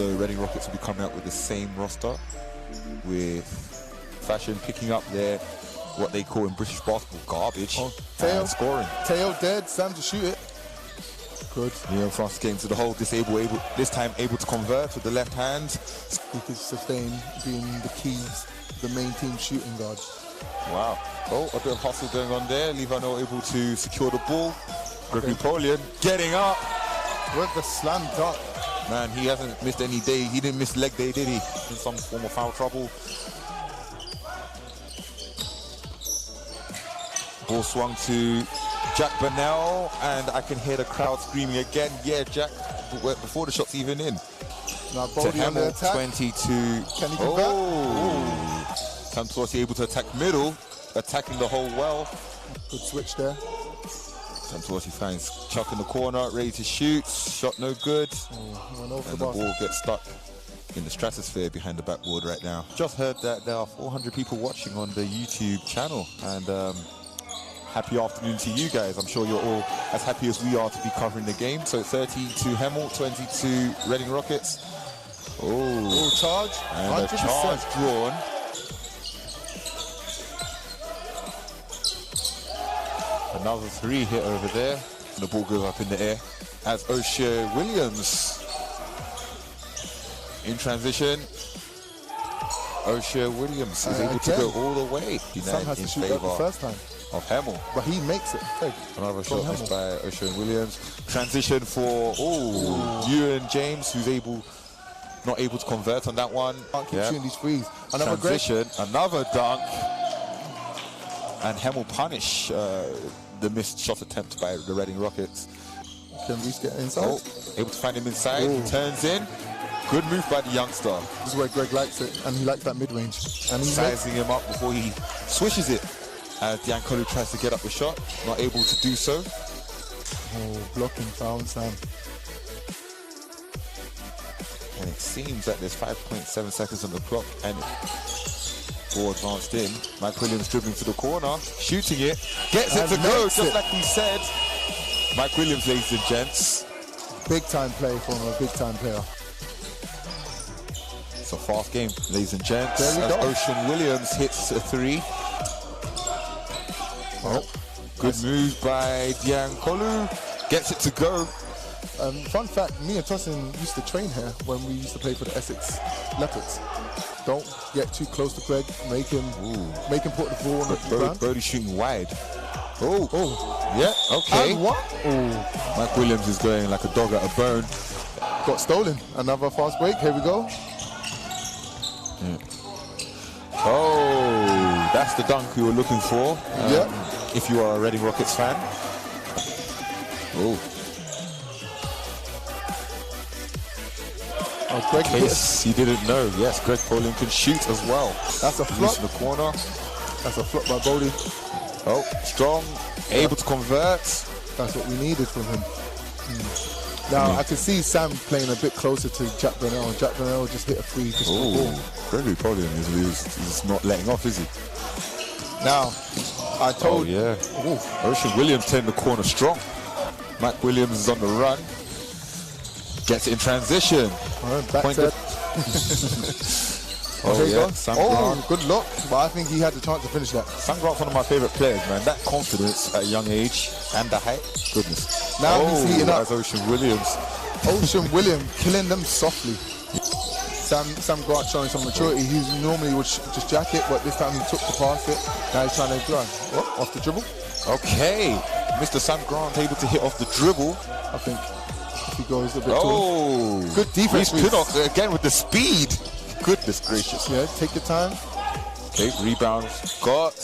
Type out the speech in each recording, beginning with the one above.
So Reading Rockets will be coming out with the same roster, with Fashion picking up their, what they call in British basketball, garbage, and scoring. Tail dead, Sam to shoot it. Good. France getting to the hole, this time able to convert with the left hand. He could sustain being the main team shooting guard. Wow. Oh, a bit of hustle going on there. Livano able to secure the ball. Gregory Polian getting up. With the slam dunk. Man, he hasn't missed any day. He didn't miss leg day, did he? In some form of foul trouble. Ball swung to Jack Burnell, and I can hear the crowd screaming again. Yeah, Jack, before the shot's even in. Now Bodie on the attack. 22. Can he convert? Oh! Santorsi able to attack middle, attacking the hole well. Good switch there. Santorsi finds Chuck in the corner, ready to shoot. Shot no good. And the ball gets stuck in the stratosphere behind the backboard right now. Just heard that there are 400 people watching on the YouTube channel, and happy afternoon to you guys. I'm sure you're all as happy as we are to be covering the game. So 30 to Hemel, 22 Reading Rockets. Oh, charge. And 100%. A charge drawn. Another three hit over there. And the ball goes up in the air as O'Shea Williams in transition. O'Shea Williams is able to go all the way. Sam has to shoot that the first time. Of Hemel. But he makes it. Another shot missed by O'Shea Williams. Transition for Ewan James, who's not able to convert on that one. Can't keep shooting these threes. Another transition, another dunk. And Hemel punish the missed shot attempt by the Reading Rockets. Can Reese get inside? Able to find him inside. He turns in. Good move by the youngster. This is where Greg likes it, and he likes that mid-range. And he's sizing him up before he swishes it. As Diankolu tries to get up the shot, not able to do so. Blocking foul, Sam. And it seems that there's 5.7 seconds on the clock, and ball advanced in. Mike Williams dribbling to the corner, shooting it, gets it to go, just like we said. Mike Williams, ladies and gents. Big time play from a big time player. It's a fast game, ladies and gents. As Ocean Williams hits a three. Good move by Diankolu. Gets it to go. Fun fact, me and Tosin used to train here when we used to play for the Essex Leopards. Don't get too close to Greg. Make him put the ball on the ground. Brody shooting wide. Yeah, okay. And what? Mike Williams is going like a dog at a bone. Got stolen. Another fast break. Here we go. That's the dunk we were looking for. If you are a Reading Rockets fan. Greg, he didn't know. Yes, Greg Polian can shoot as well. That's a flop. In the corner. That's a flop by Bodie. Strong, able to convert. That's what we needed from him. Now I can see Sam playing a bit closer to Jack Burnell. Jack Burnell just hit a free. Gregory Polian is not letting off, is he? Now, I told Ocean Williams taking the corner strong. Mike Williams is on the run. Gets it in transition. Back to Sam Grant. Good luck. But I think he had the chance to finish that. Sam Grant's one of my favourite players, man. That confidence at a young age and the height. Goodness. Now he's heating up. As Ocean Williams. Ocean Williams killing them softly. Sam Grant showing some maturity. He normally would just jack it, but this time he took the pass it. Now he's trying to grind. Off the dribble. Okay. Mr. Sam Grant able to hit off the dribble. I think if he goes a bit too. Good defense. Again with the speed. Goodness gracious. Yeah, take your time. Okay, rebound. Got.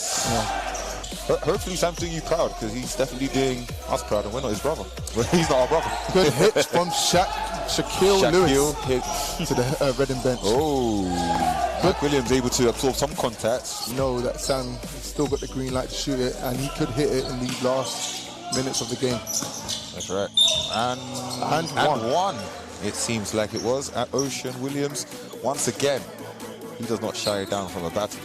Hopefully Sam's doing you proud, because he's definitely doing us proud, and we're not his brother. He's not our brother. Good hit from Shaquille Lewis hit to the Reading bench. Mike Williams able to absorb some contact. You know that Sam still got the green light to shoot it, and he could hit it in the last minutes of the game. That's right. And one. It seems like it was at Ocean Williams. Once again, he does not shy down from a battle.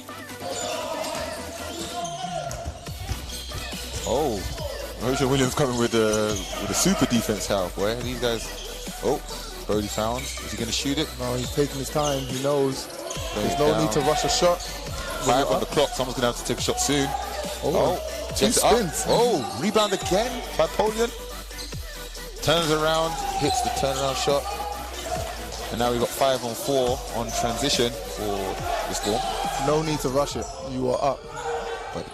Ocean Williams coming with a super defense help. Where these guys? Bodie found. Is he going to shoot it? No, he's taking his time. He knows there's Goes no down. need to rush a shot. 5 on the clock. Someone's going to have to take a shot soon. Two Gets it up. spins. Oh, rebound again by Polian. Turns around, hits the turnaround shot. And now we've got 5 on 4 on transition for the Storm. No need to rush it. You are up. But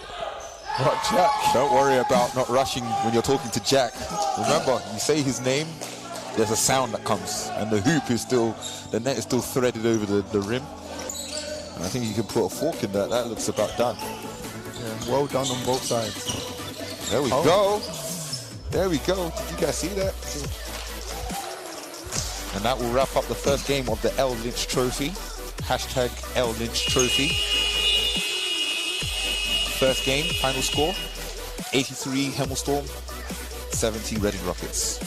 Jack. don't worry about not rushing when you're talking to Jack. Remember, you say his name, there's a sound that comes, and the hoop is still, the net is still threaded over the rim. And I think you can put a fork in that. That looks about done. Yeah, well done on both sides. There we go. There we go. Did you guys see that? And that will wrap up the first game of the L Lynch Trophy. Hashtag L Lynch Trophy. First game, final score, 83 Hemel Storm, 70 Reading Rockets.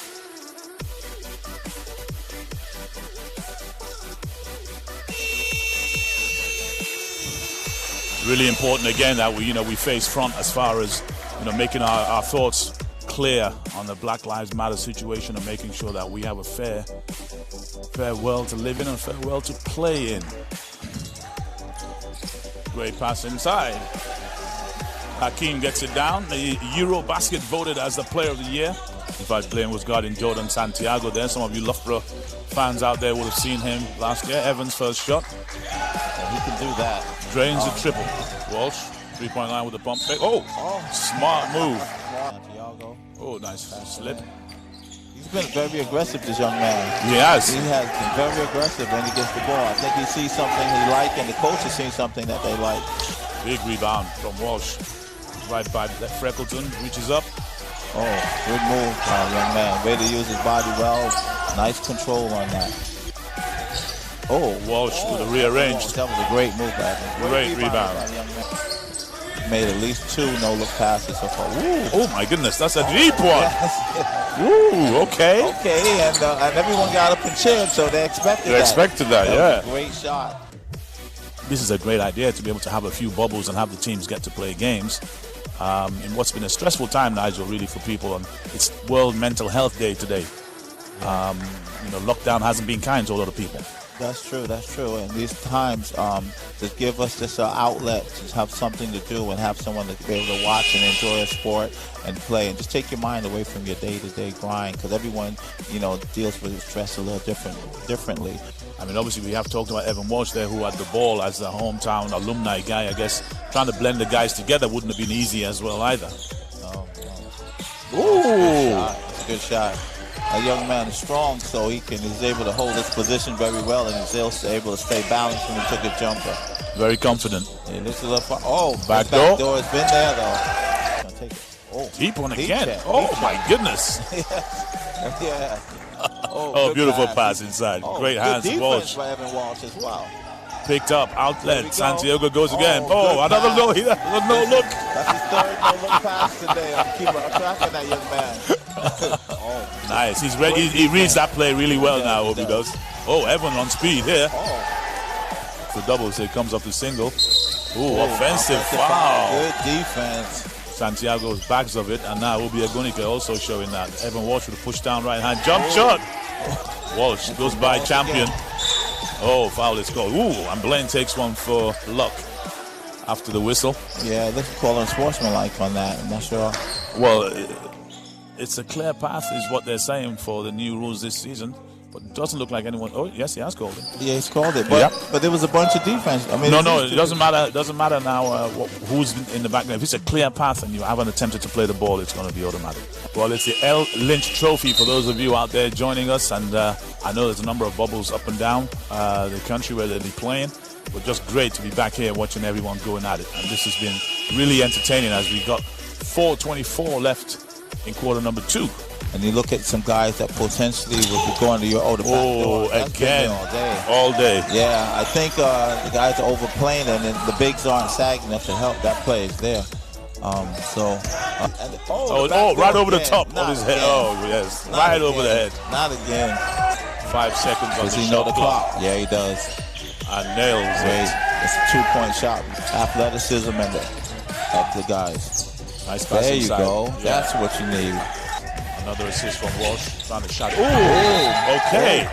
Really important again that we face front as far as making our thoughts clear on the Black Lives Matter situation and making sure that we have a fair world to live in and a fair world to play in. Great pass inside. Hakeem gets it down. The Eurobasket voted as the player of the year. In fact, playing was guarding Jordan Santiago there. Some of you Loughborough fans out there would have seen him last year. Evans' first shot. He can do that. Drains the triple. Walsh, 3-point line with the pump fake. Oh, smart move. Santiago. Oh, nice slip. He's been very aggressive, this young man. He has. He has been very aggressive when he gets the ball. I think he sees something he likes, and the coach has seen something that they like. Big rebound from Walsh. Right by Freckleton, reaches up. Oh, good move by the young man. Way to use his body well. Nice control on that. Oh, Walsh with a rearranged. That was a great move by him. Great rebound. By the young man. Made at least 2 no-look passes so far. Ooh. Oh my goodness, that's a deep one. Ooh, okay. Okay, and everyone got up and cheered, so they expected that. They expected that, yeah. Was a great shot. This is a great idea to be able to have a few bubbles and have the teams get to play games. In what's been a stressful time, Nigel, really for people, and it's World Mental Health Day today. Lockdown hasn't been kind to a lot of people. That's true. And these times just give us this outlet to have something to do and have someone to be able to watch and enjoy a sport and play and just take your mind away from your day-to-day grind, because everyone, deals with stress a little differently. I mean, obviously we have talked about Evan Walsh there, who had the ball as the hometown alumni guy. I guess trying to blend the guys together wouldn't have been easy as well either. Ooh, that's a good shot. A young man is strong, so he's able to hold his position very well, and he's also able to stay balanced when he took a jumper. Very confident. Yeah, this is a back door. Has been there though. Take it. Oh, deep one again. My goodness. Yeah. Oh, beautiful pass inside. Great hands from Walsh. By Evan Walsh as well. Picked up, outlet. Santiago goes again. Another no. No look. That's his third no look pass today. I'm tracking that young man. Nice. He's ready. He reads that play really well now. Hope he does. Evan on speed here. The double, so he comes up to single. Offensive foul. Good defense. Santiago's bags of it, and now will be Agunica also showing that. Evan Walsh with a push down right hand jump shot. Walsh goes by champion. Foul is called. And Blaine takes one for luck after the whistle. Yeah, they're calling sportsmanlike on that. I'm not sure. Well, it's a clear path is what they're saying for the new rules this season. But it doesn't look like anyone. Oh, yes, he has called it. Yeah, he's called it. But there was a bunch of defense. I mean, no, it doesn't matter. It doesn't matter now who's in the background. If it's a clear path and you haven't attempted to play the ball, it's going to be automatic. Well, it's the L Lynch Trophy for those of you out there joining us. And I know there's a number of bubbles up and down the country where they'll be playing. But just great to be back here watching everyone going at it. And this has been really entertaining as we got 4:24 left in quarter number 2. And you look at some guys that potentially would be going to your back door. Again, all day. Yeah, I think the guys are overplaying, and the bigs aren't sagging enough to help. That play is there. Right over the top of his head. Yes, right over the head. Not again. 5 seconds on the shot. Does he know the clock? Yeah, he does. And nails it. It's a 2-point shot. Athleticism and the guys. Nice pass there inside. You go. Yeah. That's what you need. Another assist from Walsh. Found a shot. Ooh, okay.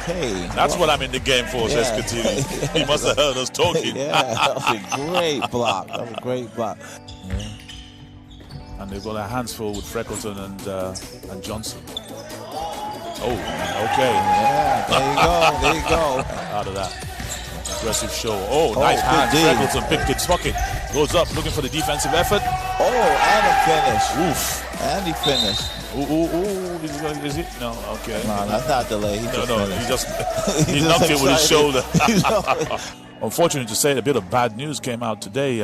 That's what I'm in the game for, says Katini. He must have heard us talking. Yeah, that was a great block. And they've got their hands full with Freckleton and Johnson. Oh, okay. Yeah, there you go. Out of that. Aggressive show. Oh, nice hand. Freckleton picked its pocket. Goes up looking for the defensive effort. Oh, and a finish. Oof. And he finished. Ooh. Is it? No, okay. No, that's not delay. He knocked it with his shoulder. Unfortunately to say, a bit of bad news came out today.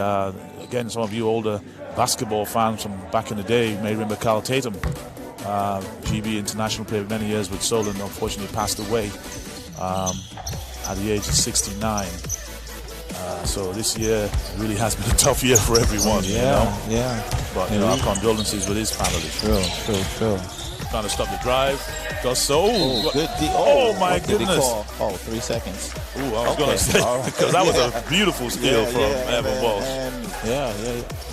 Again, some of you older basketball fans from back in the day may remember Carl Tatum. GB international player many years with Solent, unfortunately passed away at the age of 69. So this year really has been a tough year for everyone. Yeah. But our condolences with his family. True. Trying to stop the drive. Does so. My goodness. Oh, 3 seconds. I was going to say, because that was a beautiful steal from Evan Walsh.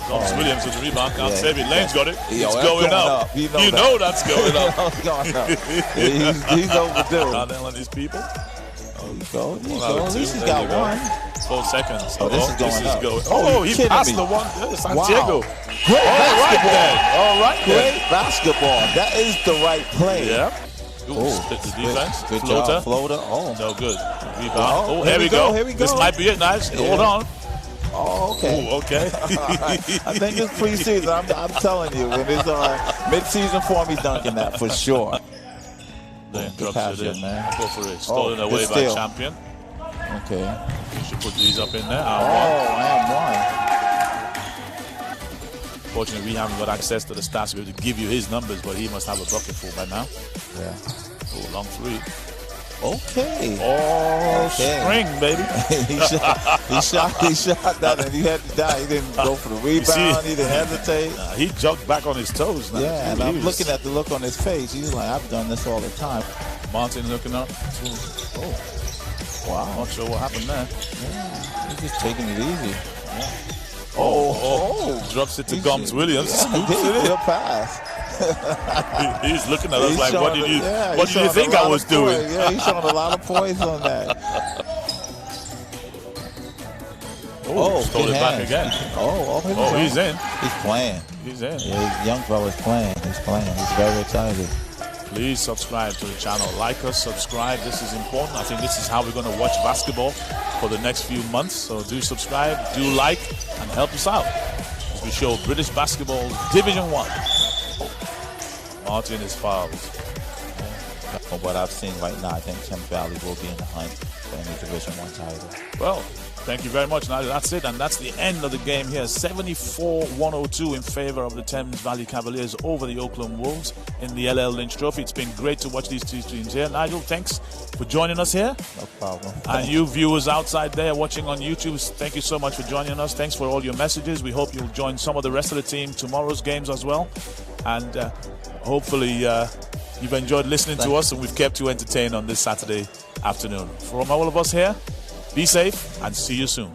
Thomas Williams with the rebound. Can't save it. Lane's got it. It's going up. You know that's going up. He's overdue. Darnell and his people. There you go. At least he's got one. 4 seconds. This is going up. He passed the one. Santiago. Wow. Great basketball. All right. Great basketball. That is the right play. Yeah. Split the defense. Good Floater. Floater. Oh. No good. Rebound. Here we go. This might be it. Nice. Hold on. Oh, okay. Okay. I think it's preseason. I'm telling you, when it's mid-season form, he's dunking that for sure. Good pass, man. Go for it. Stolen away by Champion. Okay. You should put these up in there. And one. Fortunately, we haven't got access to the stats to be able to give you his numbers, but he must have a bucket full by now. Yeah. Long three. Okay. Spring, baby. he shot that, and he had to die. He didn't go for the rebound. He didn't hesitate. He jumped back on his toes now. Yeah, and I'm looking at the look on his face. He's like, I've done this all the time. Martin looking up. Wow. Not sure what happened there. Yeah, he's just taking it easy. Yeah. Drops it to Gums Williams. Scoops it in. Good pass. He's looking at us like, what did you think I was doing? Yeah, he's showing a lot of points on that. Stole it back again. He's in. He's playing. He's in. Yeah, young fella's playing. He's playing. He's very excited. Please subscribe to the channel. Like us, subscribe. This is important. I think this is how we're going to watch basketball for the next few months. So do subscribe, do like, and help us out as we show British basketball Division 1. Martin is fouled. From what I've seen right now, I think Thames Valley will be in the hunt for any Division 1 title. Well, thank you very much. Now that's it, and that's the end of the game here. 74-102 in favor of the Thames Valley Cavaliers over the Oakland Wolves in the L Lynch Trophy. It's been great to watch these two teams here. Nigel, thanks for joining us here. No problem. And you viewers outside there watching on YouTube, thank you so much for joining us. Thanks for all your messages. We hope you'll join some of the rest of the team tomorrow's games as well. And hopefully you've enjoyed listening to us, and we've kept you entertained on this Saturday afternoon. From all of us here, be safe and see you soon.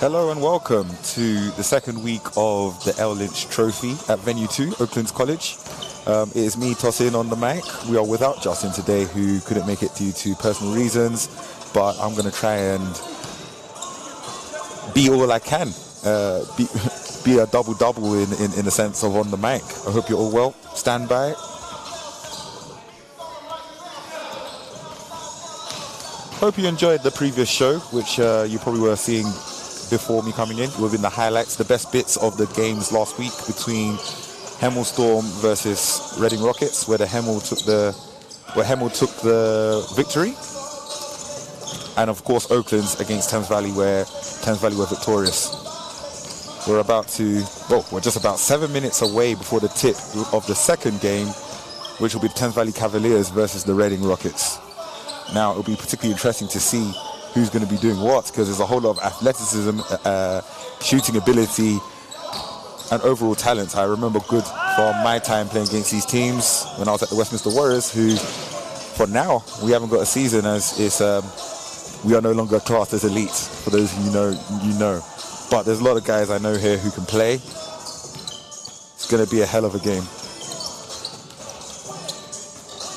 Hello and welcome to the second week of the L Lynch Trophy at Venue 2, Oaklands College. It is me, Tosin, on the mic. We are without Justin today, who couldn't make it due to personal reasons, but I'm going to try and be all I can. Be a double-double in the sense of on the mic. I hope you're all well. Stand by. Hope you enjoyed the previous show, which you probably were seeing before me coming in. Within the highlights, the best bits of the games last week between Hemel Storm versus Reading Rockets, where Hemel took the victory, and of course Oakland's against Thames Valley, where Thames Valley were victorious. We're just about 7 minutes away before the tip of the second game, which will be the Thames Valley Cavaliers versus the Reading Rockets. Now it'll be particularly interesting to see who's going to be doing what, because there's a whole lot of athleticism, shooting ability, and overall talent. I remember good from my time playing against these teams when I was at the Westminster Warriors, who, for now, we haven't got a season as we are no longer classed as elite. For those of you know. But there's a lot of guys I know here who can play. It's going to be a hell of a game.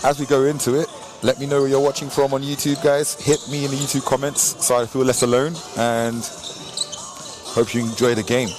As we go into it, let me know where you're watching from on YouTube, guys. Hit me in the YouTube comments so I feel less alone, and hope you enjoy the game.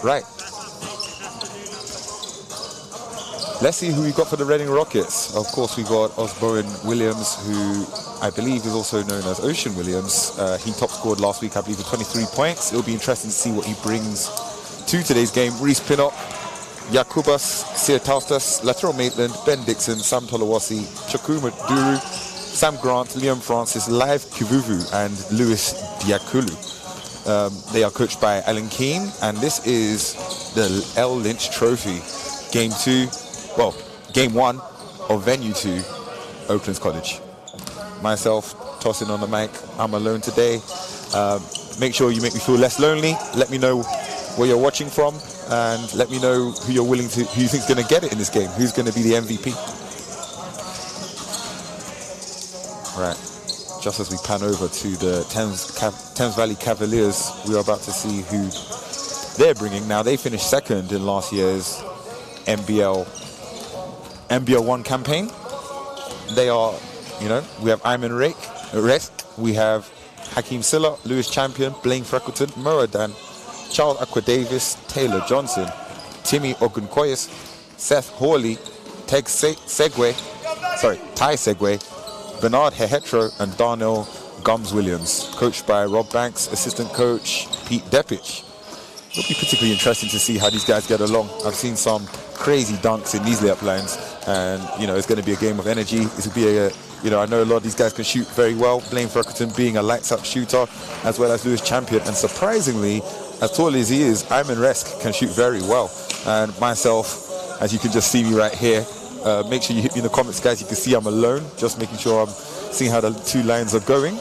Right. Let's see who we got for the Reading Rockets. Of course, we got Osborne Williams, who I believe is also known as Ocean Williams. He top scored last week, I believe, with 23 points. It'll be interesting to see what he brings to today's game. Reese Pinnock, Yakubas Siataustas, Lateral Maitland, Ben Dixon, Sam Tolawasi, Chakuma Duru, Sam Grant, Liam Francis, Live Kivuvu, and Lewis Diakulu. They are coached by Alan Keane, and this is the L Lynch Trophy, Game 1 of Venue 2, Oaklands College. Myself, Tosin on the mic. I'm alone today. Make sure you make me feel less lonely. Let me know where you're watching from, and let me know who you think's going to get it in this game. Who's going to be the MVP? Right. Just as we pan over to the Thames Valley Cavaliers, we are about to see who they're bringing. Now, they finished second in last year's NBL 1 campaign. They are, we have Ayman Resk, we have Hakeem Silla, Lewis Champion, Blaine Freckleton, Muradan, Charles Aqua Davis, Taylor Johnson, Timmy Ogunkoyes, Seth Hawley, Ty Segway, Bernard Hehetro, and Darnell Gums Williams, coached by Rob Banks, assistant coach Pete Depich. It'll be particularly interesting to see how these guys get along. I've seen some crazy dunks in these layup lines, and it's going to be a game of energy. It'll be I know a lot of these guys can shoot very well. Blaine Freckleton being a lights-up shooter, as well as Lewis Champion, and surprisingly, as tall as he is, Ayman Resk can shoot very well. And myself, as you can just see me right here, make sure you hit me in the comments, guys. You can see I'm alone, just making sure I'm seeing how the two lines are going.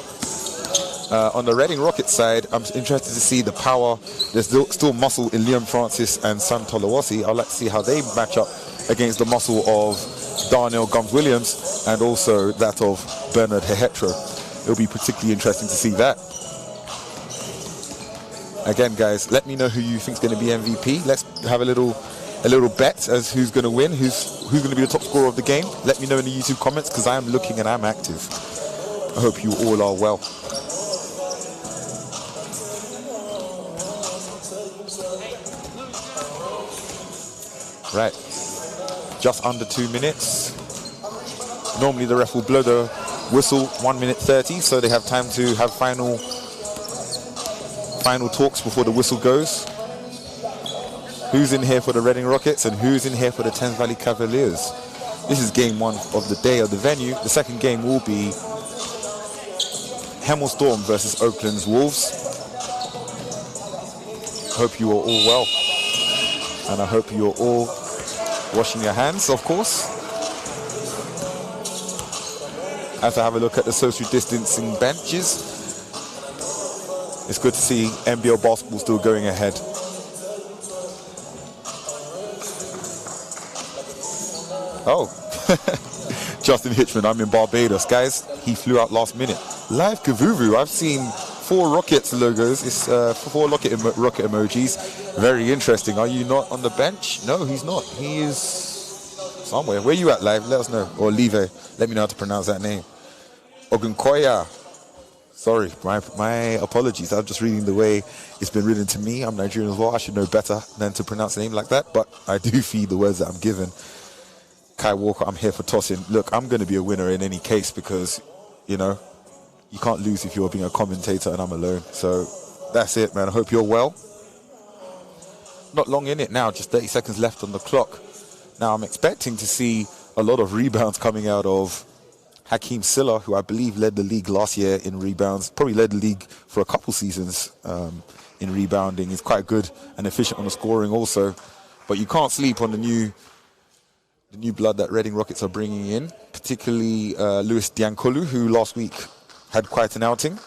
On the Reading Rockets side, I'm interested to see the power. There's still muscle in Liam Francis and Sam Tolawasi. I'd like to see how they match up against the muscle of Darnell Gums Williams and also that of Bernard Hehetro. It'll be particularly interesting to see that. Again, guys, let me know who you think is going to be MVP. Let's have a little bet as who's going to win, who's going to be the top scorer of the game. Let me know in the YouTube comments, because I am looking and I'm active. I hope you all are well. Right, just under 2 minutes. Normally the ref will blow the whistle 1 minute 30, so they have time to have final talks before the whistle goes. Who's in here for the Reading Rockets and who's in here for the Thames Valley Cavaliers? This is game one of the day of the venue. The second game will be Hemel Storm versus Oakland's Wolves. Hope you are all well. And I hope you're all washing your hands, of course. As I have a look at the social distancing benches, it's good to see NBL basketball still going ahead. Oh, Justin Hitchman, I'm in Barbados. Guys, he flew out last minute. Live Kavuvu, I've seen 4 Rockets logos. It's 4 rocket emojis. Very interesting. Are you not on the bench? No, he's not. He is somewhere. Where you at, Live? Let us know. Or Live. Let me know how to pronounce that name. Ogunkoya. Sorry, my apologies. I'm just reading the way it's been written to me. I'm Nigerian as well. I should know better than to pronounce a name like that, but I do feed the words that I'm given. Kai Walker, I'm here for tossing. Look, I'm going to be a winner in any case, because, you can't lose if you're being a commentator and I'm alone. So that's it, man. I hope you're well. Not long in it now, just 30 seconds left on the clock. Now I'm expecting to see a lot of rebounds coming out of Hakeem Silla, who I believe led the league last year in rebounds, probably led the league for a couple seasons in rebounding. He's quite good and efficient on the scoring also. But you can't sleep on the new blood that Reading Rockets are bringing in, particularly Lewis Diankolu, who last week had quite an outing.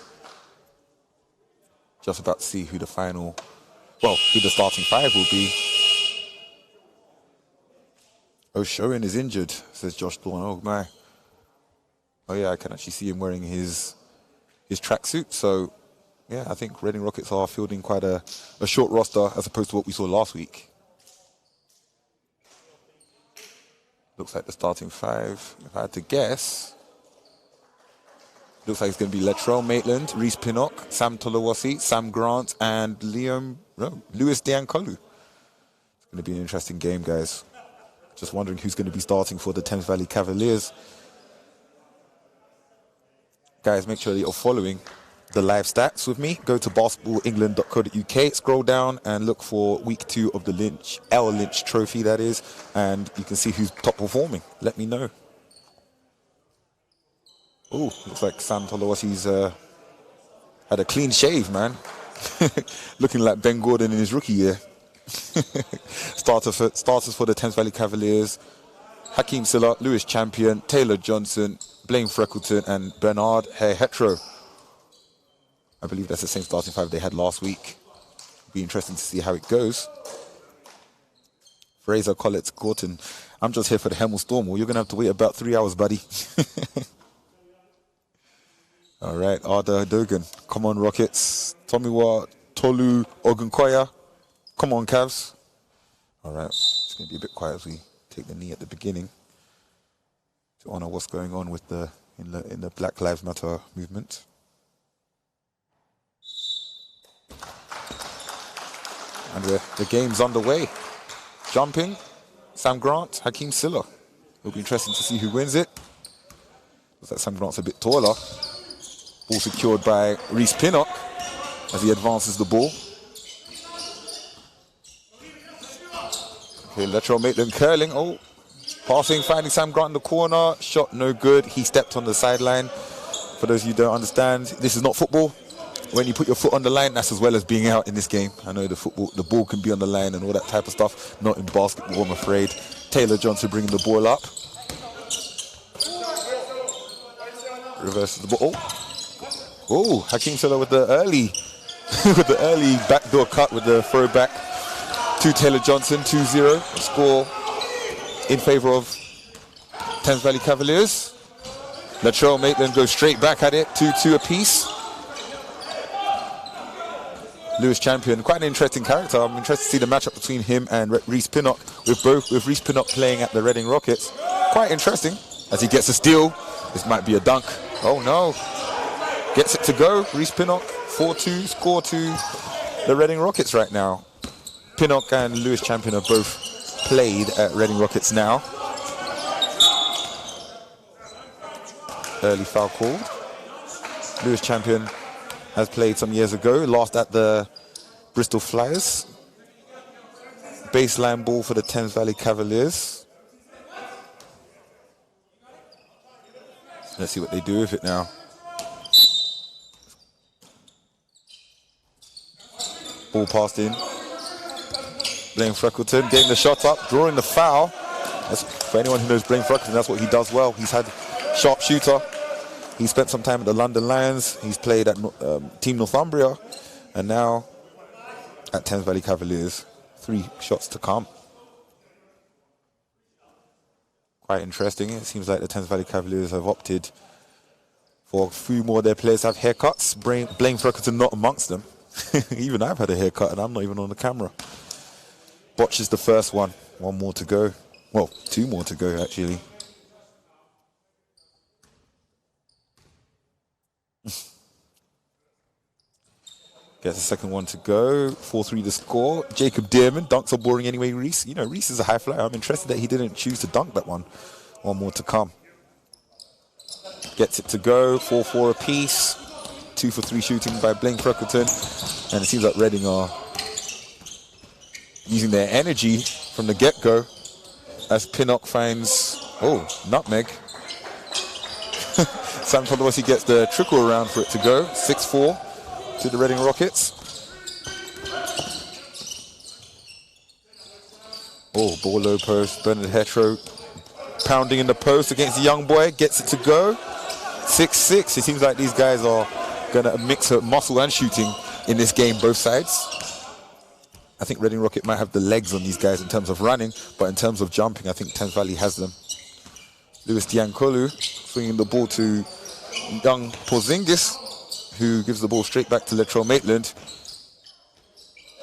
Just about to see who the starting 5 will be. O'Showen is injured, says Josh Thorne. Oh my. Oh yeah, I can actually see him wearing his tracksuit. So yeah, I think Reading Rockets are fielding quite a short roster as opposed to what we saw last week. Looks like the starting 5, if I had to guess. Looks like it's going to be Latrell Maitland, Reese Pinnock, Sam Tolawasi, Sam Grant, and Lewis Diankolu. It's going to be an interesting game, guys. Just wondering who's going to be starting for the Thames Valley Cavaliers. Guys, make sure that you're following the live stats with me. Go to basketballengland.co.uk, scroll down and look for week 2 of the L Lynch Trophy, that is, and you can see who's top performing. Let me know. Oh, looks like Sam Tolawasi's had a clean shave, man. Looking like Ben Gordon in his rookie year. Starters for the Thames Valley Cavaliers: Hakeem Silla, Lewis Champion, Taylor Johnson, Blaine Freckleton, and Bernard Hehetro. I believe that's the same starting 5 they had last week. Be interesting to see how it goes. Fraser Collett Gorton. I'm just here for the Hemel Storm. Well, you're going to have to wait about 3 hours, buddy. All right, Arda Dogan. Come on, Rockets. Tomiwa Tolu Ogunkoya. Come on, Cavs. All right, it's going to be a bit quiet as we take the knee at the beginning to honor what's going on with in the Black Lives Matter movement. And the game's underway. Jumping, Sam Grant, Hakeem Silla. It'll be interesting to see who wins it. Looks like Sam Grant's a bit taller. Ball secured by Reese Pinnock as he advances the ball. Okay, Latrell Maitland curling. Oh, passing, finding Sam Grant in the corner. Shot no good. He stepped on the sideline. For those of you who don't understand, this is not football. When you put your foot on the line, that's as well as being out in this game. I know the ball can be on the line and all that type of stuff. Not in basketball, I'm afraid. Taylor Johnson bringing the ball up. Reverses the ball. Oh, Hakeem Silla with the early backdoor cut with the throwback to Taylor Johnson. 2-0. A score in favor of Thames Valley Cavaliers. Latrell Maitland goes straight back at it. 2-2 apiece. Lewis Champion, quite an interesting character. I'm interested to see the matchup between him and Reese Pinnock, with Reese Pinnock playing at the Reading Rockets. Quite interesting as he gets a steal. This might be a dunk. Oh no. Gets it to go. Reese Pinnock, 4-2, score to the Reading Rockets right now. Pinnock and Lewis Champion have both played at Reading Rockets now. Early foul called. Lewis Champion has played some years ago, last at the Bristol Flyers. Baseline ball for the Thames Valley Cavaliers. Let's see what they do with it now. Ball passed in. Blaine Freckleton getting the shot up, drawing the foul. That's, for anyone who knows Blaine Freckleton, that's what he does well. He's had sharpshooter. He spent some time at the London Lions. He's played at Team Northumbria. And now at Thames Valley Cavaliers. 3 shots to come. Quite interesting. It seems like the Thames Valley Cavaliers have opted for a few more of their players to have haircuts. Blaine Freckleton not amongst them. Even I've had a haircut and I'm not even on the camera. Botches the first one. 1 more to go. Well, 2 more to go actually. Gets the second one to go. 4-3 the score. Jacob Dearman dunks are boring anyway. Reese, you know, Reese is a high flyer. I'm interested that he didn't choose to dunk that one. 1 more to come. Gets it to go. 4-4 apiece. 2 for 3 shooting by Blaine Freckleton. And it seems like Reading are using their energy from the get-go as Pinnock finds, nutmeg. Sam Tolowasi gets the trickle around for it to go. 6-4 to the Reading Rockets. Oh, ball low post. Bernard Hetro pounding in the post against the young boy. Gets it to go. 6-6. It seems like these guys are going to mix up muscle and shooting in this game, both sides. I think Reading Rocket might have the legs on these guys in terms of running, but in terms of jumping, I think Thames Valley has them. Lewis Diankolu swinging the ball to young Porzingis, who gives the ball straight back to Latrell Maitland,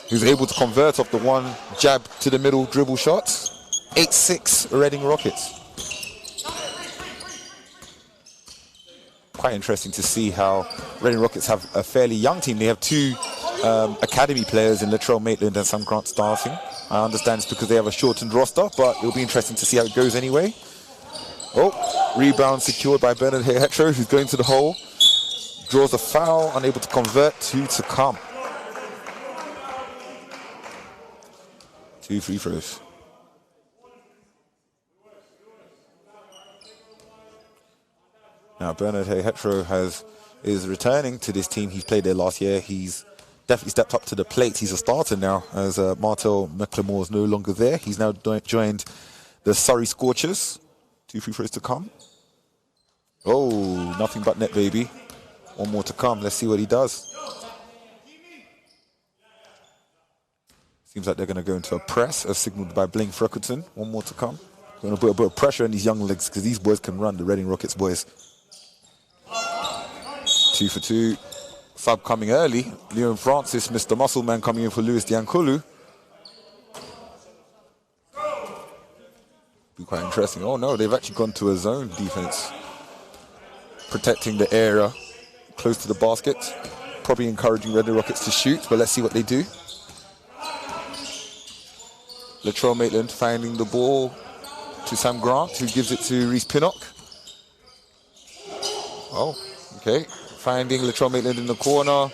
who's able to convert off the one jab to the middle dribble shot. 8-6 Reading Rockets. Quite interesting to see how Reading Rockets have a fairly young team. They have 2 academy players in Latrell Maitland and Sam Grant starting. I understand it's because they have a shortened roster, but it'll be interesting to see how it goes anyway. Oh, rebound secured by Bernard Hetro, who's going to the hole. Draws a foul, unable to convert. 2 to come. 2 free throws. Now Bernard Hetro is returning to this team. He's played there last year. He's definitely stepped up to the plate. He's a starter now as Martel McLemore is no longer there. He's now joined the Surrey Scorchers. 2 free throws to come. Oh, nothing but net, baby. 1 more to come. Let's see what he does. Seems like they're going to go into a press as signaled by Blaine Freckleton. 1 more to come. Going to put a bit of pressure on these young legs because these boys can run, the Reading Rockets boys. 2 for 2. Sub coming early. Leon Francis, Mr. Muscleman, coming in for Lewis Diankolu. Be quite interesting. Oh no, they've actually gone to a zone defense, protecting the area close to the basket. Probably encouraging Reading Rockets to shoot, but let's see what they do. Latrell Maitland finding the ball to Sam Grant, who gives it to Reese Pinnock. Oh, okay. Finding Latrell Maitland in the corner.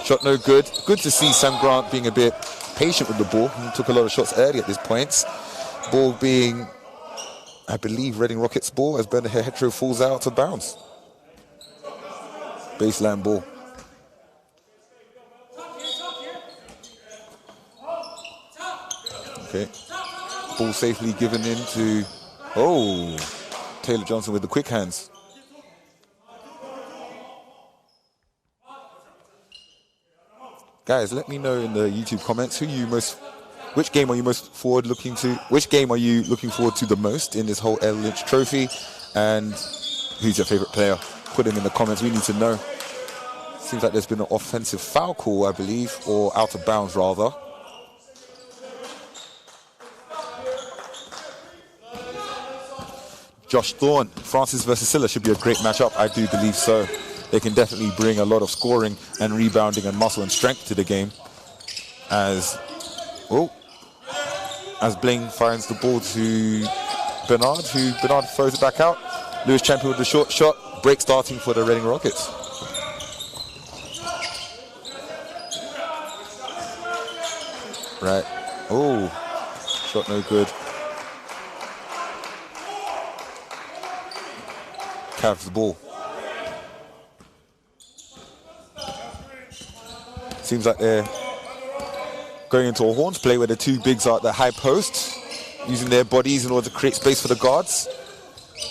Shot no good. Good to see Sam Grant being a bit patient with the ball. He took a lot of shots early at this point. Ball being, I believe, Reading Rockets ball as Bernard Hetro falls out of bounds. Baseline ball. Okay. Ball safely given in to, oh, Taylor Johnson with the quick hands. Guys, let me know in the YouTube comments which game are you most forward looking to? Which game are you looking forward to the most in this whole L Lynch Trophy? And who's your favorite player? Put them in the comments. We need to know. Seems like there's been an offensive foul call, I believe, or out of bounds rather. Josh Thorne, Francis versus Silla should be a great matchup. I do believe so. They can definitely bring a lot of scoring and rebounding and muscle and strength to the game. As Blaine finds the ball to Bernard, Bernard throws it back out. Lewis Champion with the short shot. Break starting for the Reading Rockets. Right. Oh, shot no good. Cavs the ball. Seems like they're going into a horns play where the two bigs are at the high post, using their bodies in order to create space for the guards.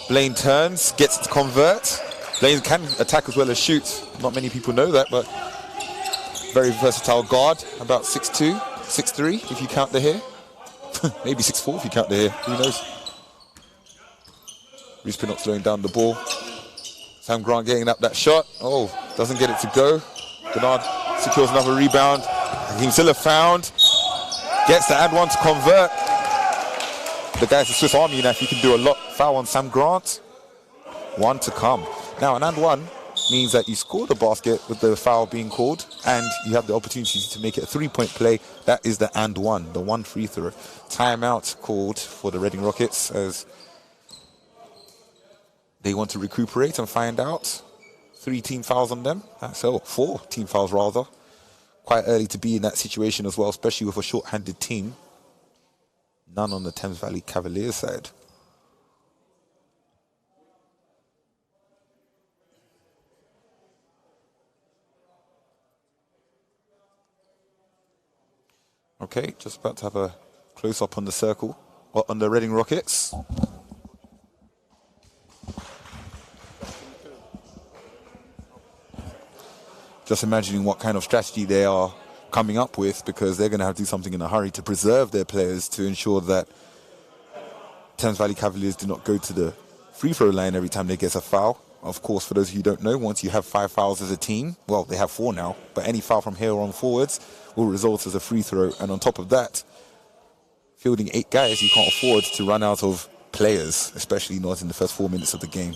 Blaine turns, gets it to convert. Blaine can attack as well as shoot. Not many people know that, but very versatile guard. About 6'2", 6'3", if you count the hair. Maybe 6'4" if you count the hair. Who knows? Reese Pinnock slowing down the ball. Sam Grant getting up that shot. Oh, doesn't get it to go. Bernard secures another rebound. Hakeem Silla found. Gets the and one to convert. The guy's a Swiss Army knife. He can do a lot. Foul on Sam Grant. One to come. Now, an and one means that you score the basket with the foul being called, and you have the opportunity to make it a three-point play. That is the and one, the one free throw. Timeout called for the Reading Rockets as they want to recuperate and find out. 3 team fouls on them. So 4 team fouls rather. Quite early to be in that situation as well, especially with a short-handed team. None on the Thames Valley Cavaliers side. Okay, just about to have a close-up on the circle, or on the Reading Rockets. Just imagining what kind of strategy they are coming up with, because they're going to have to do something in a hurry to preserve their players to ensure that Thames Valley Cavaliers do not go to the free throw line every time they get a foul. Of course, for those of you who don't know, once you have 5 fouls as a team, well, they have 4 now, but any foul from here on forwards will result as a free throw. And on top of that, fielding 8 guys, you can't afford to run out of players, especially not in the first 4 minutes of the game.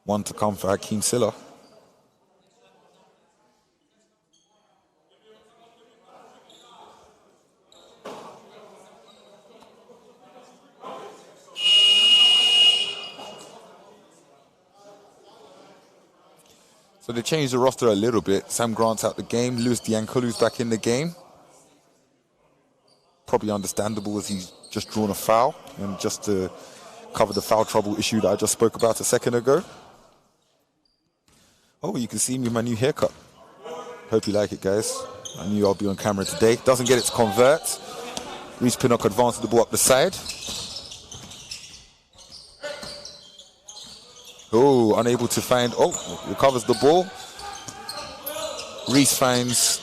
One to come for Hakeem Silla. So they changed the roster a little bit. Sam Grant's out the game. Louis Diancolu's back in the game. Probably understandable as he's just drawn a foul, and just to cover the foul trouble issue that I just spoke about a second ago. Oh, you can see me with my new haircut. Hope you like it, guys. I knew I'll be on camera today. Doesn't get it to convert. Reese Pinnock advances the ball up the side. Oh, unable to find, recovers the ball. Reese finds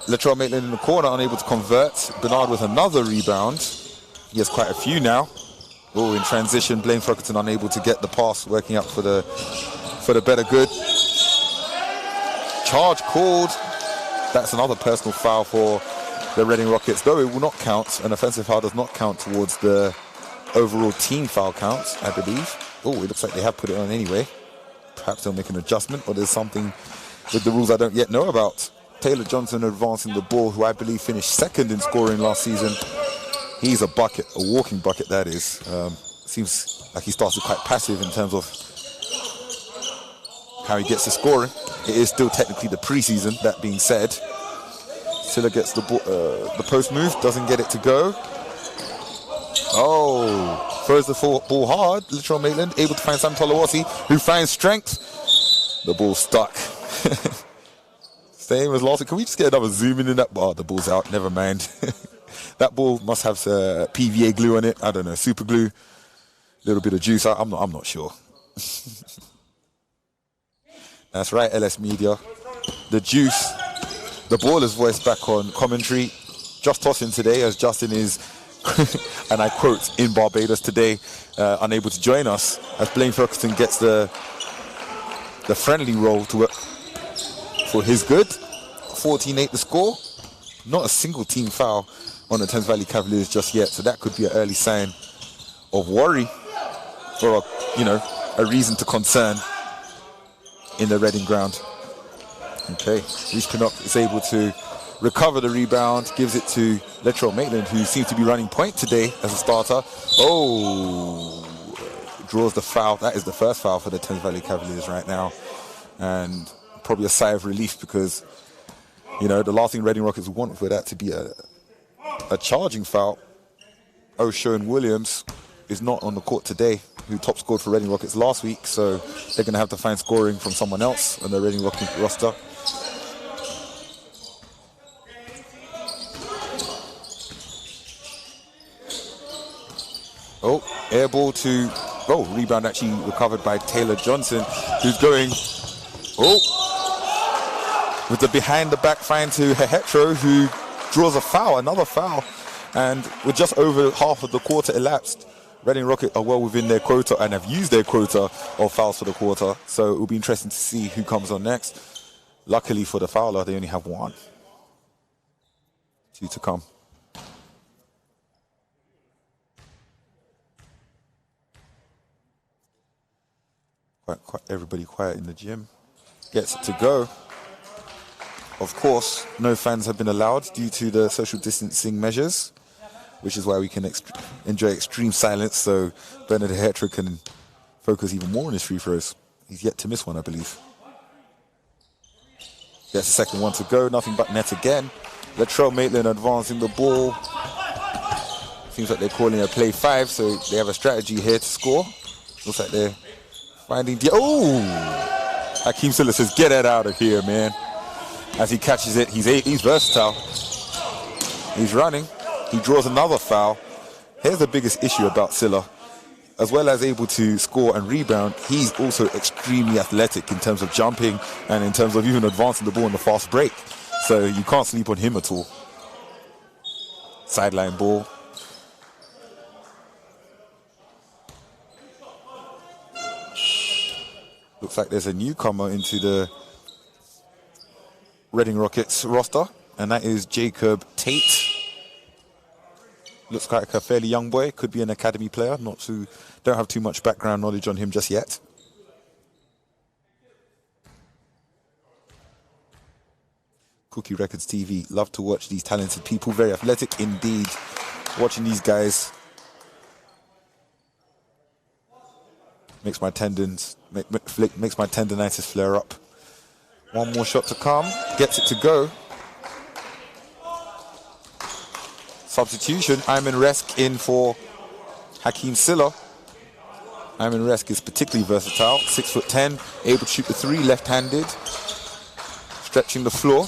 Latrell Maitland in the corner, unable to convert. Bernard with another rebound. He has quite a few now. Oh, in transition, Blaine Frockerton unable to get the pass, working up for the better good. Charge called. That's another personal foul for the Reading Rockets, though it will not count. An offensive foul does not count towards the overall team foul count, I believe. Oh, it looks like they have put it on anyway. Perhaps they'll make an adjustment, or there's something with the rules I don't yet know about. Taylor Johnson advancing the ball, who I believe finished second in scoring last season. He's a bucket, a walking bucket, that is. Seems like he started quite passive in terms of how he gets to scoring. It is still technically the preseason, that being said. Silla gets the post move, doesn't get it to go. Oh, throws the ball hard. Latrell Maitland able to find Sam Tolawasi, who finds strength. The ball stuck. Same as last week. Can we just get another zoom in that? Oh, the ball's out. Never mind. That ball must have PVA glue on it. I don't know, super glue. A little bit of juice. I'm not sure. That's right, LS Media. The juice. The baller's voice back on commentary. Just tossing today, as Justin is, and I quote, in Barbados today, unable to join us, as Blaine Ferguson gets the friendly roll to work for his good. 14-8 the score. Not a single team foul on the Thames Valley Cavaliers just yet, so that could be an early sign of worry, or a reason to concern in the Reading ground. Okay, Reece Pinnock is able to recover the rebound, gives it to Latrell Maitland, who seems to be running point today as a starter. Oh, draws the foul. That is the first foul for the Thames Valley Cavaliers right now, and probably a sigh of relief, because the last thing Reading Rockets would want for that to be a charging foul. O'Shawn Williams is not on the court today, who top scored for Reading Rockets last week, so they're going to have to find scoring from someone else on the Reading Rockets roster. Oh, air ball to... Oh, rebound actually recovered by Taylor Johnson, who's going... Oh! With the behind-the-back find to Hehetro, who draws a foul, another foul. And with just over half of the quarter elapsed, Reading Rockets are well within their quota and have used their quota of fouls for the quarter. So it will be interesting to see who comes on next. Luckily for the fouler, they only have one. 2 to come. Everybody quiet in the gym. Gets it to go. Of course, no fans have been allowed due to the social distancing measures, which is why we can enjoy extreme silence, so Bernard Hehetro can focus even more on his free throws. He's yet to miss one, I believe. Gets the second one to go, nothing but net again. Latrell Maitland advancing the ball. Seems like they're calling a play 5, so they have a strategy here to score. Looks like they're finding oh! Hakeem Silla says, get that out of here, man. As he catches it, he's versatile. He's running. He draws another foul. Here's the biggest issue about Silla. As well as able to score and rebound, he's also extremely athletic in terms of jumping and in terms of even advancing the ball in the fast break. So you can't sleep on him at all. Sideline ball. Looks like there's a newcomer into the Reading Rockets roster, and that is Jacob Tate. Looks like a fairly young boy, could be an academy player. Don't have too much background knowledge on him just yet. Cookie Records TV, love to watch these talented people, very athletic indeed. Watching these guys makes my tendons, makes my tendonitis flare up. One more shot to come, gets it to go. Substitution, Ayman Resk in for Hakeem Silla. Ayman Resk is particularly versatile, 6'10", able to shoot the 3 left-handed, stretching the floor.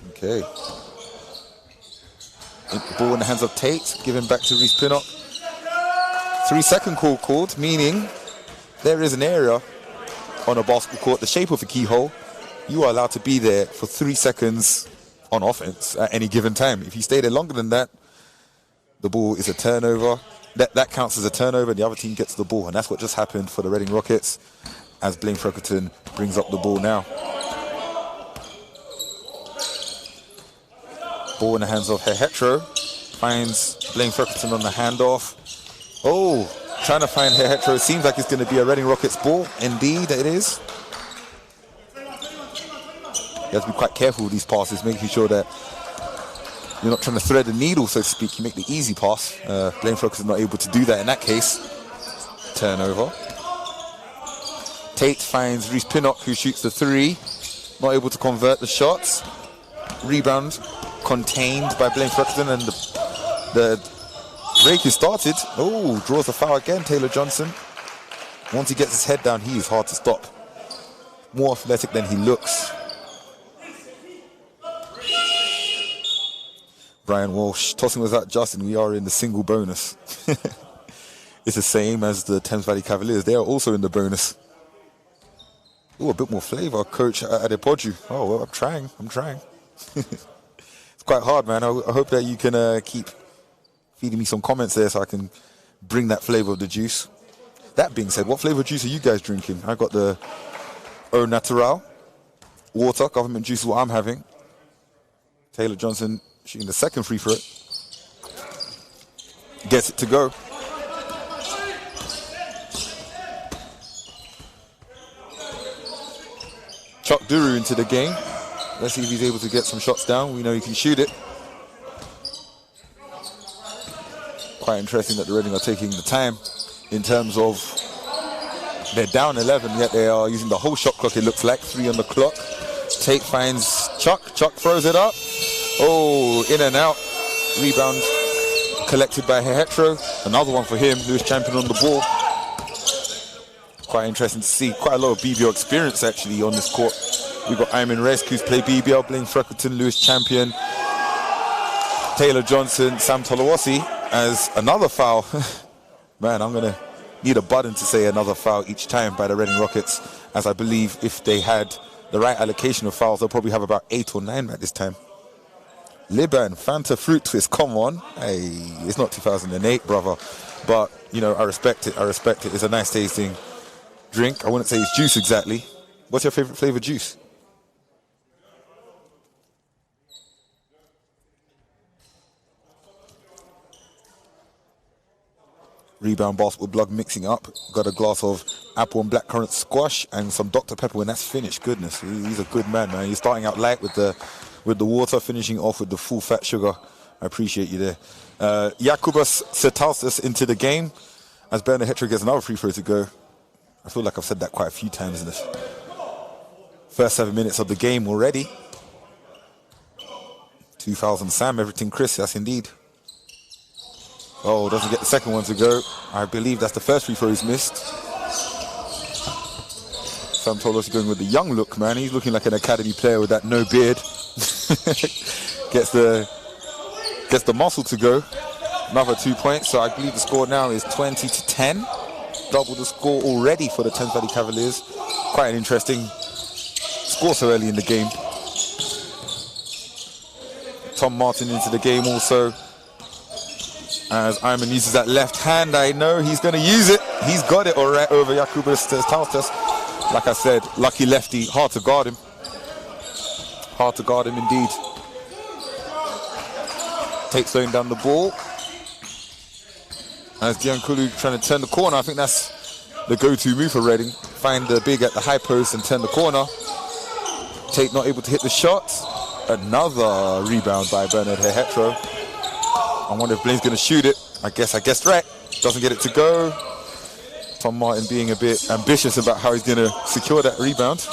Okay. Ball in the hands of Tate, given back to Reece Pinnock. 3-second call called, meaning there is an area on a basketball court the shape of a keyhole. You are allowed to be there for 3 seconds on offense at any given time. If you stay there longer than that, the ball is a turnover. That counts as a turnover, and the other team gets the ball. And that's what just happened for the Reading Rockets as Blaine Ferguson brings up the ball now. Ball in the hands of Hehetro. Finds Blaine Ferguson on the handoff. Oh, trying to find her hetero. It seems like it's going to be a Reading Rockets ball. Indeed, it is. You have to be quite careful with these passes, making sure that you're not trying to thread the needle, so to speak. You make the easy pass. Blaine Frockers is not able to do that in that case. Turnover. Tate finds Reese Pinnock, who shoots the three. Not able to convert the shots. Rebound contained by Blaine Frockers, and the break is started. Oh, draws the foul again, Taylor Johnson. Once he gets his head down, he is hard to stop. More athletic than he looks. Brian Walsh tossing us out, Justin. We are in the single bonus. It's the same as the Thames Valley Cavaliers. They are also in the bonus. Oh, a bit more flavor, Coach Adepoju. Oh, well, I'm trying. It's quite hard, man. I hope that you can keep feeding me some comments there so I can bring that flavor of the juice. That being said, what flavor juice are you guys drinking? I got the Au Natural. Water, government juice is what I'm having. Taylor Johnson shooting the second free throw. Gets it to go. Chuck Duru into the game. Let's see if he's able to get some shots down. We know he can shoot it. Quite interesting that the Reading are taking the time in terms of they're down 11, yet they are using the whole shot clock, it looks like. 3 on the clock. Tate finds Chuck. Chuck throws it up. Oh, in and out. Rebound collected by Hetero. Another one for him, Lewis Champion on the ball. Quite interesting to see. Quite a lot of BBL experience actually on this court. We've got Iman Resk, who's played BBL, Blaine Freckleton, Lewis Champion, Taylor Johnson, Sam Tolawasi as another foul. Man, I'm going to need a button to say another foul each time by the Reading Rockets, as I believe if they had the right allocation of fouls, they'll probably have about 8 or 9 at this time. Liban, Fanta Fruit Twist, come on. Hey, it's not 2008, brother. But, you know, I respect it. It's a nice tasting drink. I wouldn't say it's juice exactly. What's your favorite flavor juice? Rebound basketball blog mixing up. Got a glass of apple and blackcurrant squash and some Dr. Pepper when that's finished. Goodness, he's a good man, man. He's starting out light with the water, finishing off with the full fat sugar. I appreciate you there. Jakubas Setalsas into the game as Bernard Hetro gets another free throw to go. I feel like I've said that quite a few times in this first 7 minutes of the game already. 2000 Sam, everything Chris, yes indeed. Oh, doesn't get the second one to go. I believe that's the first free throw he's missed. Sam told us he's going with the young look, man. He's looking like an academy player with that no beard. Gets the muscle to go. Another 2 points. So I believe the score now is 20-10. Double the score already for the Thames Valley Cavaliers. Quite an interesting score so early in the game. Tom Martin into the game also. As Iman uses that left hand, I know he's going to use it. He's got it all right over Jakubas Taustas. Like I said, lucky lefty, hard to guard him. Hard to guard him indeed. Takes slowing down the ball. As Gianculu trying to turn the corner, I think that's the go-to move for Reading. Find the big at the high post and turn the corner. Tate not able to hit the shot. Another rebound by Bernard Hetro. I wonder if Blaine's going to shoot it. I guessed right. Doesn't get it to go. Tom Martin being a bit ambitious about how he's going to secure that rebound.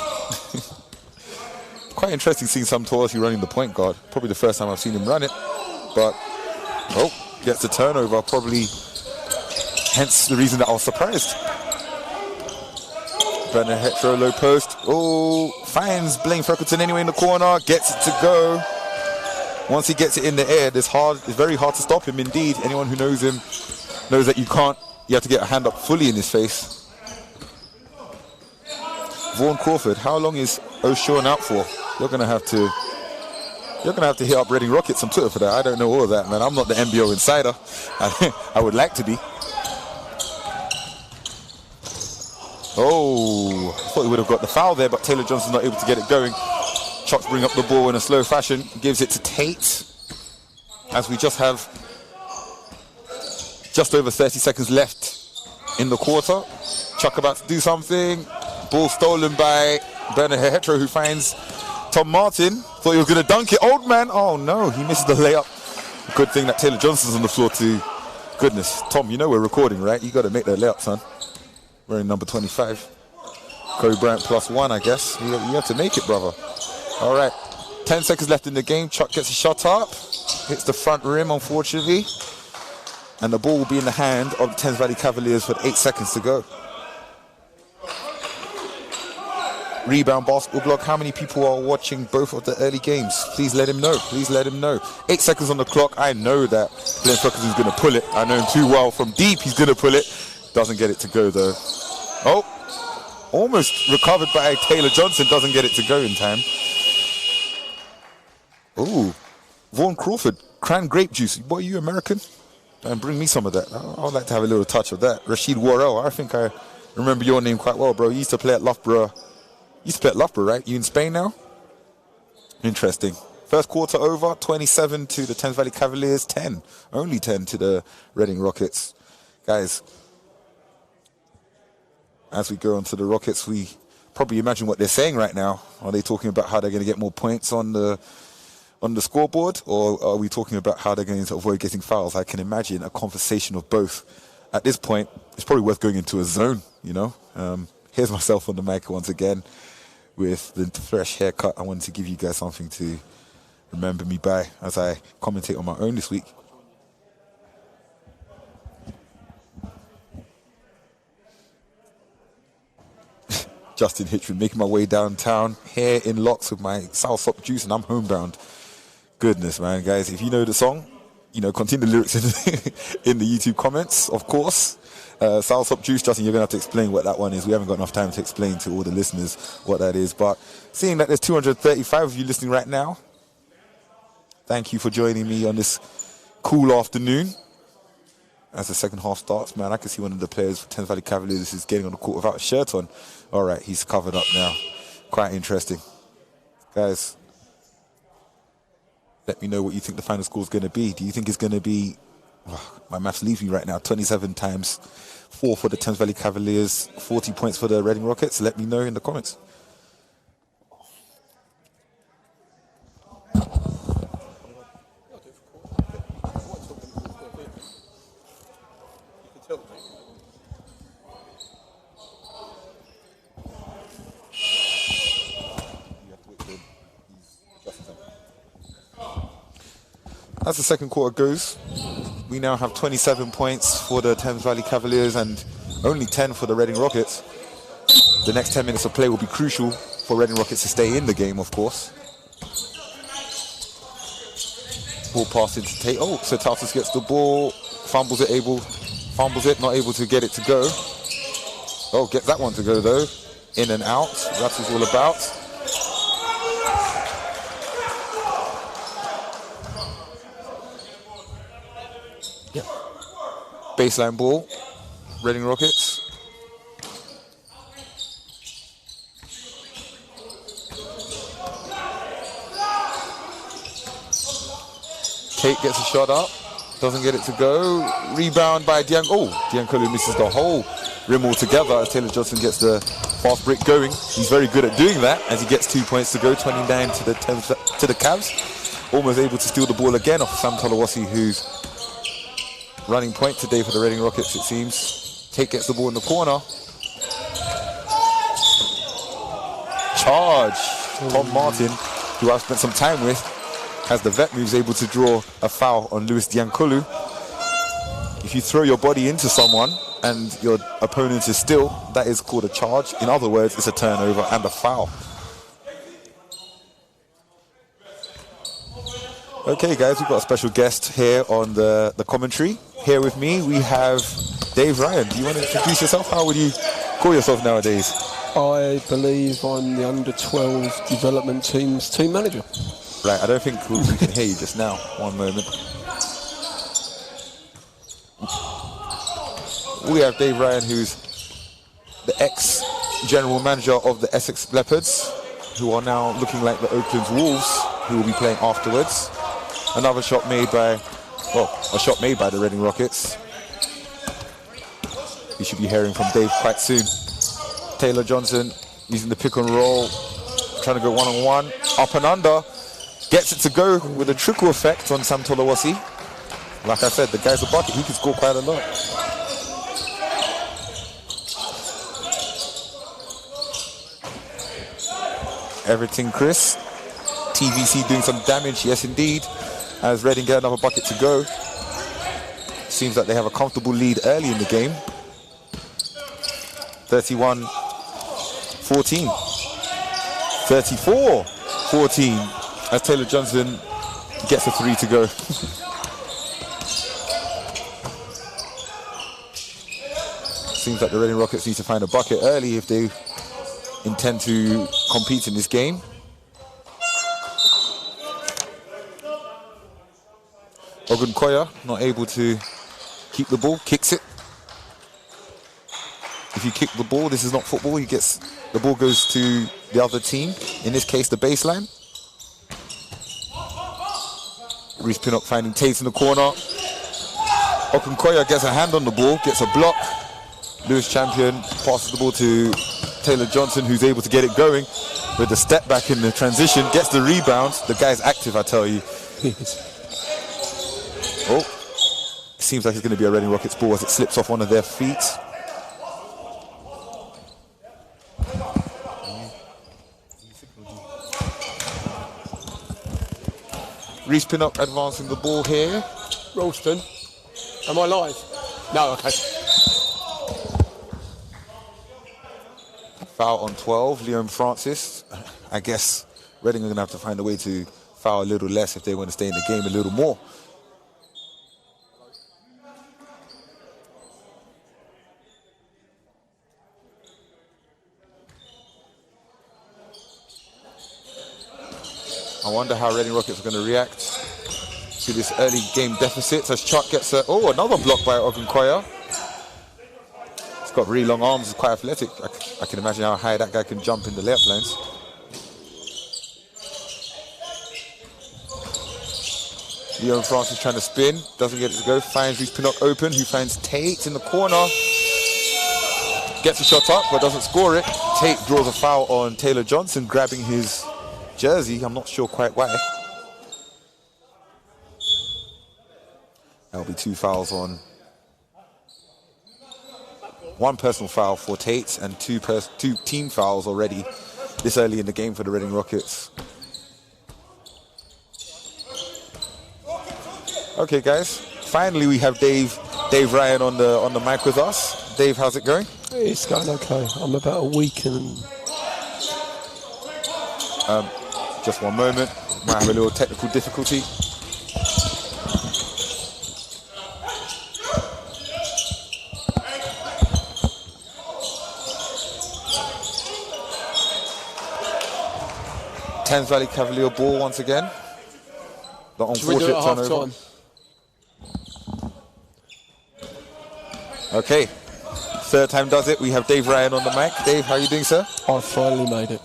Quite interesting seeing Sam Tawasi running the point guard. Probably the first time I've seen him run it. But, oh, gets the turnover. Probably, hence the reason that I was surprised. Bernard Hetro, low post. Oh, finds Blaine Freckleton anyway in the corner. Gets it to go. Once he gets it in the air, it's very hard to stop him indeed. Anyone who knows him knows that you have to get a hand up fully in his face. Vaughan Crawford, how long is O'Shawn out for? You're gonna have to hit up Reading Rockets on Twitter for that. I don't know all of that, man. I'm not the NBO insider. I would like to be. Oh, I thought he would have got the foul there, but Taylor Johnson's not able to get it going. Chucks bring up the ball in a slow fashion, gives it to Tate. As we just have just over 30 seconds left in the quarter. Chuck about to do something. Ball stolen by Bernard Hetro, who finds Tom Martin. Thought he was going to dunk it. Old man. Oh no, he misses the layup. Good thing that Taylor Johnson's on the floor too. Goodness. Tom, you know we're recording, right? You got to make that layup, son. Wearing number 25. Kobe Bryant +1, I guess. You have to make it, brother. All right. 10 seconds left in the game. Chuck gets a shot up. Hits the front rim, unfortunately. And the ball will be in the hand of the Thames Valley Cavaliers with 8 seconds to go. Rebound basketball block. How many people are watching both of the early games? Please let him know. Please let him know. 8 seconds on the clock. I know that Glenn Freckles is going to pull it. I know him too well. From deep, he's going to pull it. Doesn't get it to go, though. Oh, almost recovered by Taylor Johnson. Doesn't get it to go in time. Ooh, Vaughn Crawford. Cran grape juice. Boy, are you American? And bring me some of that. I'd like to have a little touch of that. Rashid Worrell. I think I remember your name quite well, bro. You used to play at Loughborough. Right? You in Spain now? Interesting. First quarter over, 27 to the Thames Valley Cavaliers, 10. Only 10 to the Reading Rockets. Guys, as we go on to the Rockets, we probably imagine what they're saying right now. Are they talking about how they're going to get more points on the scoreboard? Or are we talking about how they're going to avoid getting fouls? I can imagine a conversation of both. At this point, it's probably worth going into a zone, you know. Here's myself on the mic once again with the fresh haircut. I wanted to give you guys something to remember me by as I commentate on my own this week. Justin Hitchman, making my way downtown, hair in locks with my soursop juice, and I'm homebound. Goodness, man, guys, if you know the song, you know, continue the lyrics in the YouTube comments, of course. Soursop juice, Justin, you're going to have to explain what that one is. We haven't got enough time to explain to all the listeners what that is. But seeing that there's 235 of you listening right now, thank you for joining me on this cool afternoon. As the second half starts, man, I can see one of the players for Thames Valley Cavaliers is getting on the court without a shirt on. All right, he's covered up now. Quite interesting. Guys, let me know what you think the final score is going to be. Do you think it's going to be, my maths leaves me right now, 27 times 4 for the Thames Valley Cavaliers, 40 points for the Reading Rockets? Let me know in the comments. As the second quarter goes, we now have 27 points for the Thames Valley Cavaliers and only 10 for the Reading Rockets. The next 10 minutes of play will be crucial for Reading Rockets to stay in the game, of course. Ball passed into Tate. Oh, so Tarsus gets the ball, fumbles it, not able to get it to go. Oh, get that one to go though. In and out, that's what it's all about. Baseline ball, Reading Rockets. Tate gets a shot up, doesn't get it to go. Rebound by Diancolo misses the whole rim altogether as Taylor Johnson gets the fast break going. He's very good at doing that as he gets 2 points to go, 29 to the Cavs. Almost able to steal the ball again off Sam Tolawasi, who's running point today for the Reading Rockets, it seems. Tate gets the ball in the corner. Charge. Tom Martin, who I've spent some time with, has the vet moves, able to draw a foul on Louis Diancolo. If you throw your body into someone and your opponent is still, that is called a charge. In other words, it's a turnover and a foul. Okay, guys, we've got a special guest here on the commentary. Here with me, we have Dave Ryan. Do you want to introduce yourself? How would you call yourself nowadays? I believe I'm the under-12 development team's team manager. Right, I don't think we can hear you just now. One moment. We have Dave Ryan, who's the ex-general manager of the Essex Leopards, who are now looking like the Oakland Wolves, who will be playing afterwards. Another shot made by, a shot made by the Reading Rockets. we should be hearing from Dave quite soon. Taylor Johnson using the pick and roll, trying to go one-on-one, up and under. Gets it to go with a trickle effect on Sam Tolawasi. Like I said, the guy's a bucket. He can score quite a lot. Everything, Chris. TVC doing some damage, yes indeed. As Reading get another bucket to go. Seems like they have a comfortable lead early in the game. 31-14. 34-14 as Taylor Johnson gets a 3 to go. Seems like the Reading Rockets need to find a bucket early if they intend to compete in this game. Ogunkoya not able to keep the ball, kicks it. If you kick the ball, this is not football. The ball goes to the other team, in this case the baseline. Reece Pinnock finding Tate in the corner. Ogunkoya gets a hand on the ball, gets a block. Lewis Champion passes the ball to Taylor Johnson, who's able to get it going with the step back in the transition, gets the rebound. The guy's active, I tell you. Oh, seems like it's going to be a Reading Rockets ball as it slips off one of their feet. Reece Pinnock advancing the ball here. Ralston, am I live? No, okay. Foul on 12, Liam Francis. I guess Reading are going to have to find a way to foul a little less if they want to stay in the game a little more. I wonder how Reading Rockets are going to react to this early game deficit as Chuck gets another block by Ogunkoya. He's got really long arms, he's quite athletic. I can imagine how high that guy can jump in the layup lanes. Leon Francis trying to spin, doesn't get it to go, finds Reece Pinnock open, who finds Tate in the corner. Gets a shot up, but doesn't score it. Tate draws a foul on Taylor Johnson, grabbing his jersey. I'm not sure quite why. That'll be 2 fouls on. 1 personal foul for Tate and 2 team fouls already this early in the game for the Reading Rockets. Okay, guys. Finally, we have Dave Ryan on the mic with us. Dave, how's it going? It's going okay. I'm about a week and... Just one moment. Might have a little technical difficulty. Thames Valley Cavalier ball once again. The unfortunate turnover. Okay. 3rd time does it. We have Dave Ryan on the mic. Dave, how are you doing, sir? I finally made it.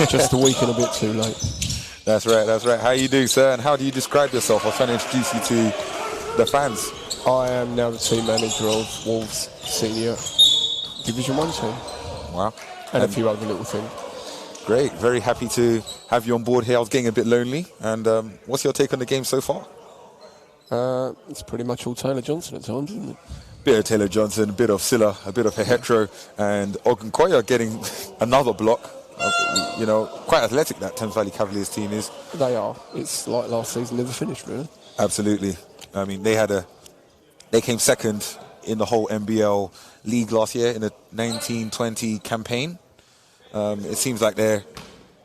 Just a week and a bit too late. That's right, that's right. How are you doing, sir? And how do you describe yourself? I was trying to introduce you to the fans. I am now the team manager of Wolves Senior Division 1 team. Wow. And a few other little things. Great, very happy to have you on board here. I was getting a bit lonely. And what's your take on the game so far? It's pretty much all Taylor Johnson at times, isn't it? Bit of Taylor Johnson, a bit of Silla, a bit of Hetero, and Ogunkoya getting another block. You know, quite athletic that Thames Valley Cavaliers team is. They are. It's like last season, never finished, really. Absolutely. I mean, they came second in the whole NBL league last year in the 19-20 campaign. It seems like they're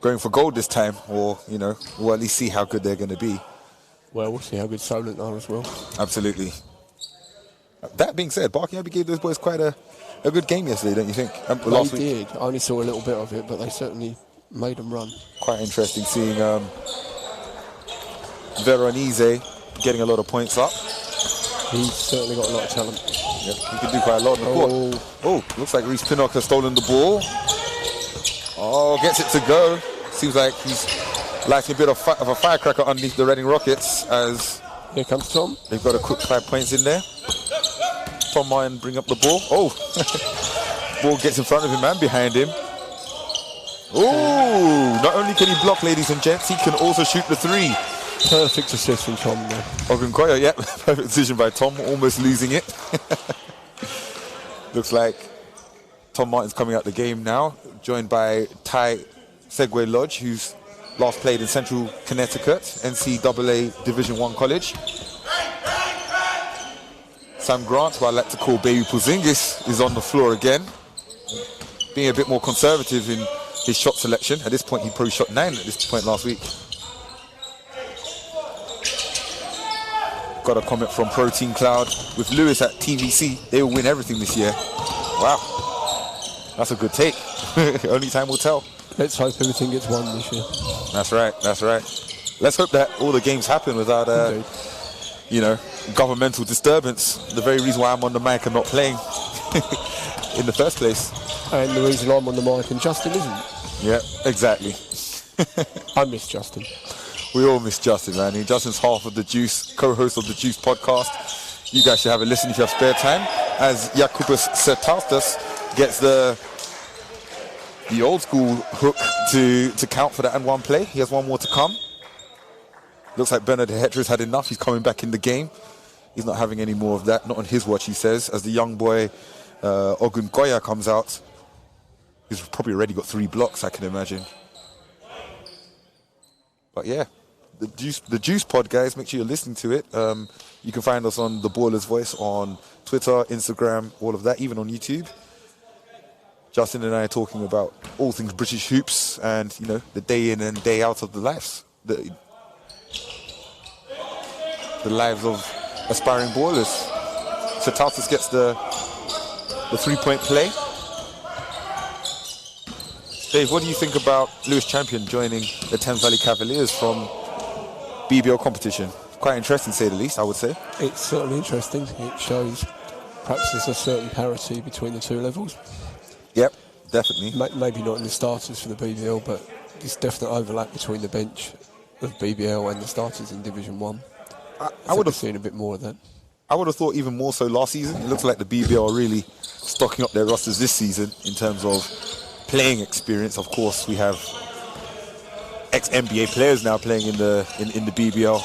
going for gold this time, or, you know, we'll at least see how good they're going to be. Well, we'll see how good Solent are as well. Absolutely. That being said, Barking Abbey gave those boys quite a good game yesterday, don't you think? Last week. Did. I only saw a little bit of it, but they certainly made them run. Quite interesting seeing Veronese getting a lot of points up. He's certainly got a lot of talent. Yep, he can do quite a lot in the court. Oh, looks like Reece Pinnock has stolen the ball. Oh, gets it to go. Seems like he's lighting a bit of a firecracker underneath the Reading Rockets as... Here comes Tom. They've got a quick 5 points in there. Tom Martin bring up the ball. Oh, ball gets in front of him and behind him. Oh, not only can he block, ladies and gents, he can also shoot the three. Perfect assist from Tom there. Ogunkoya, yeah, perfect decision by Tom, almost losing it. Looks like Tom Martin's coming out the game now, joined by Ty Segway Lodge, who's last played in Central Connecticut, NCAA Division I college. Sam Grant, who I like to call Baby Porzingis, is on the floor again, being a bit more conservative in his shot selection. At this point, he probably shot 9 at this point last week. Got a comment from Protein Cloud. With Lewis at TVC, they will win everything this year. Wow, that's a good take. Only time will tell. Let's hope everything gets won this year. That's right, that's right. Let's hope that all the games happen without, you know, governmental disturbance. The very reason why I'm on the mic and not playing in the first place. And the reason I'm on the mic and Justin isn't. Yeah, exactly. I miss Justin. We all miss Justin, man. Justin's half of the Juice, co-host of the Juice podcast. You guys should have a listen if you have spare time. As Jakubas Sertauskas gets the old school hook to count for the and one play. He has one more to come. Looks like Bernard Hetra's had enough. He's coming back in the game. He's not having any more of that. Not on his watch, he says. As the young boy Ogunkoya comes out, he's probably already got 3 blocks, I can imagine. But yeah, the Juice Pod, guys, make sure you're listening to it. You can find us on The Baller's Voice on Twitter, Instagram, all of that, even on YouTube. Justin and I are talking about all things British hoops and, you know, the day in and day out of the lives. The lives of aspiring ballers. So Tartus gets the 3-point play. Dave, what do you think about Lewis Champion joining the Thames Valley Cavaliers from BBL competition? Quite interesting, to say the least, I would say. It's certainly interesting. It shows perhaps there's a certain parity between the 2 levels. Yep, definitely. Maybe not in the starters for the BBL, but there's definite overlap between the bench of BBL and the starters in Division 1. I would have seen a bit more of that. I would have thought even more so last season. It looks like the BBL are really stocking up their rosters this season in terms of playing experience. Of course, we have ex-NBA players now playing in the BBL,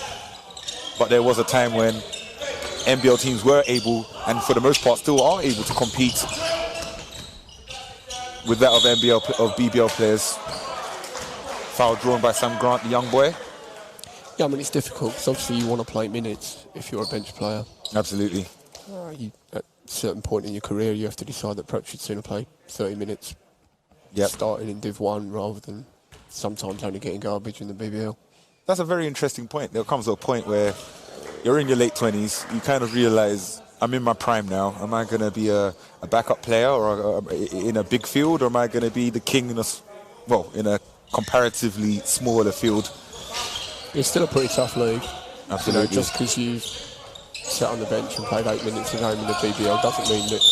but there was a time when NBL teams were able, and for the most part still are able, to compete with that of BBL players. Foul drawn by Sam Grant, the young boy. Yeah, I mean, it's difficult because obviously you want to play minutes if you're a bench player. Absolutely. At a certain point in your career, you have to decide that perhaps you'd sooner play 30 minutes starting in Div 1 rather than sometimes only getting garbage in the BBL. That's a very interesting point. There comes a point where you're in your late 20s, you kind of realise, I'm in my prime now. Am I going to be a backup player or in a big field, or am I going to be the king in a comparatively smaller field? It's still a pretty tough league. Absolutely. You know, just because you sat on the bench and played 8 minutes a game in the BBL doesn't mean that.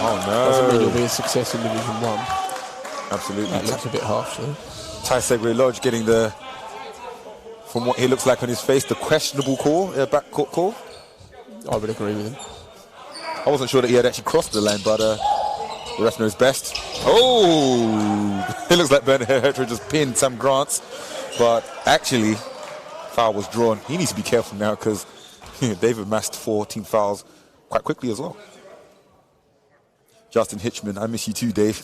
Doesn't mean you'll be a success in Division 1. Absolutely. That looks a bit harsh, though. Ty Segway Lodge getting from what he looks like on his face, the questionable call, backcourt call. I would agree with him. I wasn't sure that he had actually crossed the line, but the ref knows best. Oh! It looks like Bernard Hetra just pinned Sam Grant, but actually, foul was drawn. He needs to be careful now because they've amassed 14 fouls quite quickly as well. Justin Hitchman, I miss you too, Dave.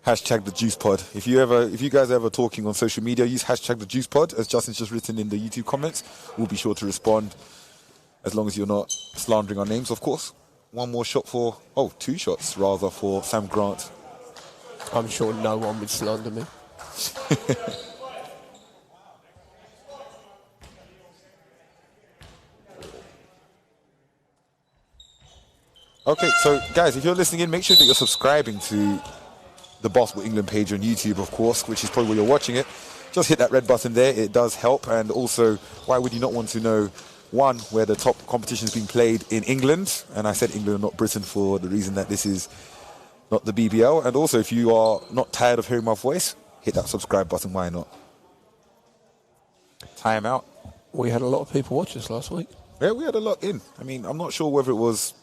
Hashtag the Juice Pod. If you guys are ever talking on social media, use hashtag the Juice Pod, as Justin's just written in the YouTube comments. We'll be sure to respond, as long as you're not slandering our names, of course. 2 shots rather for Sam Grant. I'm sure no one would slander me. Okay, so guys, if you're listening in, make sure that you're subscribing to the Basketball England page on YouTube, of course, which is probably where you're watching it. Just hit that red button there. It does help. And also, why would you not want to know, one, where the top competition is being played in England? And I said England and not Britain for the reason that this is not the BBL. And also, if you are not tired of hearing my voice, hit that subscribe button. Why not? Time out. We had a lot of people watch us last week. Yeah, we had a lot in. I mean, I'm not sure whether it was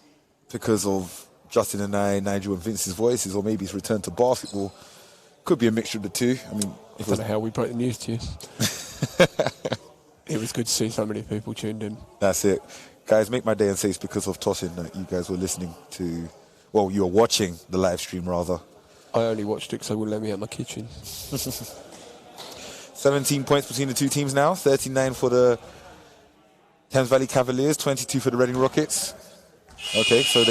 because of Justin and Nigel and Vince's voices, or maybe it's return to basketball. Could be a mixture of the two. I mean, I don't know how we broke the news to you. It was good to see so many people tuned in. That's it. Guys, make my day and say it's because of tossing that you guys were listening to, well, you were watching the live stream rather. I only watched it because they wouldn't let me out of my kitchen. 17 points between the two teams now. 39 for the Thames Valley Cavaliers, 22 for the Reading Rockets. Okay, so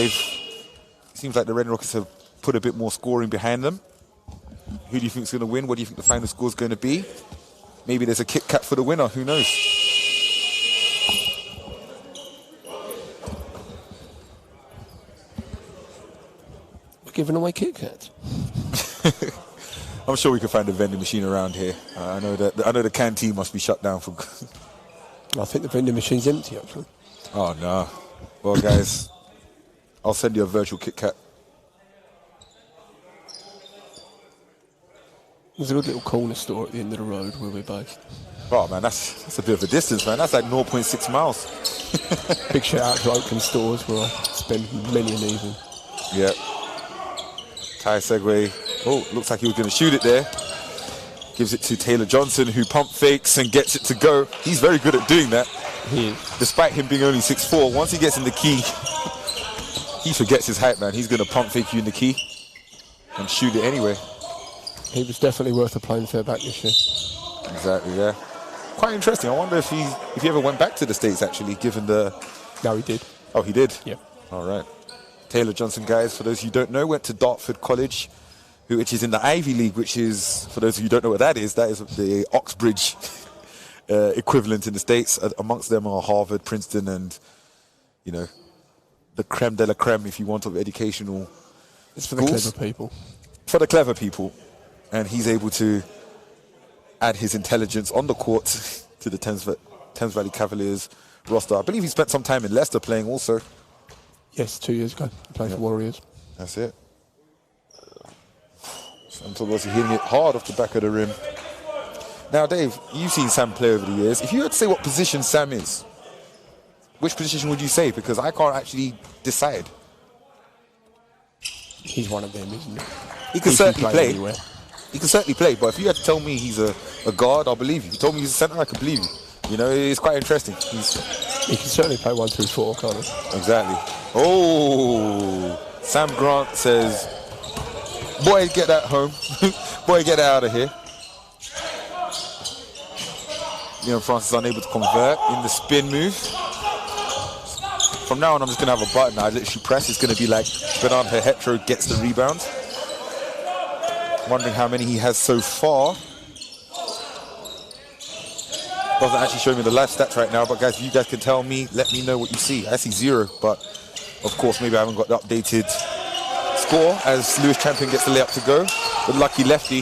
seems like the Reading Rockets have put a bit more scoring behind them. Who do you think is going to win? What do you think the final score is going to be? Maybe there's a Kit Kat for the winner. Who knows? We're giving away Kit Kats. I'm sure we can find a vending machine around here. I know the canteen must be shut down for. I think the vending machine's empty, actually. Oh no! Well, guys, I'll send you a virtual Kit Kat. There's a good little corner store at the end of the road where we're based. Oh man, that's a bit of a distance, man. That's like 0.6 miles. Big shout out to Oakland stores where I spend many an evening. Yep. Tie segue. Oh, looks like he was going to shoot it there. Gives it to Taylor Johnson, who pump fakes and gets it to go. He's very good at doing that. He is. Despite him being only 6'4", once he gets in the key, he forgets his height, man. He's going to pump fake you in the key and shoot it anyway. He was definitely worth a playing fair back this year. Exactly, yeah. Quite interesting. I wonder if he ever went back to the States, actually, given the... No, he did. Oh, he did? Yeah. All right. Taylor Johnson, guys, for those who don't know, went to Dartford College, which is in the Ivy League, which is, for those of you who don't know what that is the Oxbridge equivalent in the States. Amongst them are Harvard, Princeton, and, you know, the creme de la creme, if you want, of educational It's for the clever people. For the clever people. And he's able to add his intelligence on the court to the Thames Valley Cavaliers roster. I believe he spent some time in Leicester playing also. Yes, 2 years ago. He played for Warriors. That's it. Sam Thomas hitting it hard off the back of the rim. Now, Dave, you've seen Sam play over the years. If you had to say what position Sam is, which position would you say? Because I can't actually decide. He's one of them, isn't he? He can certainly play. Anywhere. He can certainly play, but if you had to tell me he's a guard, I'll believe you. If you told me he's a centre, I could believe you. You know, it's quite interesting. He can certainly play 1 through 4, can't he? Exactly. Oh, Sam Grant says, boy, get that home. Boy, get that out of here. Leon Francis unable to convert in the spin move. From now on, I'm just going to have a button I literally press. It's going to be like Bernard Hetro gets the rebound. Wondering how many he has so far. Doesn't actually show me the live stats right now, but guys, if you guys can tell me, let me know what you see. I see 0, but of course, maybe I haven't got the updated score as Lewis Champion gets the layup to go. The lucky lefty.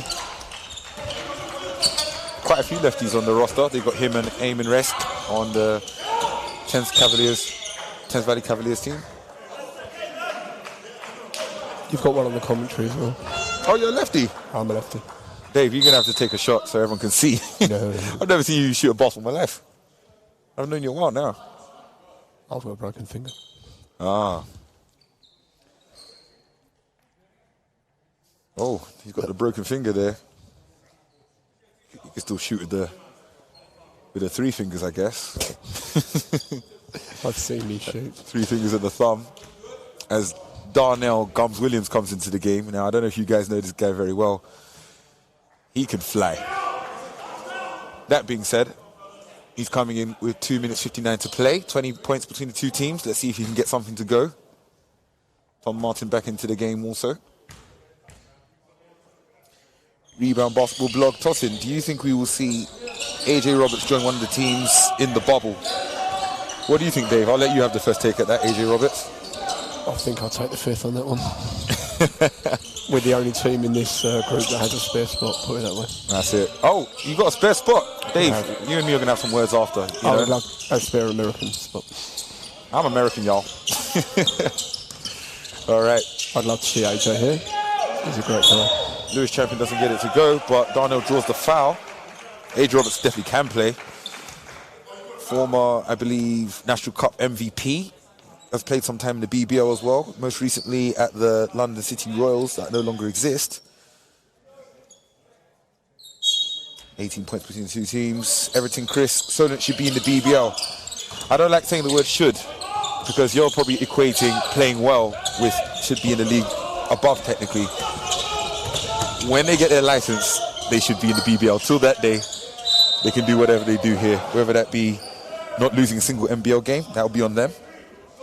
Quite a few lefties on the roster. They've got him and Eamon Resk on the Thames Valley Cavaliers team. You've got one on the commentary as well. Oh, you're a lefty? I'm a lefty. Dave, you're going to have to take a shot so everyone can see. No. I've never seen you shoot a ball in my life. I've known you a while now. I've got a broken finger. Ah. Oh, he's got the broken finger there. You can still shoot with the 3 fingers, I guess. I've seen me shoot. 3 fingers and the thumb. As Darnell Gums Williams comes into the game. Now, I don't know if you guys know this guy very well. He can fly. That being said, he's coming in with 2 minutes 59 to play. 20 points between the two teams. Let's see if he can get something to go. Tom Martin back into the game also. Rebound basketball blog tossing. Do you think we will see AJ Roberts join one of the teams in the bubble? What do you think, Dave? I'll let you have the first take at that, AJ Roberts. I think I'll take the 5th on that one. We're the only team in this group that has a spare spot, put it that way. That's it. Oh, you got a spare spot? Dave, you and me are going to have some words after. I would love a spare American spot. I'm American, y'all. All right. I'd love to see AJ here. He's a great player. Lewis Champion doesn't get it to go, but Darnell draws the foul. AJ Roberts definitely can play. former, I believe, National Cup MVP. Has played some time in the BBL as well, most recently at the London City Royals that no longer exist. 18 points between the two teams. Everton Chris, Solent should be in the BBL. I don't like saying the word should, because you're probably equating playing well with should be in the league above technically. When they get their license, they should be in the BBL. Till that day, they can do whatever they do here, whether that be not losing a single NBL game, that'll be on them.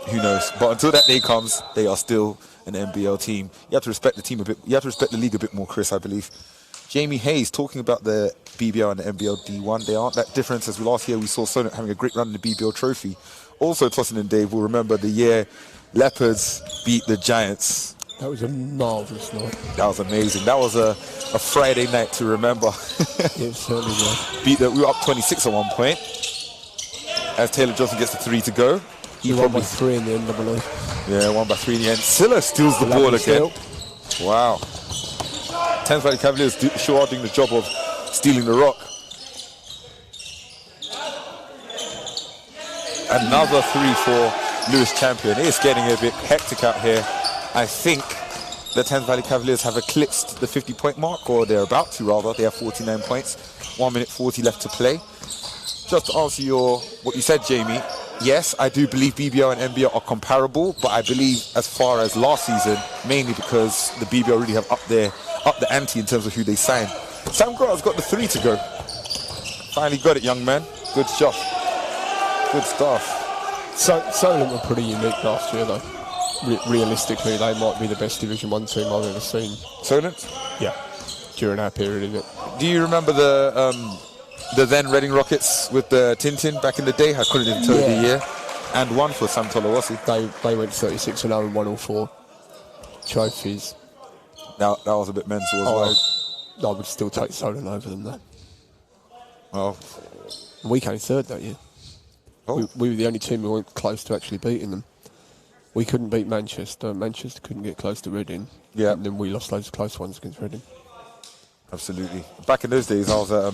Who knows? But until that day comes, they are still an NBL team. You have to respect the team a bit. You have to respect the league a bit more, Chris, I believe. Jamie Hayes talking about the BBL and the NBL D1. They aren't that different, as last year we saw Solent having a great run in the BBL trophy. Also, Tossin and Dave will remember the year Leopards beat the Giants. That was a marvellous night. That was amazing. That was a Friday night to remember. It certainly was. We were up 26 at one point. As Taylor Johnson gets the 3 to go. He won by 3 in the end, I believe. Yeah, 1 by 3 in the end. Silla steals the ball again. Wow. Thames Valley Cavaliers sure are doing the job of stealing the rock. Another 3 for Lewis Champion. It's getting a bit hectic out here. I think the Thames Valley Cavaliers have eclipsed the 50-point mark, or they're about to rather. They have 49 points, 1 minute 40 left to play. Just to answer what you said, Jamie, yes, I do believe BBL and NBL are comparable, but I believe as far as last season, mainly because the BBL really have upped the ante in terms of who they signed. Sam Grant's got the 3 to go. Finally got it, young man. Good stuff. Good stuff. Solent were pretty unique last year, though. Realistically, they might be the best Division 1 team I've ever seen. Solent? Yeah, during our period in it. Do you remember the then Reading Rockets with the Tintin back in the day? I couldn't even tell you the year. And one for Sam Tolawasi. They went 36-0 and won all 4 trophies. Now, that was a bit mental as well. I would still take Solent over them, though. Well, we came 3rd that year. Oh. We were the only team who weren't close to actually beating them. We couldn't beat Manchester. Manchester couldn't get close to Reading. Yeah. And then we lost loads of close ones against Reading. Absolutely. Back in those days, I was at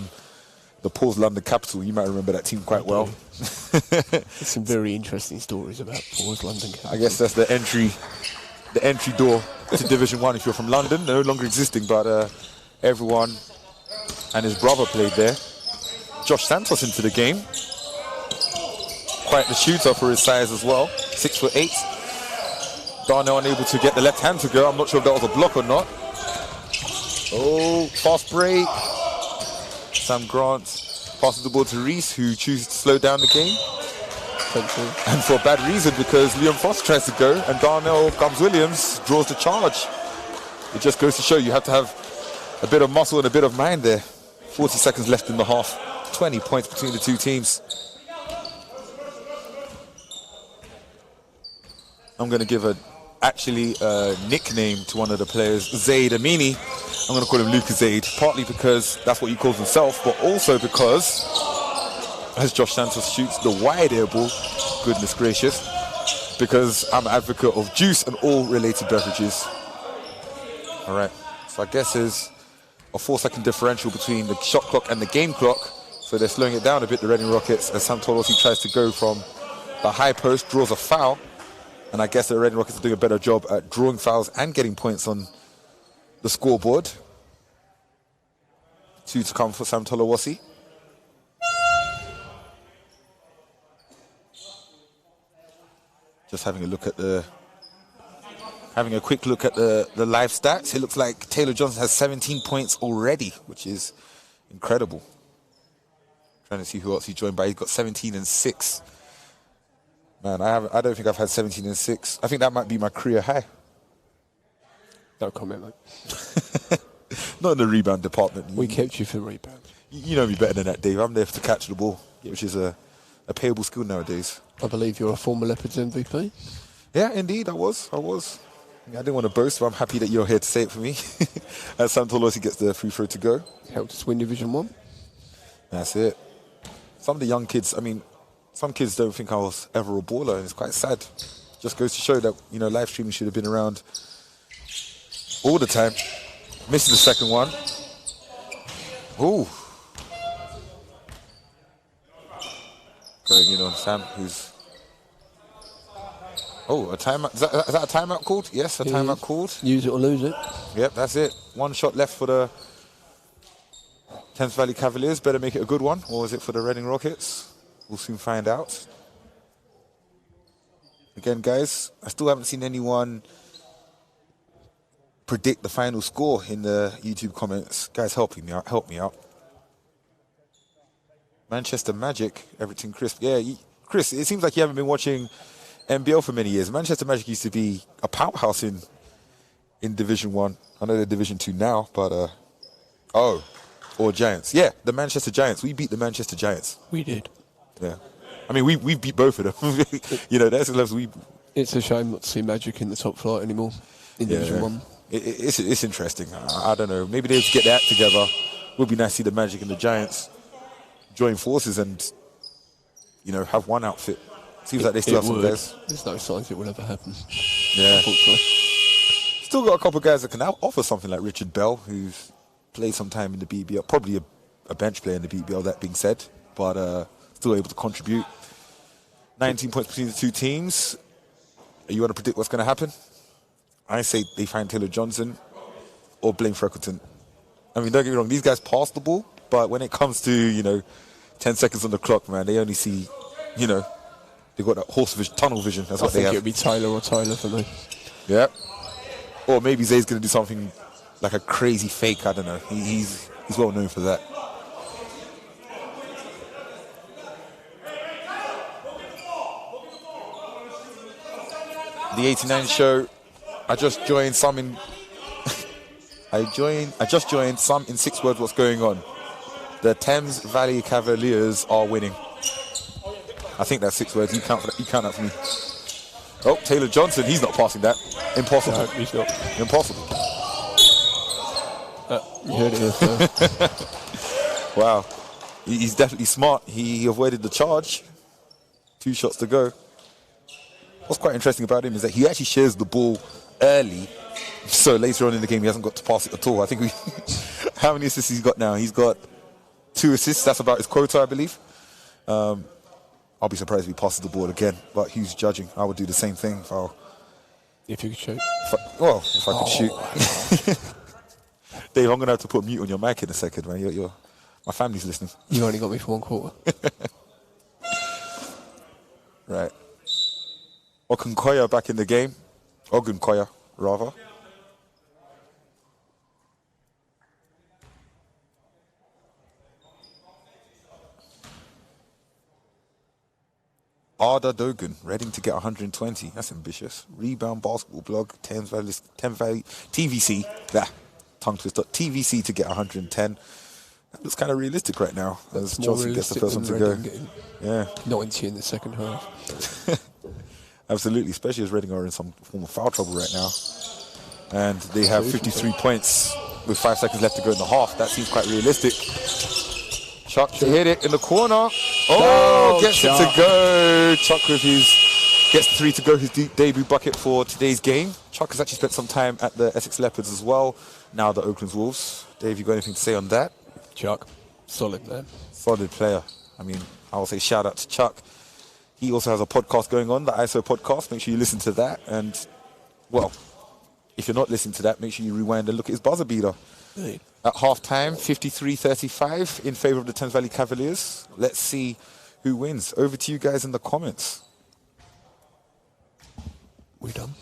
the Paul's London Capital. You might remember that team quite well. There's some very interesting stories about Paul's London Capital. I guess that's the entry door to Division 1 if you're from London. They're no longer existing, but everyone and his brother played there. Josh Santos into the game. Quite the shooter for his size as well. 6'8". Darnell unable to get the left hand to go. I'm not sure if that was a block or not. Oh, fast break. Sam Grant passes the ball to Reese, who chooses to slow down the game. And for a bad reason, because Liam Frost tries to go and Darnell Gums-Williams draws the charge. It just goes to show you have to have a bit of muscle and a bit of mind there. 40 seconds left in the half. 20 points between the two teams. I'm going to give a nickname to one of the players, Zaid Amini. I'm going to call him Lucas Zaid, partly because that's what he calls himself, but also because, as Josh Santos shoots the wide air ball, goodness gracious, because I'm an advocate of juice and all related beverages. All right, so I guess there's a 4-second differential between the shot clock and the game clock, so they're slowing it down a bit, the Reading Rockets, as Sam Tolosi tries to go from the high post, draws a foul. And I guess the Reading Rockets are doing a better job at drawing fouls and getting points on the scoreboard. 2 to come for Sam Tolawasi. Just having a quick look at the live stats. It looks like Taylor Johnson has 17 points already, which is incredible. Trying to see who else he joined by. He's got 17 and 6. Man, I don't think I've had 17 and 6. I think that might be my career high. No comment, mate. Not in the rebound department. We kept you for rebounds. You know me better than that, Dave. I'm there to catch the ball, which is a payable skill nowadays. I believe you're a former Leopards MVP. Yeah, indeed, I was. I didn't want to boast, but I'm happy that you're here to say it for me. As Sam Tolosi gets the free throw to go. Helped us win Division 1. That's it. Some of the young kids, some kids don't think I was ever a baller, and it's quite sad. Just goes to show that, live streaming should have been around all the time. Missing the second one. Ooh. going in on Sam, who's... Oh, a timeout. Is that a timeout called? Yes, a timeout called. Use it or lose it. Yep, that's it. One shot left for the Thames Valley Cavaliers. Better make it a good one. Or is it for the Reading Rockets? We'll soon find out. Again, guys, I still haven't seen anyone predict the final score in the YouTube comments. Guys, help me out. Manchester Magic, everything crisp. Yeah, Chris, it seems like you haven't been watching NBL for many years. Manchester Magic used to be a powerhouse in Division 1. I know they're Division 2 now, but... or Giants. Yeah, the Manchester Giants. We beat the Manchester Giants. We did. Yeah. I mean, we beat both of them. You know, that's the levels we... It's a shame not to see Magic in the top flight anymore in Division 1. It's interesting. I don't know. Maybe they'll get their act together. It would be nice to see the Magic and the Giants join forces and, you know, have one outfit. Seems like they still have some guys. There's no signs it will ever happen. Yeah. Unfortunately. Still got a couple of guys that can offer something like Richard Bell, who's played some time in the BBL. Probably a bench player in the BBL, that being said. But still able to contribute. 19 points between the two teams. You want to predict what's going to happen? I say they find Taylor Johnson or Blaine Freckleton. I mean, don't get me wrong, these guys pass the ball, but when it comes to, you know, 10 seconds on the clock, man, they only see, you know, they've got that horse vision, tunnel vision. That's what they have. I think it would be Taylor or Tyler for me. Yeah. Or maybe Zay's going to do something like a crazy fake. I don't know. He's well known for that. The 89 show. I just joined some in. I just joined some in 6 words. What's going on? The Thames Valley Cavaliers are winning. I think that's 6 words. You count that for me. Oh, Taylor Johnson. He's not passing that. Impossible. No, he's not. Impossible. You heard it here first. Wow. He's definitely smart. He avoided the charge. 2 shots to go. What's quite interesting about him is that he actually shares the ball early. So later on in the game, he hasn't got to pass it at all. I think how many assists he's got now? He's got 2 assists. That's about his quota, I believe. I'll be surprised if he passes the ball again. But he's judging. I would do the same thing if you could shoot. If I could shoot. Dave, I'm going to have to put mute on your mic in a second, man. My family's listening. You only got me for 1 quarter. Right. Ogunkoya back in the game. Ogunkoya, rather. Arda Dogan, Reading to get 120. That's ambitious. Rebound basketball blog, Thames Valley TVC. Tongue twister. TVC to get 110. That looks kind of realistic right now. As Johnson gets the first one to go. Yeah. 90 in the second half. Absolutely, especially as Reading are in some form of foul trouble right now. And they have 53 points with 5 seconds left to go in the half. That seems quite realistic. Chuck to hit it in the corner. Gets Chuck it to go. Chuck gets 3 to go, his debut bucket for today's game. Chuck has actually spent some time at the Essex Leopards as well. Now the Oakland Wolves. Dave, you got anything to say on that? Chuck, solid man. Solid player. I mean, I will say shout out to Chuck. He also has a podcast going on, the ISO podcast. Make sure you listen to that. And, well, if you're not listening to that, make sure you rewind and look at his buzzer beater. Hey. At half-time, 53-35 in favour of the Thames Valley Cavaliers. Let's see who wins. Over to you guys in the comments. We done?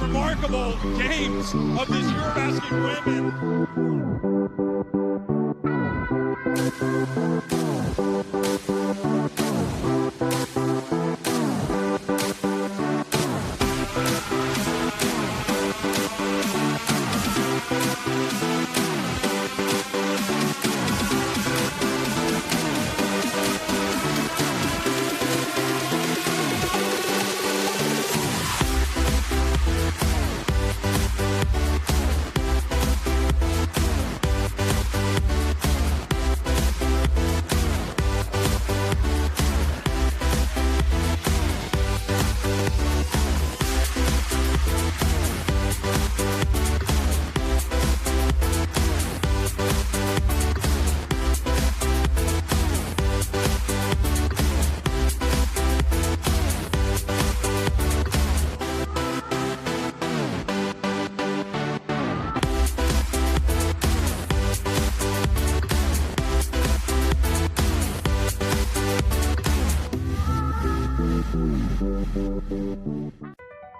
Remarkable games of this Eurobasket women.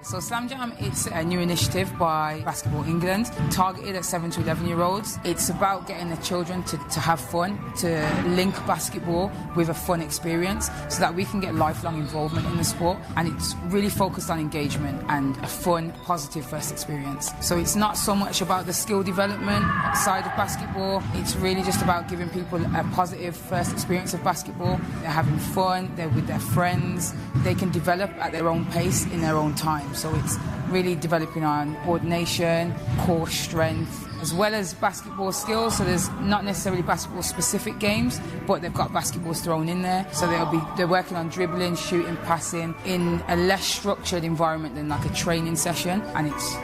So Slam Jam, it's a new initiative by Basketball England, targeted at 7 to 11-year-olds. It's about getting the children to have fun, to link basketball with a fun experience so that we can get lifelong involvement in the sport. And it's really focused on engagement and a fun, positive first experience. So it's not so much about the skill development side of basketball. It's really just about giving people a positive first experience of basketball. They're having fun, they're with their friends, they can develop at their own pace in their own time. So it's really developing on coordination, core strength, as well as basketball skills. So there's not necessarily basketball specific games, but they've got basketballs thrown in there. So they're working on dribbling, shooting, passing in a less structured environment than like a training session. And it's,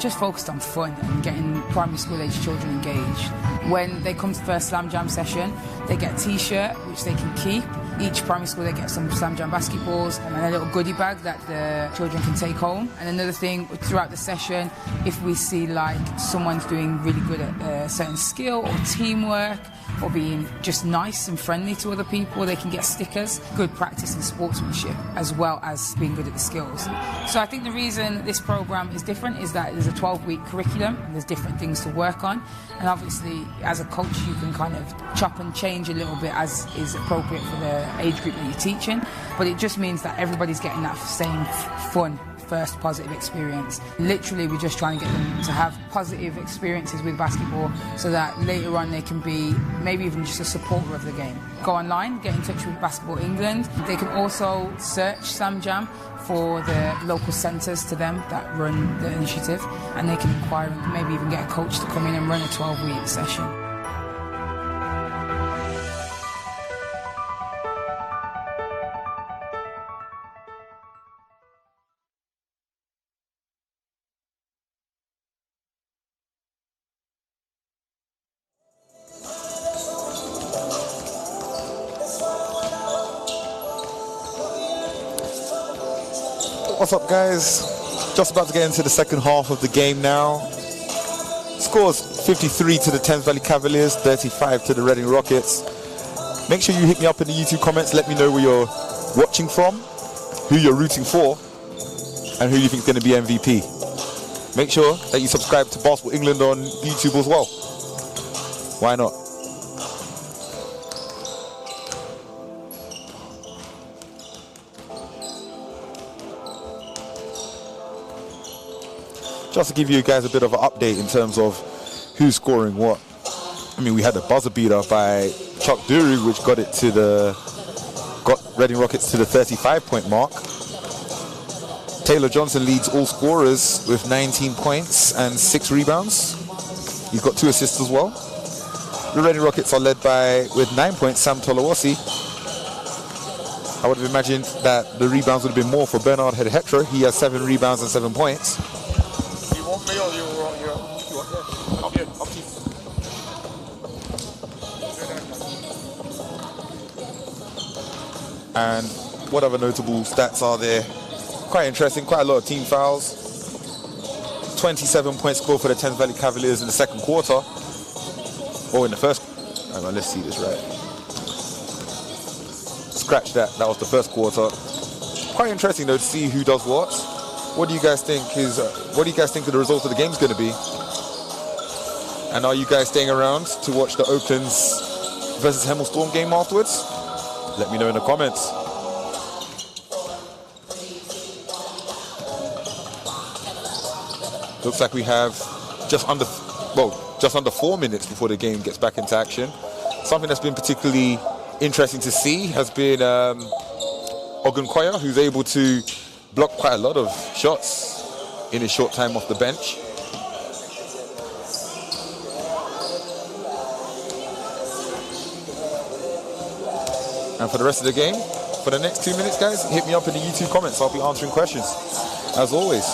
just focused on fun and getting primary school age children engaged. When they come to the first Slam Jam session, they get a t-shirt, which they can keep. Each primary school, they get some Slam Jam basketballs and a little goodie bag that the children can take home. And another thing, throughout the session, if we see like someone's doing really good at a certain skill or teamwork or being just nice and friendly to other people, they can get stickers. Good practice in sportsmanship as well as being good at the skills. So I think the reason this program is different is that there's a 12-week curriculum and there's different things to work on. And obviously, as a coach, you can kind of chop and change a little bit as is appropriate for the age group that you're teaching. But it just means that everybody's getting that same fun first positive experience. Literally, we're just trying to get them to have positive experiences with basketball so that later on they can be maybe even just a supporter of the game. Go online, get in touch with Basketball England. They can also search Slam Jam for the local centres to them that run the initiative, and they can inquire and maybe even get a coach to come in and run a 12-week session. What's up, guys? Just about to get into the second half of the game now. Scores 53 to the Thames Valley Cavaliers, 35 to the Reading Rockets. Make sure you hit me up in the YouTube comments. Let me know where you're watching from, who you're rooting for, and who you think is going to be MVP. Make sure that you subscribe to Basketball England on YouTube as well. Why not? Just to give you guys a bit of an update in terms of who's scoring what. I mean, we had a buzzer beater by Chuck Duru, which got Reading Rockets to the 35-point mark. Taylor Johnson leads all scorers with 19 points and 6 rebounds. He's got 2 assists as well. The Reading Rockets are led with 9 points, Sam Tolawasi. I would have imagined that the rebounds would have been more for Bernard Hedhetro. He has 7 rebounds and 7 points. You want me or you want you? Up you. And what other notable stats are there? Quite interesting, quite a lot of team fouls. 27 points scored for the Thames Valley Cavaliers in the second quarter. Or in the first. Hang on, let's see this right. Scratch that. That was the first quarter. Quite interesting though to see who does what. What do you guys think the result of the game is going to be? And are you guys staying around to watch the Oaklands versus Hemel Storm game afterwards? Let me know in the comments. Looks like we have just under 4 minutes before the game gets back into action. Something that's been particularly interesting to see has been Ogunkoya, who's able to block quite a lot of shots in his short time off the bench. And for the rest of the game, for the next 2 minutes, guys, hit me up in the YouTube comments. I'll be answering questions, as always.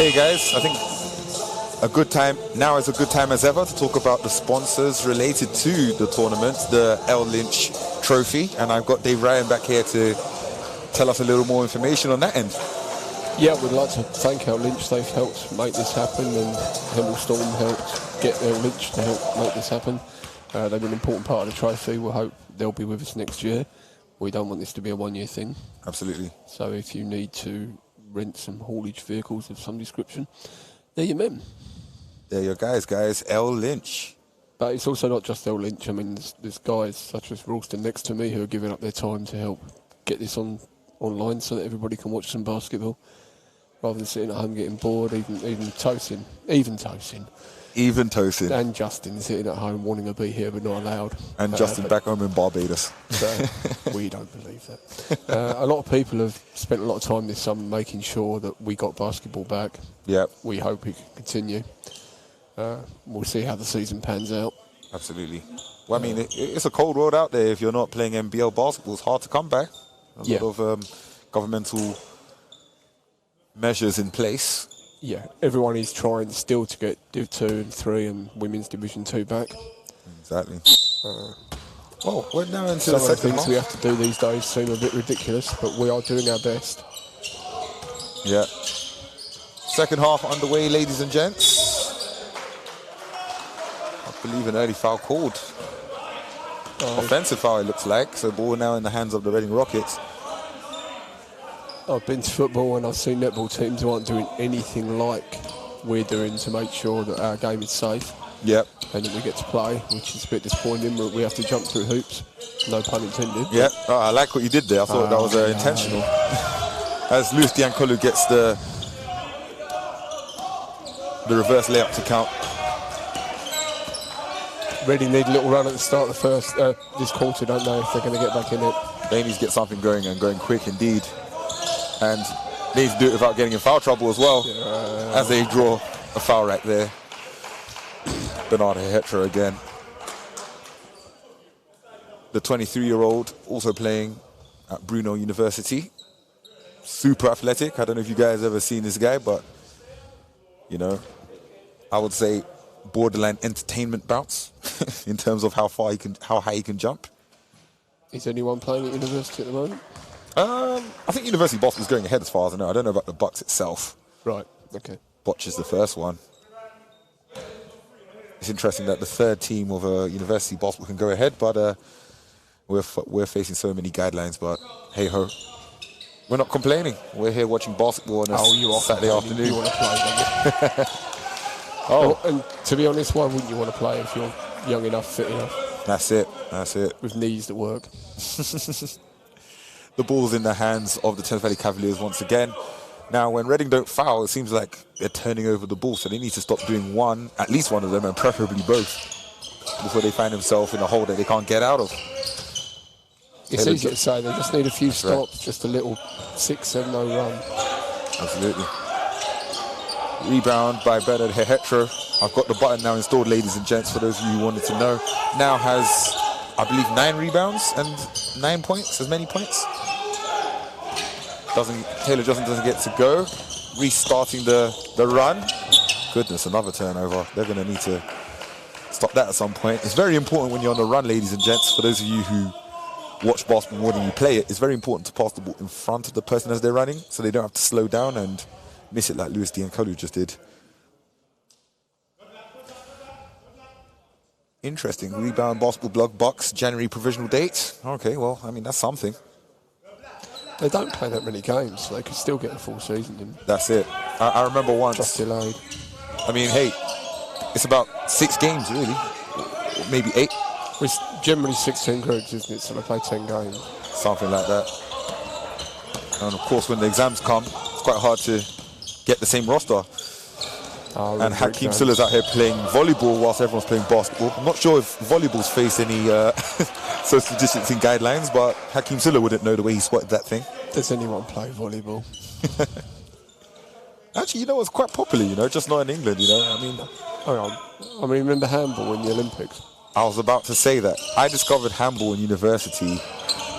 Hey guys, I think now is a good time as ever to talk about the sponsors related to the tournament, the L Lynch Trophy, and I've got Dave Ryan back here to tell us a little more information on that end. Yeah, we'd like to thank L Lynch. They've helped make this happen, and Hemel Storm helped get L Lynch to help make this happen. They've been an important part of the trophy. We'll hope they'll be with us next year. We don't want this to be a one-year thing. Absolutely. So if you need to rent some haulage vehicles of some description, they're your men. They're your guys, L Lynch. But it's also not just L Lynch. I mean, there's guys such as Ralston next to me who are giving up their time to help get this online so that everybody can watch some basketball rather than sitting at home getting bored. Even Tosin. And Justin sitting at home wanting to be here but not allowed. And Justin back home in Barbados. So we don't believe that. A lot of people have spent a lot of time this summer making sure that we got basketball back. Yep. We hope it can continue. We'll see how the season pans out. Absolutely. Well, I mean, it's a cold world out there. If you're not playing NBL basketball, it's hard to come back. A lot of governmental measures in place. Yeah, everyone is trying still to get Div 2 and 3 and Women's Division 2 back. Exactly. Well, we're now into Some the of the second things half. we have to do these days seem a bit ridiculous, but we are doing our best. Yeah. Second half underway, ladies and gents. I believe an early foul called. Offensive foul, it looks like. So ball now in the hands of the Reading Rockets. I've been to football and I've seen netball teams who aren't doing anything like we're doing to make sure that our game is safe. Yep. And that we get to play, which is a bit disappointing. We have to jump through hoops. No pun intended. Yep. Oh, I like what you did there. I thought that was intentional. As Lewis Diancolu gets the reverse layup to count. Reading need a little run at the start of the first this quarter. Don't know if they're going to get back in it. They need to get something going and going quick indeed. And they need to do it without getting in foul trouble as well. As they draw a foul right there. Bernard Hetra again. The 23-year-old also playing at Brunel University. Super athletic. I don't know if you guys ever seen this guy, but you know, I would say borderline entertainment bounce in terms of how high he can jump. Is anyone playing at university at the moment? I think University Boston's going ahead as far as I know. I don't know about the Bucks itself. Right. Okay. Botch is the first one. It's interesting that the third team of University Boston can go ahead, but we're facing so many guidelines. But hey ho, we're not complaining. We're here watching basketball on a Saturday afternoon. You want to play, don't you? And to be honest, why wouldn't you want to play if you're young enough, fit enough? That's it. That's it. With knees that work. The ball's in the hands of the Thames Valley Cavaliers once again. Now, when Reading don't foul, it seems like they're turning over the ball, so they need to stop doing at least one of them, and preferably both, before they find themselves in a hole that they can't get out of. It's easy to say, they just need a few stops, just a little 6-7-0 run. Absolutely. Rebound by Bernard Hehetro. I've got the button now installed, ladies and gents, for those of you who wanted to know. Now has, I believe, 9 rebounds and 9 points, as many points. Taylor Johnson doesn't get to go. Restarting the run. Goodness, another turnover. They're going to need to stop that at some point. It's very important when you're on the run, ladies and gents. For those of you who watch basketball more than you play it, it's very important to pass the ball in front of the person as they're running, so they don't have to slow down and miss it like Lewis Diancolu just did. Interesting. Rebound basketball blog Bucks, January provisional date. Okay, well, I mean, that's something. They don't play that many games, so they could still get a full season in. That's it. I remember once. Just delayed. I mean, hey, it's about 6 games, really. Or maybe 8. It's generally 16 groups, isn't it? So they play 10 games. Something like that. And of course, when the exams come, it's quite hard to get the same roster. And Hakeem Silla's out here playing volleyball whilst everyone's playing basketball. I'm not sure if volleyball's faced any social distancing guidelines, but Hakeem Silla wouldn't know the way he spotted that thing. Does anyone play volleyball? Actually, you know, it's quite popular, you know, just not in England, you know. I mean, remember handball in the Olympics? I was about to say that. I discovered handball in university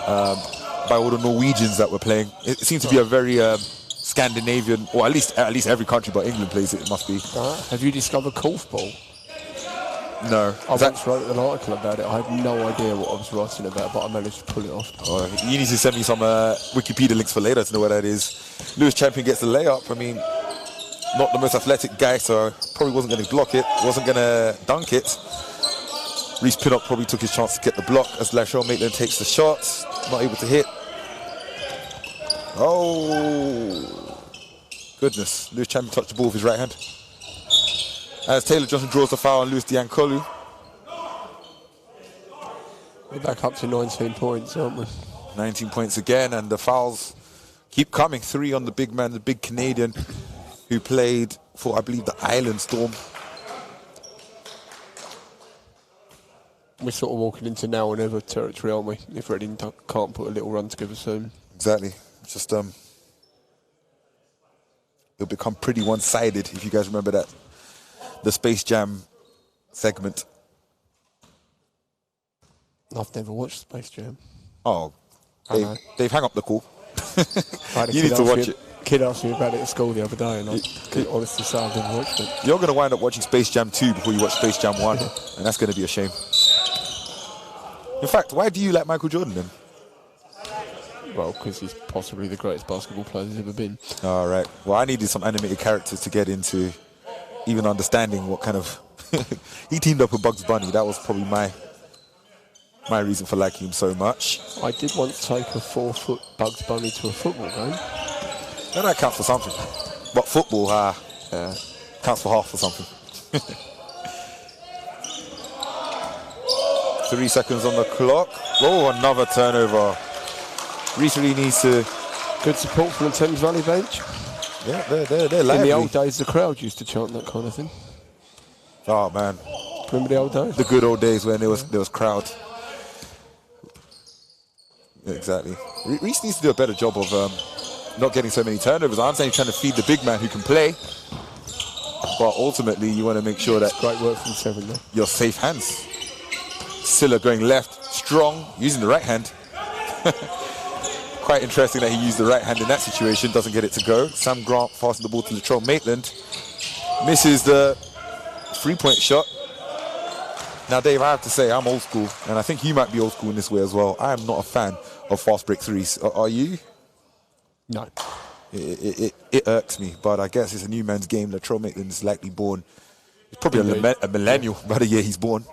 by all the Norwegians that were playing. It seemed to be a very Scandinavian, or at least every country but England plays it, must be. Have you discovered korfball? No. I once wrote an article about it. I had no idea what I was writing about, but I managed to pull it off. You need to send me some Wikipedia links for later to know what that is. Lewis Champion gets the layup. I mean, not the most athletic guy, so probably wasn't going to block it, wasn't going to dunk it. Reece Pinnock probably took his chance to get the block as Lachelle Maitland takes the shots, not able to hit. Oh, goodness. Lewis Champion touched the ball with his right hand. As Taylor Johnson draws the foul on Lewis Diancolu. We're back up to 19 points, aren't we? 19 points again, and the fouls keep coming. 3 on the big man, the big Canadian, who played for, I believe, the Island Storm. We're sort of walking into now or never territory, aren't we? If Reading can't put a little run together soon. Exactly. Just it'll become pretty one-sided, if you guys remember that. The Space Jam segment. I've never watched Space Jam. Oh, Dave, hang up the call. I had a You kid need to watch ask it. Kid asked me about it at school the other day, and I couldn't honestly say I didn't watch it. You're going to wind up watching Space Jam 2 before you watch Space Jam 1, and that's going to be a shame. In fact, why do you like Michael Jordan then? Well, because he's possibly the greatest basketball player there's ever been. All right. Well, I needed some animated characters to get into even understanding what kind of... He teamed up with Bugs Bunny. That was probably my reason for liking him so much. I did once take a 4-foot Bugs Bunny to a football game. Then that counts for something. But football, counts for half or something. 3 seconds on the clock. Oh, another turnover. Reece really needs to... Good support from the Thames Valley bench. Yeah, they're lively. In the old days, the crowd used to chant that kind of thing. Oh, man. Remember the old days? The good old days when there was crowd. Yeah, exactly. Reece needs to do a better job of not getting so many turnovers. I'm saying he's trying to feed the big man who can play. But ultimately, you want to make sure that... Great work from 7 there. You're safe hands. Silla going left, strong, using the right hand. Quite interesting that he used the right hand in that situation, doesn't get it to go. Sam Grant passing the ball to Latrell Maitland. Misses the 3-point shot. Now, Dave, I have to say, I'm old school, and I think you might be old school in this way as well. I am not a fan of fast break threes. Are you? No. It irks me, but I guess it's a new man's game. Latrell Maitland is likely born. He's probably a millennial by the year he's born.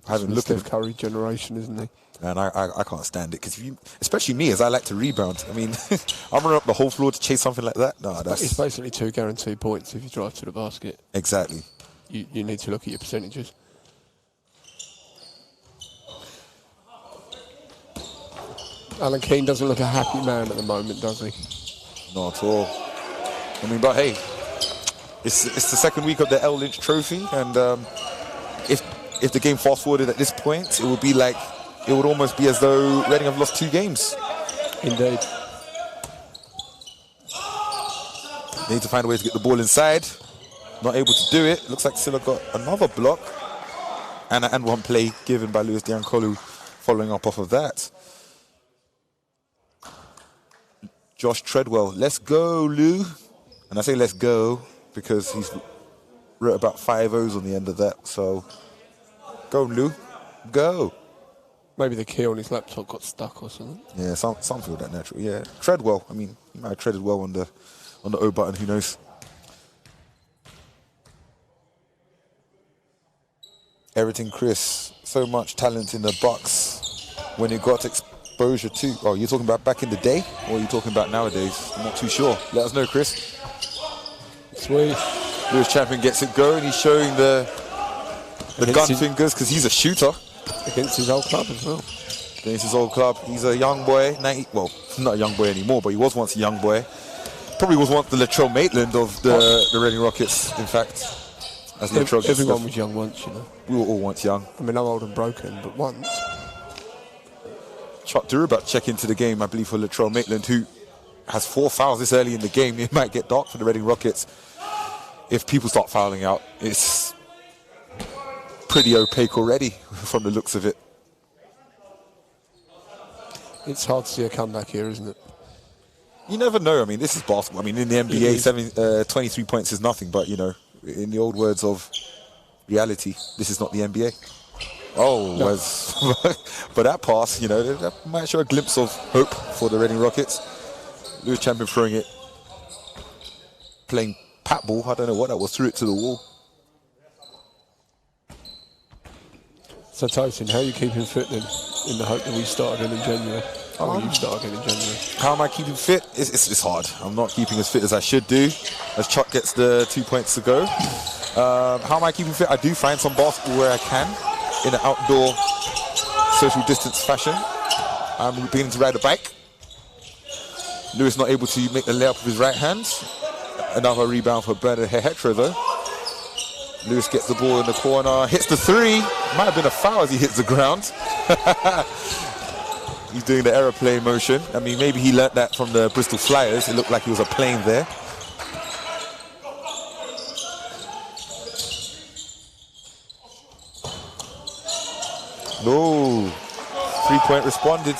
I haven't looked at him. Steph Curry generation, isn't he? And I can't stand it, because especially me, as I like to rebound. I mean, I'm running up the whole floor to chase something like that. No, that's... It's basically 2 guaranteed points if you drive to the basket. Exactly. You need to look at your percentages. Alan Keane doesn't look a happy man at the moment, does he? Not at all. I mean, but hey, it's the second week of the L Lynch Trophy, and if the game fast forwarded at this point, it would almost be as though Reading have lost 2 games. Indeed. They need to find a way to get the ball inside. Not able to do it. Looks like Silla got another block, and one play given by Lewis Diankolu following up off of that. Josh Treadwell, let's go, Lou. And I say let's go because he's wrote about 5 O's on the end of that. So, go, Lou. Go. Maybe the key on his laptop got stuck or something. Yeah, something of that natural. Yeah, Treadwell. I mean, he might have treaded well on the O button. Who knows? Everything, Chris. So much talent in the Bucks when it got exposure to. Oh, you're talking about back in the day, or are you talking about nowadays? I'm not too sure. Let us know, Chris. Sweet. Lewis Champion gets it going. He's showing the gun fingers because he's a shooter. Against his old club as well. Against his old club. He's a young boy. Well, not a young boy anymore, but he was once a young boy. Probably was once the Latrell Maitland of the Reading Rockets, in fact. As everyone was young once, you know. We were all once young. I mean, I'm old and broken, but once. Chuck Durubat check into the game, I believe, for Latrell Maitland, who has 4 fouls this early in the game. It might get dark for the Reading Rockets if people start fouling out. It's pretty opaque already from the looks of it. It's hard to see a comeback here, isn't it? You never know. I mean, this is basketball. I mean, in the NBA, 23 points is nothing, but, you know, in the old words of reality, this is not the NBA. Oh, no. But that pass, you know, that might show a glimpse of hope for the Reading Rockets. Lewis Champion throwing it, playing pat ball. I don't know what that was, threw it to the wall. So, Tosin, how are you keeping fit then, in the hope that we start again in January? You start again in January. How am I keeping fit? It's hard. I'm not keeping as fit as I should do, as Chuck gets the 2 points to go. How am I keeping fit? I do find some basketball where I can, in an outdoor, social distance fashion. I'm beginning to ride a bike. Lewis not able to make the layup with his right hand. Another rebound for Bernard Hehetro though. Lewis gets the ball in the corner, hits the 3. Might have been a foul as he hits the ground. He's doing the aeroplane motion. I mean, maybe he learnt that from the Bristol Flyers. It looked like he was a plane there. No. 3-point responded.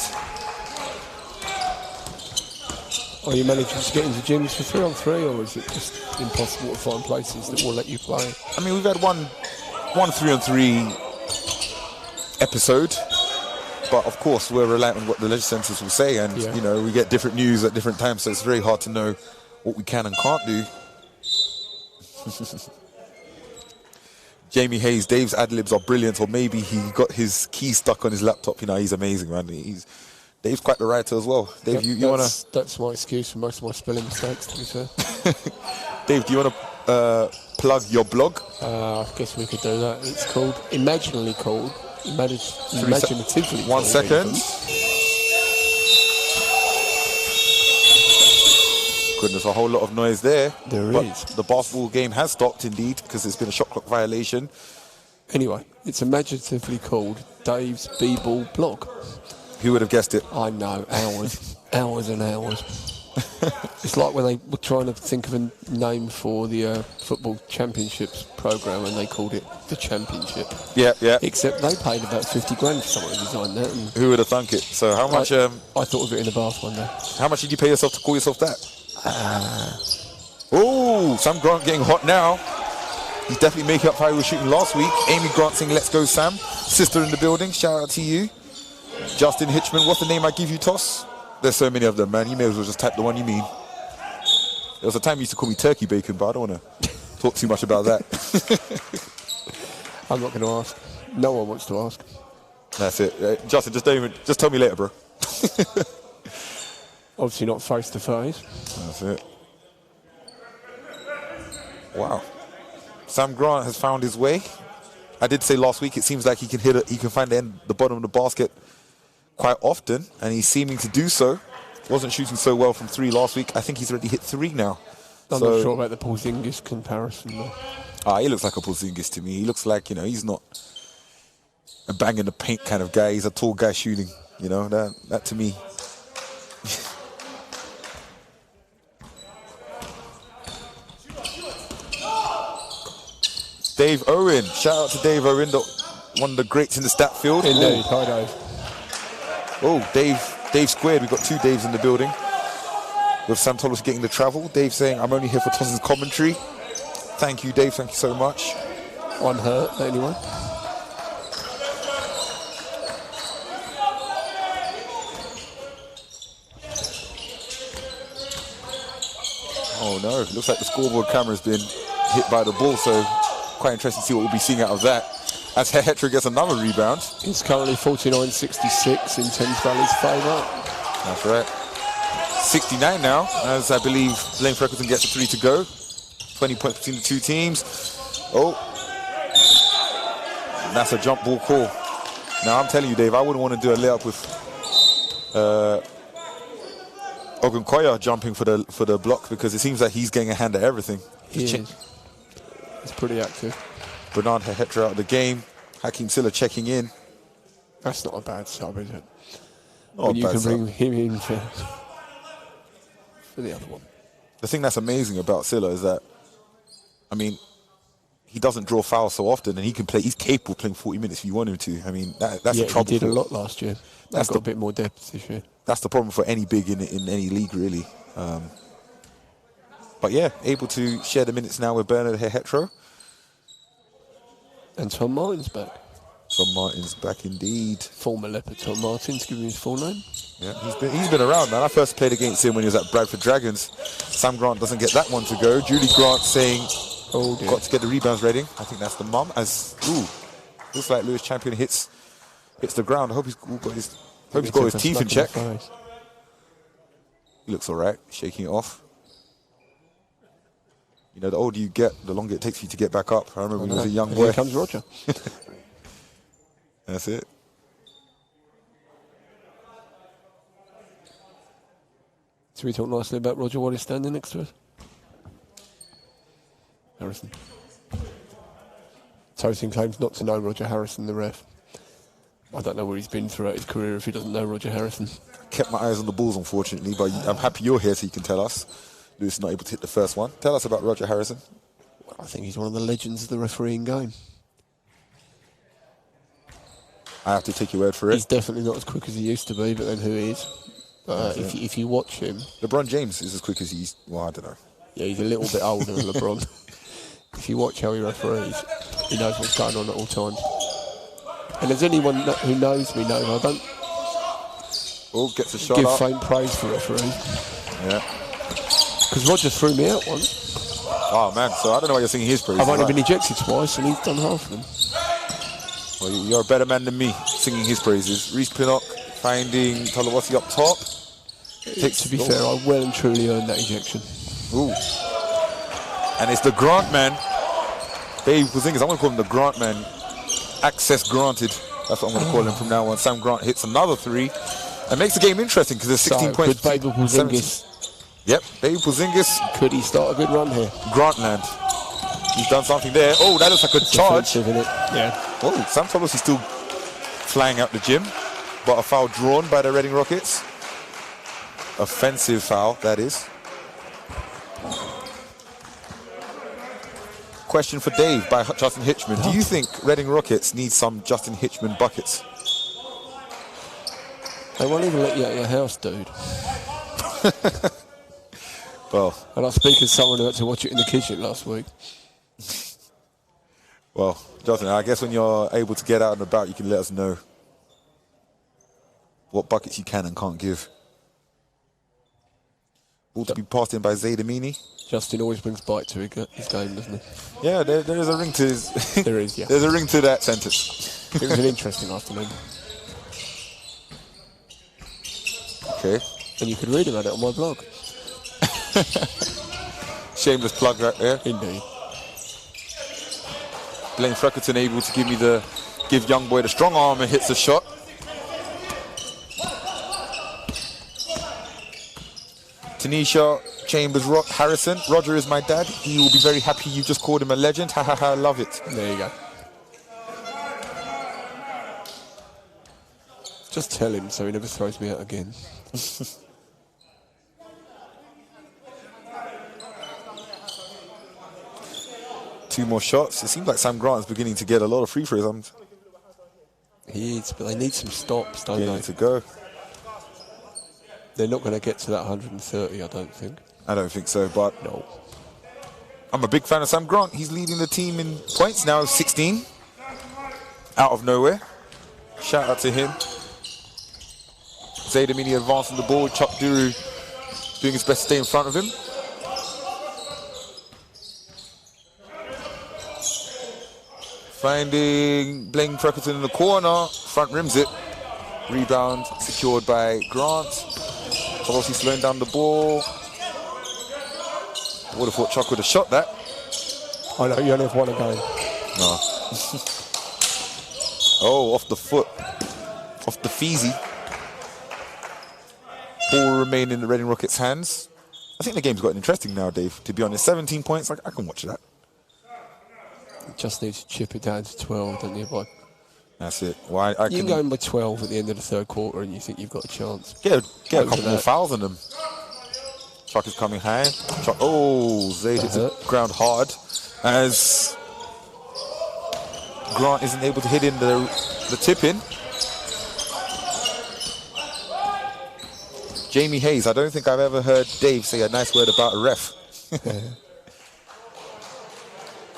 Are you managing to get into gyms for 3-on-3, or is it just impossible to find places that will let you play? I mean, we've had one 3-on-3 episode, but of course we're reliant on what the legislators will say, and you know, we get different news at different times, so it's very hard to know what we can and can't do. Jamie Hayes, Dave's ad-libs are brilliant, or maybe he got his key stuck on his laptop. You know, he's amazing, man. Dave's quite the writer as well. Dave, you want to... That's my excuse for most of my spelling mistakes, to be fair. Dave, do you want to plug your blog? I guess we could do that. It's called, imaginatively called. 1 second. Goodness, a whole lot of noise there. There is. The basketball game has stopped indeed, because it's been a shot clock violation. Anyway, it's imaginatively called Dave's B-Ball blog. Who would have guessed it? I know, hours and hours. It's like when they were trying to think of a name for the football championships program, and they called it the Championship. Yeah. Except they paid about 50 grand for someone to design that. And who would have thunk it? So how much? I thought of it in a bath one day. How much did you pay yourself to call yourself that? Oh, Sam Grant getting hot now. He's definitely making up for how he was shooting last week. Amy Grant saying, "Let's go, Sam." Sister in the building. Shout out to you. Justin Hitchman, what's the name I give you, Toss? There's so many of them, man. You may as well just type the one you mean. There was a time you used to call me Turkey Bacon, but I don't want to talk too much about that. I'm not going to ask. No one wants to ask. That's it. Justin, just tell me later, bro. Obviously not face to face. That's it. Wow. Sam Grant has found his way. I did say last week, it seems like he can find the bottom of the basket quite often, and he's seeming to do so. Wasn't shooting so well from 3 last week. I think he's already hit 3 now. I'm not sure about the Porzingis comparison, though. He looks like a Porzingis to me. He looks like, you know, he's not a bang in the paint kind of guy. He's a tall guy shooting, you know, that to me. Dave Owen, shout out to Dave Owen, one of the greats in the stat field. Indeed, hi Dave. Oh, Dave squared. We've got 2 Daves in the building. With Sam Thomas getting the travel. Dave saying, "I'm only here for Thompson's commentary." Thank you, Dave. Thank you so much. Unhurt, anyway. Oh no, it looks like the scoreboard camera's been hit by the ball, so quite interesting to see what we'll be seeing out of that. As Hetro gets another rebound. It's currently 49-66 in Thames Valley's favour. That's right. 69 now, as I believe Lane Freckleton gets a 3 to go. 20 points between the 2 teams. Oh. And that's a jump ball call. Now I'm telling you, Dave, I wouldn't want to do a layup with Ogunkoya jumping for the block, because it seems like he's getting a hand at everything. He is. He's pretty active. Bernard Hetra out of the game. Hakeem Silla checking in. That's not a bad sub, is it? Not you can bring him in for the other one. The thing that's amazing about Silla is that, I mean, he doesn't draw fouls so often, and he can play. He's capable of playing 40 minutes if you want him to. I mean, that's the trouble. He did a lot last year. That's got a bit more depth this year. That's the problem for any big in any league, really. But yeah, able to share the minutes now with Bernard Hetro. And Tom Martin's back. Tom Martin's back indeed. Former Leopard Tom Martin's giving his full name. Yeah, he's been around, man. I first played against him when he was at Bradford Dragons. Sam Grant doesn't get that one to go. Julie Grant saying, "Oh dear." Got to get the rebounds ready. I think that's the mum. Looks like Lewis Champion hits the ground. I hope he's got his teeth in check. He looks all right, shaking it off. You know, the older you get, the longer it takes for you to get back up. I remember when he was a young boy. Here comes Roger. That's it. Should we talk nicely about Roger while he's standing next to us? Harrison. Toasting claims not to know Roger Harrison, the ref. I don't know where he's been throughout his career if he doesn't know Roger Harrison. Kept my eyes on the Bulls, unfortunately, but I'm happy you're here so you can tell us. Lewis not able to hit the first one. Tell us about Roger Harrison. Well, I think he's one of the legends of the refereeing game. I have to take your word for it. He's definitely not as quick as he used to be, but then who is? If you watch him, LeBron James is as quick as he's. Well, I don't know. yeah, he's a little bit older than LeBron. If you watch how he referees, he knows what's going on at all times. And as anyone who knows me knows, I don't Gets a shot give up. faint praise to referees. Yeah. Because Roger threw me out once. Oh man, so I don't know why you're singing his praises. I've only been ejected twice, and he's done half of them. Well, you're a better man than me, singing his praises. Reece Pinnock finding Talawasi up top. To be fair, I well and truly earned that ejection. Ooh. And it's the Grant man. Dave Porzingis, I'm going to call him the Grant man. Access granted. That's what I'm going to call him from now on. Sam Grant hits another three. And makes the game interesting because there's 16 points. Could Baby Porzingis, Yep, Baby Porzingis. could he start a good run here? Grantland. He's done something there. Oh, that looks like a charge. Defensive, innit? Yeah. Oh, Sam Thomas is still flying out the gym. But a foul drawn by the Reading Rockets. Offensive foul, that is. Question for Dave by Justin Hitchman. Do you think Reading Rockets need some Justin Hitchman buckets? They won't even let you out of your house, dude. Well, And I speak as someone who had to watch it in the kitchen last week. well, Justin, I guess when you're able to get out and about, you can let us know what buckets you can and can't give. Ball to be passed in by Zaydamini. Justin always brings bite to his game, doesn't he? Yeah, there is a ring to his. There is, yeah. There's a ring to that sentence. It was an interesting afternoon. Okay. And you could read about it on my blog. Shameless plug right there. Indeed. Blaine Freckleton able to give young boy the strong arm and hits a shot. Tanisha Chambers Harrison. Roger is my dad. He will be very happy you just called him a legend. Ha ha ha, love it. There you go. Just tell him so he never throws me out again. Two more shots. It seems like Sam Grant is beginning to get a lot of free throws. He is, but they need some stops, don't Getting they? to go. They're not going to get to that 130, I don't think. I don't think so, but No. I'm a big fan of Sam Grant. He's leading the team in points now, 16. Out of nowhere. Shout out to him. Zaydamini advancing the ball. Chuck Duru doing his best to stay in front of him. Finding Blaine Freckleton in the corner. Front rims it. Rebound secured by Grant. Obviously slowing down the ball. Would have thought Chuck would have shot that. I know, you only have one a game. No. Oh, off the foot. Off the feezy. Ball remain in the Reading Rockets' hands. I think the game's gotten interesting now, Dave, to be honest. 17 points, I can watch that. You just need to chip it down to 12, don't you, boy? That's it. Well, I You can can go in by 12 at the end of the third quarter and you think you've got a chance. get a Over couple more that. fouls on them. Chuck is coming high. Chuck, Zay hits the hurt. ground hard as Grant isn't able to hit in the tip in. Jamie Hayes, I don't think I've ever heard Dave say a nice word about a ref.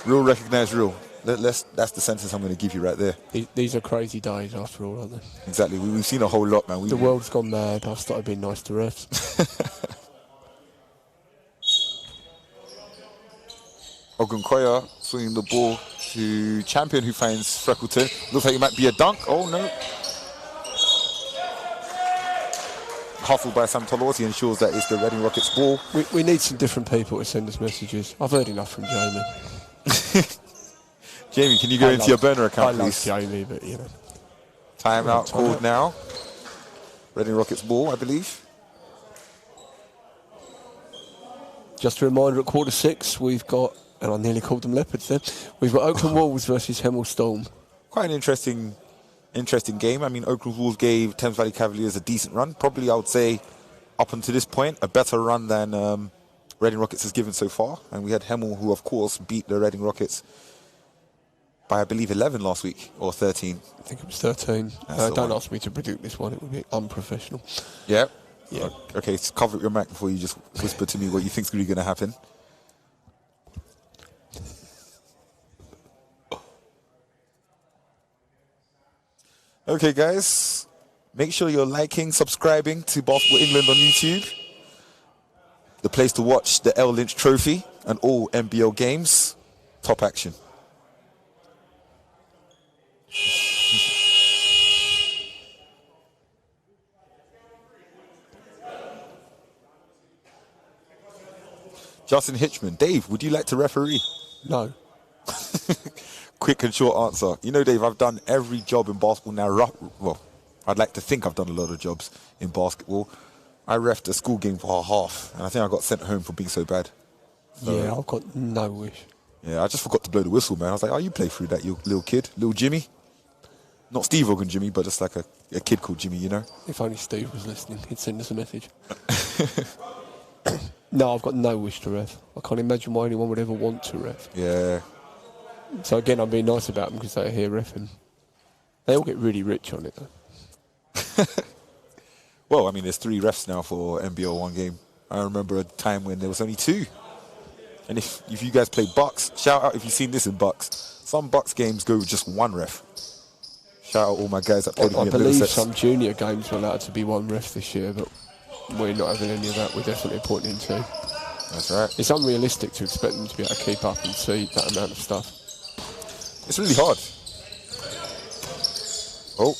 Real recognized rule. That's the sentence I'm going to give you right there. These are crazy days after all, aren't they? Exactly. We've seen a whole lot, man. The world's gone mad. I've started being nice to refs. Ogunkoya swinging the ball to Champion, who finds Freckleton. Looks like it might be a dunk. Oh, no. Hustled by Sam Tolorsi ensures that it's the Reading Rockets ball. We need some different people to send us messages. I've heard enough from Jamie. Jamie, can you go into your burner account, I love please? Jamie, but you know. Timeout Timeout. called now. Reading Rockets ball, I believe. Just a reminder, at quarter 6, we've got, and I nearly called them Leopards then, we've got Oakland Wolves versus Hemel Storm. Quite an interesting game. I mean, Oakland Wolves gave Thames Valley Cavaliers a decent run. Probably, I would say, up until this point, a better run than Reading Rockets has given so far. And we had Hemel, who, of course, beat the Reading Rockets by, I believe, 11 last week, or 13. I think it was 13. That's the Don't one. ask me to predict this one, it would be unprofessional. Yeah. Yeah. Okay, so cover up your mic before you just whisper to me what you think's really going to happen. Okay, guys, make sure you're liking, subscribing to Basketball England on YouTube. The place to watch the L Lynch Trophy and all NBL games. Top action. Justin Hitchman. Dave, would you like to referee? No. Quick and short answer. You know, Dave, I've done every job in basketball now. Well, I'd like to think I've done a lot of jobs in basketball. I reffed a school game for half, and I think I got sent home for being so bad. So, Yeah, I've got no wish. yeah, I just forgot to blow the whistle, man. I was like, oh, you play through that, you little kid. Little Jimmy. Not Steve Ogan Jimmy, but just like a kid called Jimmy, you know? If only Steve was listening, he'd send us a message. No, I've got no wish to ref. I can't imagine why anyone would ever want to ref. Yeah. So again, I'm being nice about them because they're here reffing. They all get really rich on it, though. Well, I mean, there's 3 refs now for NBL 1 game. I remember a time when there was only 2. And if you guys play Bucks, shout out if you've seen this in Bucks. Some Bucks games go with just 1 ref. Shout out all my guys that played with me I at believe Middlesex. some junior games were allowed to be 1 ref this year, but we're not having any of that. We're definitely appointing 2. That's right. It's unrealistic to expect them to be able to keep up and see that amount of stuff. It's really hard. Oh,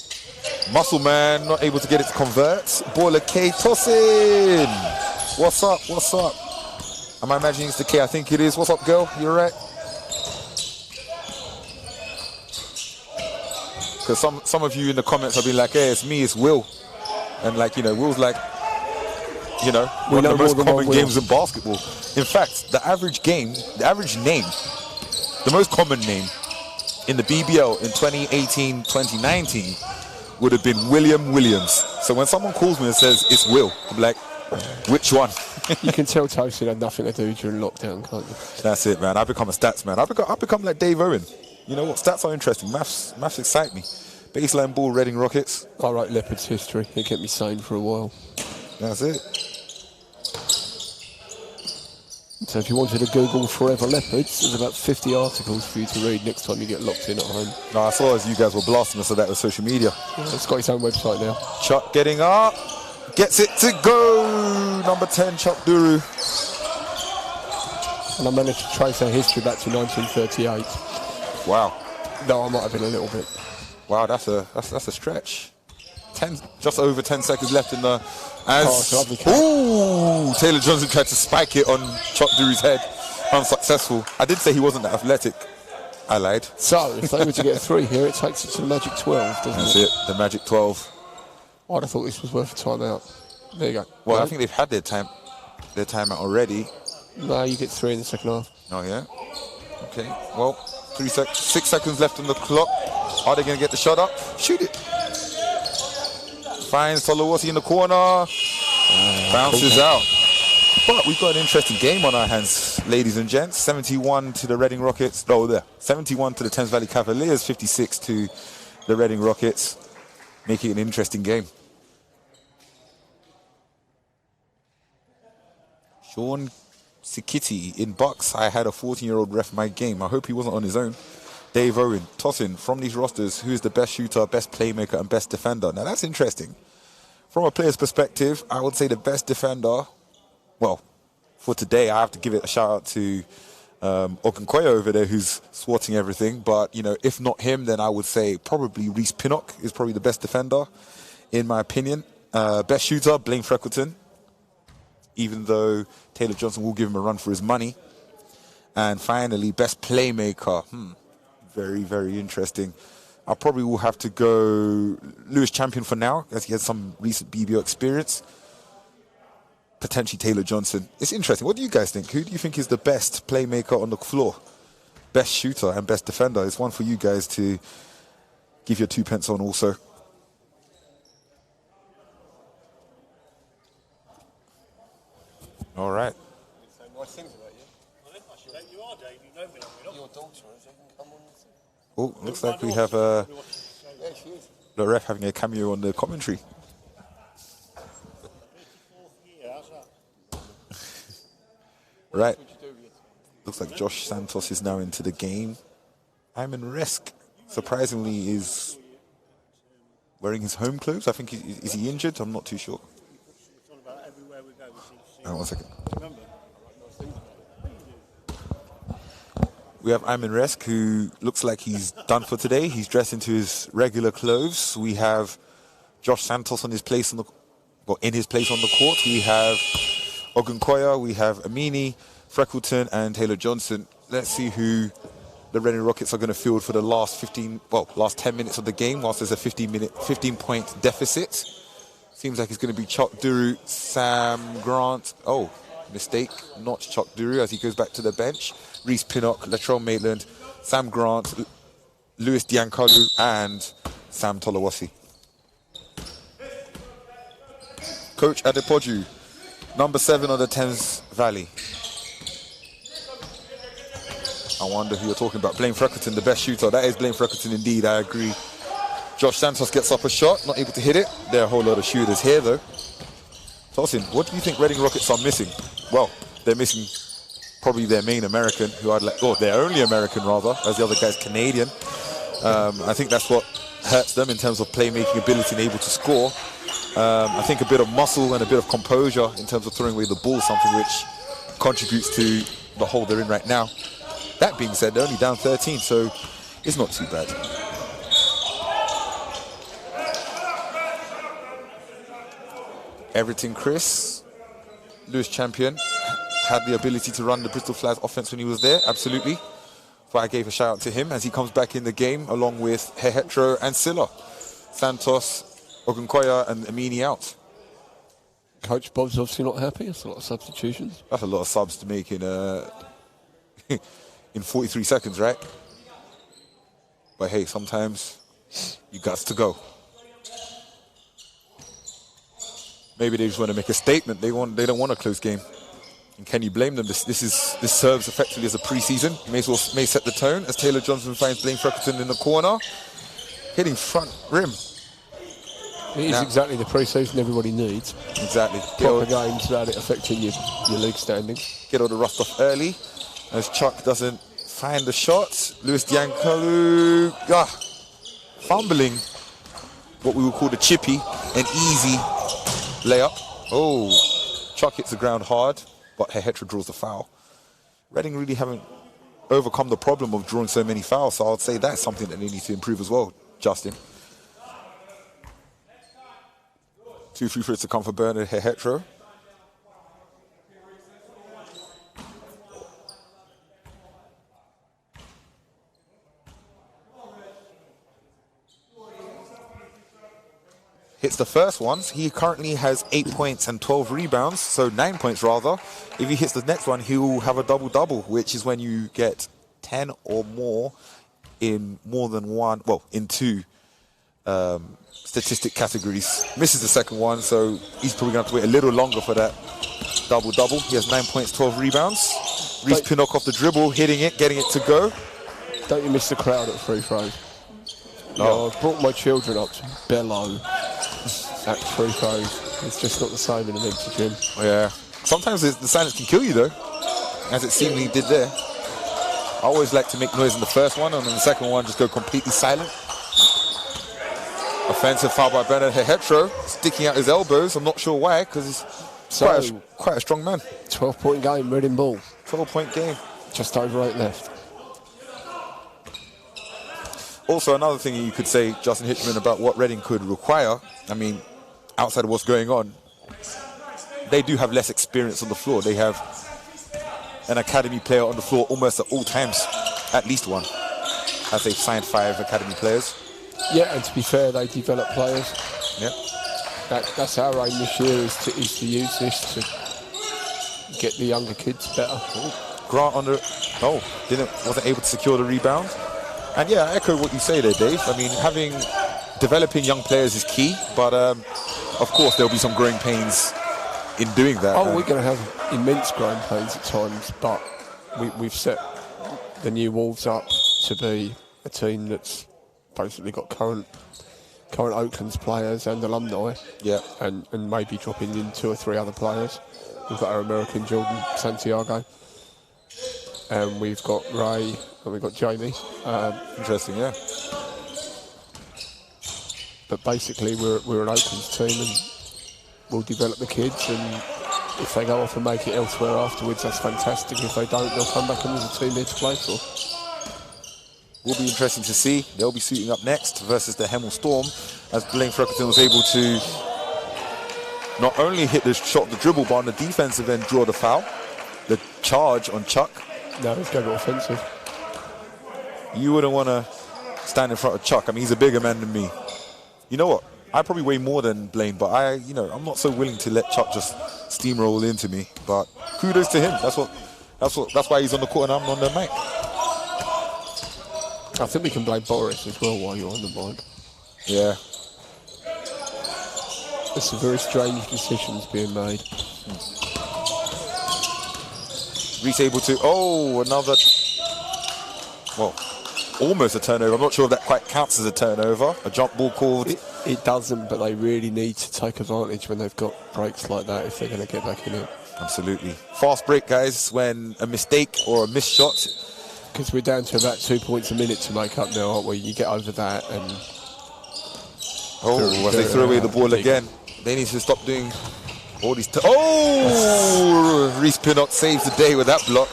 Muscle Man not able to get it to convert. Boiler K tossing. What's up? What's up? Am I imagining it's the K? I think it is. What's up, girl? You alright? Because some of you in the comments have been like, hey, it's me, it's Will. And like, you know, Will's like, you know, one of the most common games in basketball. In fact, the average game, the average name, the most common name in the BBL in 2018-2019 would have been William Williams. So when someone calls me and says it's Will, I'm like, which one? You can tell Tosin had nothing to do during lockdown, can't you? That's it, man. I've become a stats man. I've become like Dave Owen. You know what? Stats are interesting. Maths excite me. Baseline ball, Reading Rockets. I write Leopard's history. It kept me sane for a while. That's it. So if you wanted to Google Forever Leopards, there's about 50 articles for you to read next time you get locked in at home. No, I saw as you guys were blasting us of that with social media. Yeah, it's got its own website now. Chuck getting up. Gets it to go. Number 10, Chuck Duru. And I managed to trace our history back to 1938. Wow. No, I might have been a little bit. Wow, that's a stretch. Just over 10 seconds left in the. Ooh, Taylor Johnson tried to spike it on Chuck Duru's head. Unsuccessful. I did say he wasn't that athletic. I lied. So, if they were to get a 3 here, it takes it to the Magic 12, doesn't That's it, the Magic 12. I'd have thought this was worth a timeout. There you go. Well, no? I think they've had their timeout already. No, you get 3 in the second half. Oh, yeah? Okay, well, 6 seconds left on the clock. Are they going to get the shot up? Shoot it. Finds Solowasi in the corner. Bounces out. But we've got an interesting game on our hands, ladies and gents. 71 to the Reading Rockets. Oh, there. 71 to the Thames Valley Cavaliers. 56 to the Reading Rockets. Making it an interesting game. Sean Sikiti in Bucks. I had a 14-year-old ref my game. I hope he wasn't on his own. Dave Owen, tossing from these rosters, who is the best shooter, best playmaker, and best defender? Now, that's interesting. From a player's perspective, I would say the best defender, well, for today, I have to give it a shout-out to Ogunkoya over there, who's swatting everything. But, you know, if not him, then I would say probably Reese Pinnock is probably the best defender, in my opinion. Best shooter, Blaine Freckleton, even though Taylor Johnson will give him a run for his money. And finally, best playmaker. Very, very interesting. I probably will have to go Lewis Champion for now, as he has some recent BBO experience. Potentially Taylor Johnson. It's interesting. What do you guys think? Who do you think is the best playmaker on the floor? Best shooter and best defender. It's one for you guys to give your 2 pence on also. All right. Oh, looks like we have the ref having a cameo on the commentary. Right. Looks like Josh Santos is now into the game. Myerscough, surprisingly, is wearing his home clothes. I think, is he injured? I'm not too sure. Hang on 1 second. We have Myerscough, who looks like he's done for today. He's dressed into his regular clothes. We have Josh Santos on his place in his place on the court. We have Ogunkoya, we have Amini, Freckleton, and Taylor Johnson. Let's see who the Reading Rockets are going to field for the last 10 minutes of the game, whilst there's a 15-point deficit. Seems like it's going to be Chuck Duru, Sam Grant. Oh, mistake, not Chuck Duru as he goes back to the bench. Reese Pinnock, Latrell Maitland, Sam Grant, Lewis Diankalu, and Sam Tolawasi. Coach Adepoju, number 7 on the Thames Valley. I wonder who you're talking about. Blaine Freckleton, the best shooter. That is Blaine Freckleton indeed, I agree. Josh Santos gets up a shot, not able to hit it. There are a whole lot of shooters here though. Tosin, what do you think Reading Rockets are missing? Well, they're missing probably their main American, their only American rather, as the other guy's Canadian. I think that's what hurts them in terms of playmaking ability and able to score. I think a bit of muscle and a bit of composure in terms of throwing away the ball, something which contributes to the hole they're in right now. That being said, they're only down 13, so it's not too bad. Everton Chris, Lewis Champion, had the ability to run the Bristol Flyers offense when he was there, absolutely. But I gave a shout out to him as he comes back in the game along with Hehetro and Silla. Santos, Ogunkoya and Amini out. Coach Bob's obviously not happy. That's a lot of substitutions. That's a lot of subs to make in 43 seconds, right? But hey, sometimes you got to go. Maybe they just want to make a statement. They don't want a close game. And can you blame them? This serves effectively as a pre-season. May set the tone as Taylor Johnson finds Blaine Freckleton in the corner, hitting front rim. It is exactly the pre-season everybody needs. Exactly. Proper games without it affecting your league standings. Get all the rust off early as Chuck doesn't find the shot. Lewis Diankalu fumbling what we would call the chippy, an easy layup. Oh, Chuck hits the ground hard, but Hehetro draws the foul. Reading really haven't overcome the problem of drawing so many fouls, so I'd say that's something that they need to improve as well, Justin. 2 free throws to come for Bernard Hehetro. Hits the first one. He currently has 8 points and 12 rebounds, so 9 points rather. If he hits the next one, he will have a double-double, which is when you get 10 or more in more than one, in 2 statistic categories. Misses the second one, so he's probably going to have to wait a little longer for that double-double. He has 9 points, 12 rebounds. Reese Pinnock off the dribble, hitting it, getting it to go. Don't you miss the crowd at free throws? No. You know, I've brought my children up to bellow at free throws. It's just not the same in an empty gym. Yeah. Sometimes the silence can kill you, though, as it seemingly did there. I always like to make noise in the first one, and then the second one just go completely silent. Offensive foul by Bernard Hehetro, sticking out his elbows. I'm not sure why, because he's quite a strong man. 12-point game, Reading ball. 12-point game. Just over 8 left. Also, another thing you could say, Justin Hitchman, about what Reading could require, I mean, outside of what's going on, they do have less experience on the floor. They have an academy player on the floor almost at all times, at least one, as they've signed 5 academy players. Yeah, and to be fair, they develop players. Yeah. That's our aim this year, is to use this to get the younger kids better. Grant wasn't able to secure the rebound. And yeah, I echo what you say there, Dave. I mean, developing young players is key, but of course there'll be some growing pains in doing that. Oh, we're going to have immense growing pains at times, but we've set the new Wolves up to be a team that's basically got current Oakland's players and alumni. Yeah. And maybe dropping in 2 or 3 other players. We've got our American Jordan Santiago. and we've got Ray, and we've got Jamie. Interesting, yeah. But basically, we're an Oaklands team, and we'll develop the kids, and if they go off and make it elsewhere afterwards, that's fantastic. If they don't, they'll come back and there's a team there to play for. Will be interesting to see. They'll be suiting up next versus the Hemel Storm, as Blaine Frockerton was able to not only hit the shot, the dribble, but on the defensive end draw the foul. The charge on Chuck. No, it's going to be offensive. You wouldn't want to stand in front of Chuck. I mean, he's a bigger man than me. You know what? I probably weigh more than Blaine, but I'm not so willing to let Chuck just steamroll into me. But kudos to him. That's why he's on the court and I'm on the mic. I think we can blame Boris as well while you're on the mic. Yeah. There's some very strange decisions being made. Reese able to, another, almost a turnover. I'm not sure if that quite counts as a turnover. A jump ball called. It doesn't, but they really need to take advantage when they've got breaks like that if they're going to get back in it. Absolutely. Fast break, guys, when a mistake or a missed shot. Because we're down to about 2 points a minute to make up now, aren't we? You get over that and... as they throw away the ball again. They need to stop doing all these... Reese Pinnock saves the day with that block.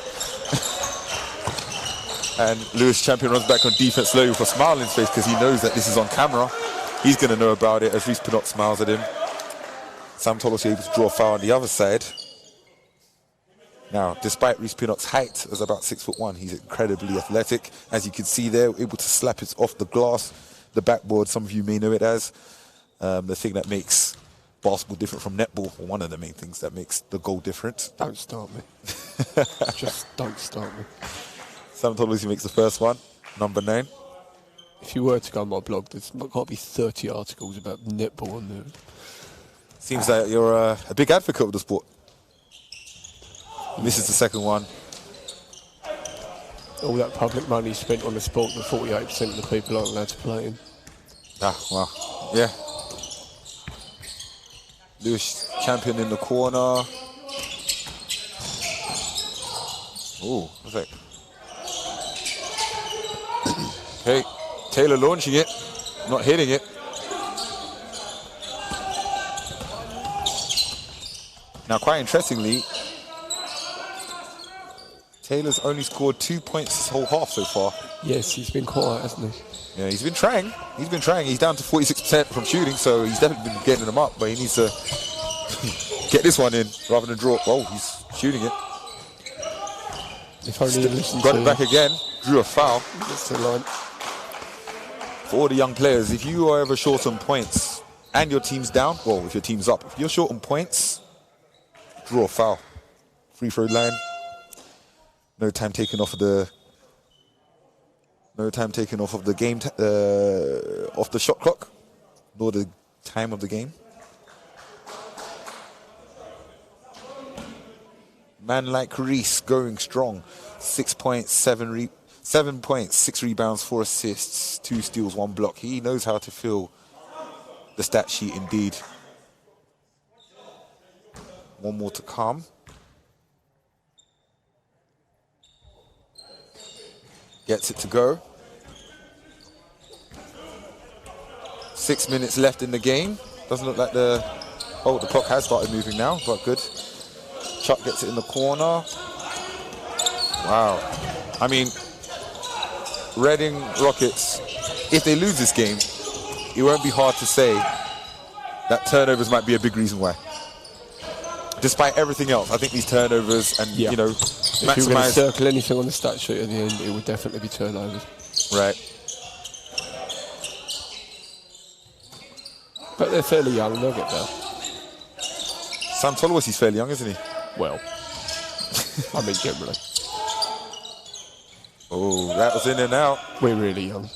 And Lewis Champion runs back on defense slowly with a smile on his face because he knows that this is on camera. He's going to know about it as Reese Pinnock smiles at him. Sam Tollos able to draw a foul on the other side. Now, despite Reese Pinnock's height as about 6'1", he's incredibly athletic. As you can see there, able to slap it off the glass, the backboard, some of you may know it as. The thing that makes basketball different from netball, or one of the main things that makes the goal different. Don't start me. Just don't start me. Sam Tollos makes the first one, number 9. If you were to go on my blog, there's got to be 30 articles about netball on there. Seems like you're a big advocate of the sport. This is the second one. All that public money spent on the sport that 48% of the people aren't allowed to play in. Well, yeah. Lewis Champion in the corner. Oh, perfect. Okay, Taylor launching it, not hitting it. Now, quite interestingly, Taylor's only scored 2 points this whole half so far. Yes, he's been quiet, hasn't he? Yeah, he's been trying. He's down to 46% from shooting, so he's definitely been getting them up, but he needs to get this one in rather than draw. Oh, he's shooting it. If only he got it back again, drew a foul. That's the line. For all the young players, if you are ever short on points and your team's down, well, if your team's up, if you're short on points, draw a foul. Free throw line. No time taken off of the game, off the shot clock, nor the time of the game. Man like Reese going strong. 6 points, 7 points, 6 rebounds, 4 assists, 2 steals, 1 block. He knows how to fill the stat sheet indeed. One more to come. Gets it to go. 6 minutes left in the game. Doesn't look like the clock has started moving now, but good. Chuck gets it in the corner. Wow. I mean, Reading Rockets, if they lose this game, it won't be hard to say that turnovers might be a big reason why. Despite everything else, I think these turnovers and, if maximize... you were going to circle anything on the stat sheet at the end, it would definitely be turnovers. Right. But they're fairly young and they'll get there. Sam Tollos, he's fairly young, isn't he? Well, I mean generally. Oh, that was in and out. We're really young.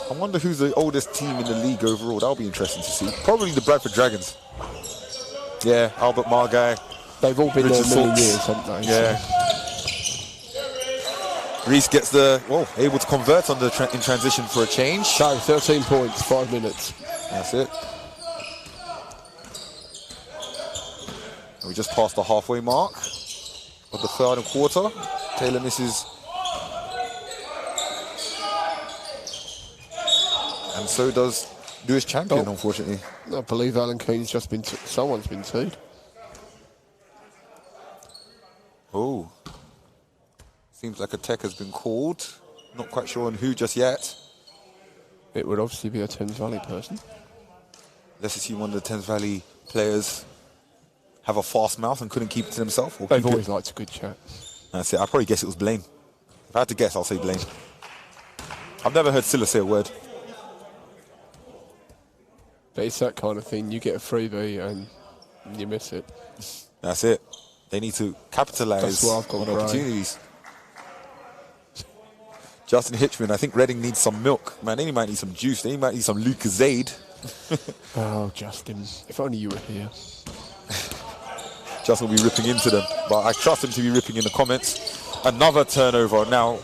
I wonder who's the oldest team in the league overall. That'll be interesting to see. Probably the Bradford Dragons. Yeah, Albert Margai. They've all been Richard there many Saltz. years, haven't they? Yeah. So. Reese gets able to convert on the in transition for a change. So, 13 points, 5 minutes. That's it. And we just passed the halfway mark of the third and quarter. Taylor misses. And so does Lewis Champion, unfortunately. I believe Alan Keane's just been... someone's been teed. Oh. Seems like a tech has been called. Not quite sure on who just yet. It would obviously be a Thames Valley person. Let's assume one of the Thames Valley players have a fast mouth and couldn't keep it to themselves. Or They've always liked a good chat. That's it. I'd probably guess it was Blaine. If I had to guess, I'll say Blaine. I've never heard Silla say a word. But it's that kind of thing. You get a freebie and you miss it. That's it. They need to capitalise That's where I've got on opportunities. Justin Hitchman, I think Reading needs some milk. Man, they might need some juice. They might need some Lucozade. Oh, Justin. If only you were here. Justin will be ripping into them. But I trust him to be ripping in the comments. Another turnover. Now,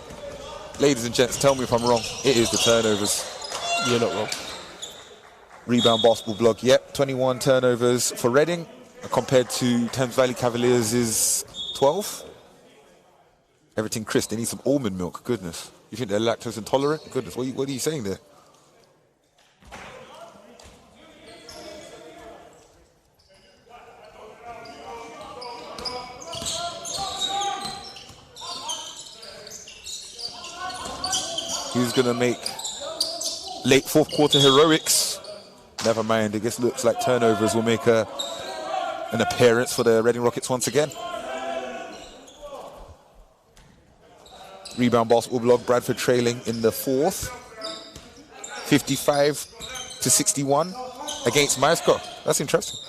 ladies and gents, tell me if I'm wrong. It is the turnovers. You're not wrong. Rebound Basketball Blog. Yep, 21 turnovers for Reading compared to Thames Valley Cavaliers is 12. Everything crisp. They need some almond milk. Goodness. You think they're lactose intolerant? Goodness, what are you saying there? Who's going to make late fourth quarter heroics? Never mind. I guess it looks like turnovers will make an appearance for the Reading Rockets once again. Rebound Basketball Blog, Bradford trailing in the fourth. 55-61 against Myerscough. That's interesting.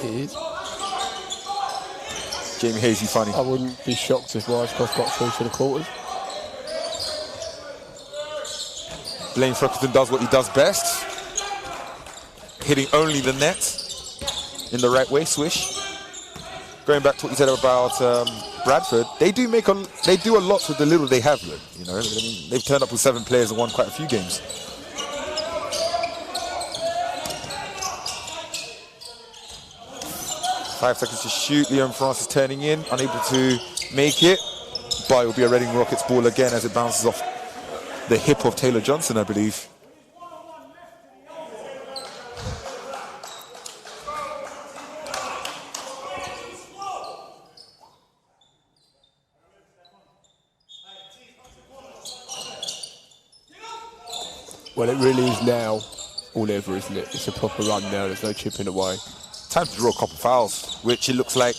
It is. Jamie Hayes, you funny. I wouldn't be shocked if Myerscough got through to the quarters. Blaine Freckleton does what he does best. Hitting only the net in the right way, swish. Going back to what you said about Bradford, they do a lot with the little they have. You know, I mean, they've turned up with 7 players and won quite a few games. Five seconds to shoot. Leon France is turning in, unable to make it, but it will be a Reading Rockets ball again as it bounces off the hip of Taylor Johnson, I believe. Well, it really is now or never, isn't it? It's a proper run now. There's no chipping away. Time to draw a couple fouls, which it looks like.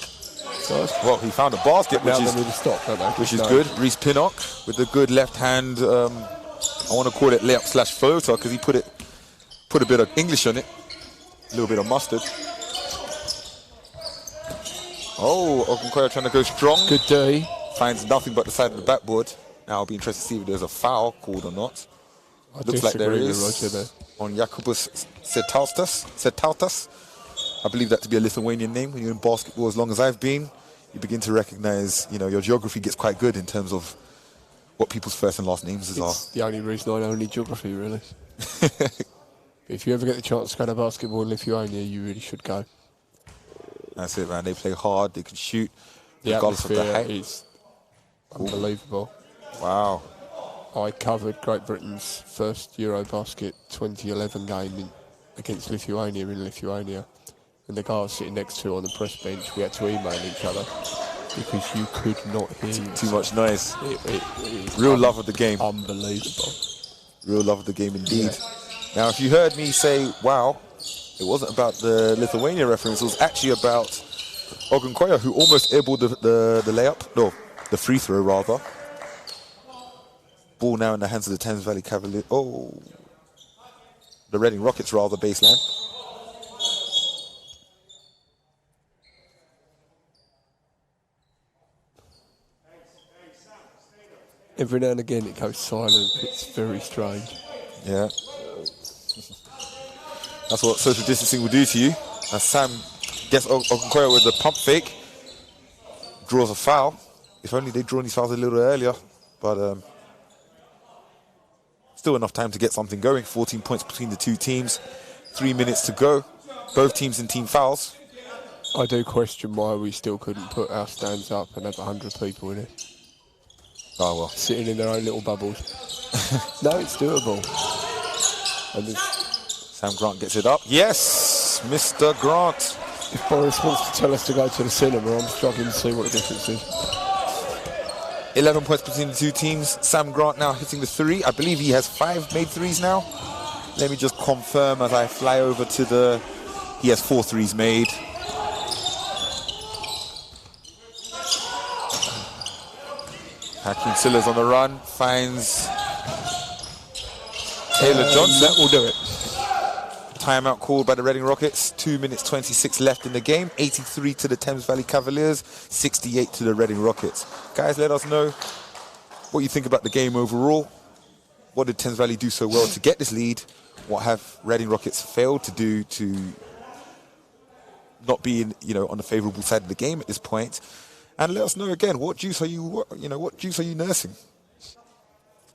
Well, he found a basket, now they need to stop, don't they? Which is good. Reece Pinnock with the good left hand. I want to call it layup / floater because he put a bit of English on it, a little bit of mustard. Oh, Ogunkoya trying to go strong. Good D. Finds nothing but the side of the backboard. Now I'll be interested to see if there's a foul called or not. Looks like there is on Jakubas Setautas. I believe that to be a Lithuanian name. When you're in basketball as long as I've been, you begin to recognize, you know, your geography gets quite good in terms of what people's first and last names are. The only reason I know any geography, really. If you ever get the chance to go to basketball in Lithuania, you really should go. That's it, man. They play hard. They can shoot. The regardless of the atmosphere height. is unbelievable. Wow. I covered Great Britain's first Eurobasket 2011 game against Lithuania in Lithuania. And the guy I was sitting next to on the press bench, we had to email each other because you could not hear too much noise. It Real love of the game. Unbelievable. Real love of the game indeed. Yeah. Now, if you heard me say, wow, it wasn't about the Lithuania reference. It was actually about Ogunkoya, who almost airballed the layup. No, the free throw, rather. Ball now in the hands of the Thames Valley Cavaliers. Oh. The Reading Rockets, rather, baseline. Every now and again it goes silent. It's very strange. Yeah. That's what social distancing will do to you. As Sam gets Ogunkoya with the pump fake, draws a foul. If only they'd drawn these fouls a little earlier. But still enough time to get something going. 14 points between the two teams. 3 minutes to go. Both teams in team fouls. I do question why we still couldn't put our stands up and have 100 people in it. Oh, well. Sitting in their own little bubbles. No, it's doable. And Sam Grant gets it up. Yes, Mr. Grant. if Boris wants to tell us to go to the cinema, I'm struggling to see what the difference is. 11 points between the two teams. Sam Grant now hitting the 3. I believe he has 5 made 3s now. Let me just confirm as I fly over to the... He has 4 3s made. Hakeem Silla's on the run, finds Taylor Johnson. That will do it. Timeout called by the Reading Rockets. 2 minutes 26 left in the game. 83 to the Thames Valley Cavaliers, 68 to the Reading Rockets. Guys, let us know what you think about the game overall. What did Thames Valley do so well to get this lead? What have Reading Rockets failed to do to not be on the favourable side of the game at this point? And let us know again, what juice are you nursing?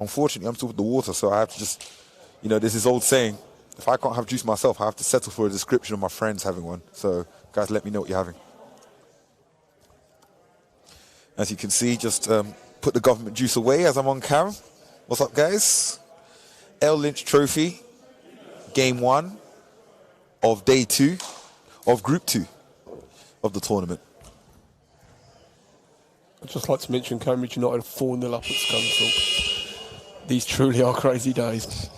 Unfortunately, I'm still with the water, so I have to just, there's this old saying, if I can't have juice myself, I have to settle for a description of my friends having one. So, guys, let me know what you're having. As you can see, just put the government juice away as I'm on cam. What's up, guys? L Lynch Trophy, Game 1 of Day 2 of Group 2 of the tournament. I'd just like to mention Cambridge United 4-0 up at Scunthorpe. These truly are crazy days.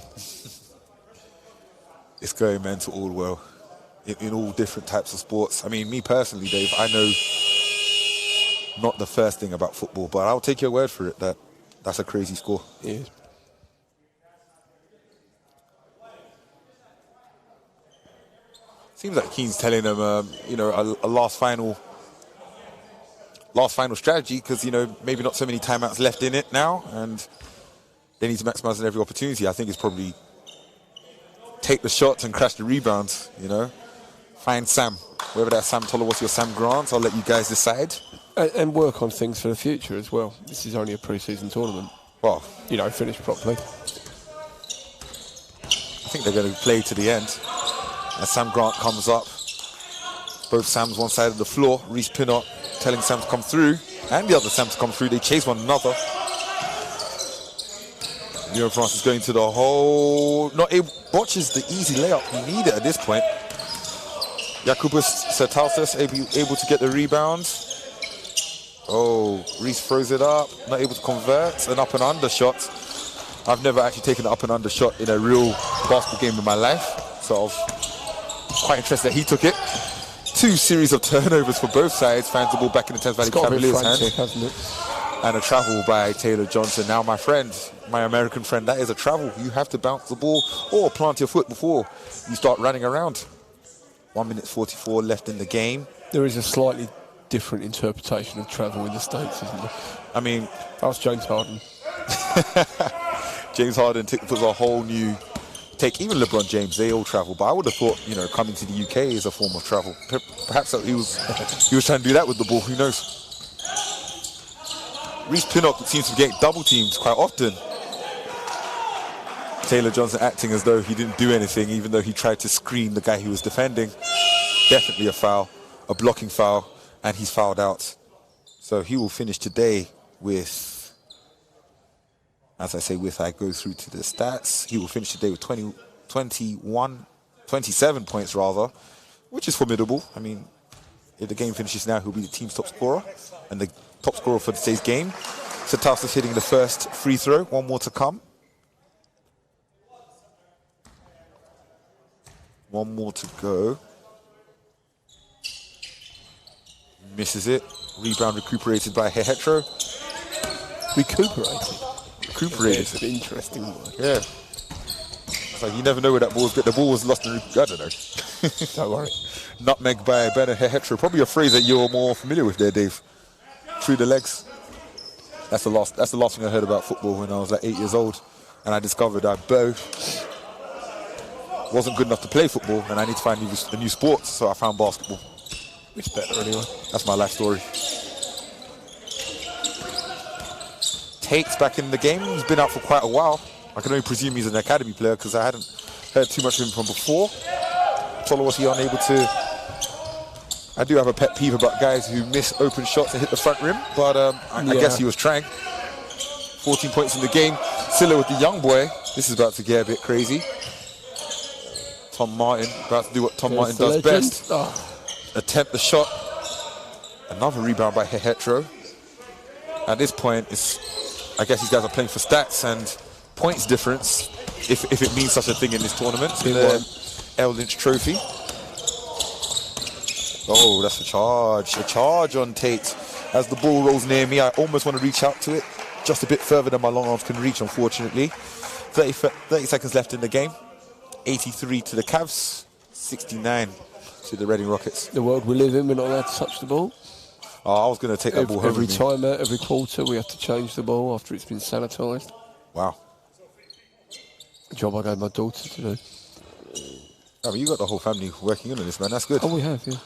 It's going mental all well, in all different types of sports. I mean, me personally, Dave, I know not the first thing about football, but I'll take your word for it that that's a crazy score. Yeah. Seems like Keane's telling them, a last final strategy, because maybe not so many timeouts left in it now, and they need to maximise on every opportunity. I think it's probably take the shots and crash the rebounds. Find Sam, whether that's Sam Tolowasi or Sam Grant. I'll let you guys decide. And work on things for the future as well. This is only a pre-season tournament. Well, finish properly. I think they're going to play to the end. As Sam Grant comes up, both Sams one side of the floor. Reece Pinnock telling Sam to come through, and the other Sam to come through. They chase one another. Leon Francis going to the hole. Botches the easy layup he needed at this point. Jakubas Sertauskas able to get the rebound. Oh, Reece throws it up, not able to convert. An up and under shot. I've never actually taken an up and under shot in a real basketball game in my life, so I was quite interested that he took it. 2 series of turnovers for both sides. Finds the ball back in the Thames Valley Cavaliers' hands. Hasn't it? And a travel by Taylor Johnson. Now, my friend, my American friend, that is a travel. You have to bounce the ball or plant your foot before you start running around. 1 minute 44 left in the game. There is a slightly different interpretation of travel in the States, isn't there? I mean, that's James Harden. James Harden puts a whole new take. Even LeBron James, they all travel. But I would have thought, coming to the UK is a form of travel. Perhaps he was trying to do that with the ball. Who knows? Reece Pinnock seems to be getting double teams quite often. Taylor Johnson acting as though he didn't do anything, even though he tried to screen the guy he was defending. Definitely a foul, a blocking foul, and he's fouled out. So he will finish today with, as I say with, I go through to the stats. He will finish today with 27 points rather, which is formidable. I mean, if the game finishes now, he'll be the team's top scorer and the top scorer for today's game. Sertauskas hitting the first free throw, 1 more to come. 1 more to go. Misses it. Rebound recuperated by Hetro. Recuperated? Recuperated. It's an interesting word. Yeah. It's like you never know where that ball's got. The ball was lost in, I don't know. Don't worry. Nutmeg by Bernard Hetro. Probably a phrase that you're more familiar with there, Dave. Through the legs. That's the last thing I heard about football when I was like 8 years old. And I discovered that both wasn't good enough to play football, and I need to find a new sport, so I found basketball. It's better anyway. That's my life story. Tate's back in the game. He's been out for quite a while. I can only presume he's an academy player because I hadn't heard too much of him from before. Tolowasi unable to I do have a pet peeve about guys who miss open shots and hit the front rim, but I guess he was trying. 14 points in the game. Silla with the young boy. This is about to get a bit crazy. Tom Martin about to do what Tom Martin does best. Attempt the shot. Another rebound by Hetero. At this point, I guess these guys are playing for stats and points difference, if it means such a thing in this tournament. In the L Lynch Trophy. Oh, that's a charge. A charge on Tate. As the ball rolls near me, I almost want to reach out to it. Just a bit further than my long arms can reach, unfortunately. 30 seconds left in the game. 83 to the Cavs, 69 to the Reading Rockets. The world we live in, we're not allowed to touch the ball. Oh, I was going to take that ball home every with me. time out, every quarter, we have to change the ball after it's been sanitised. Wow. A job I gave my daughter to do. Oh, but you got the whole family working in on this, man. That's good. Oh, we have, yeah.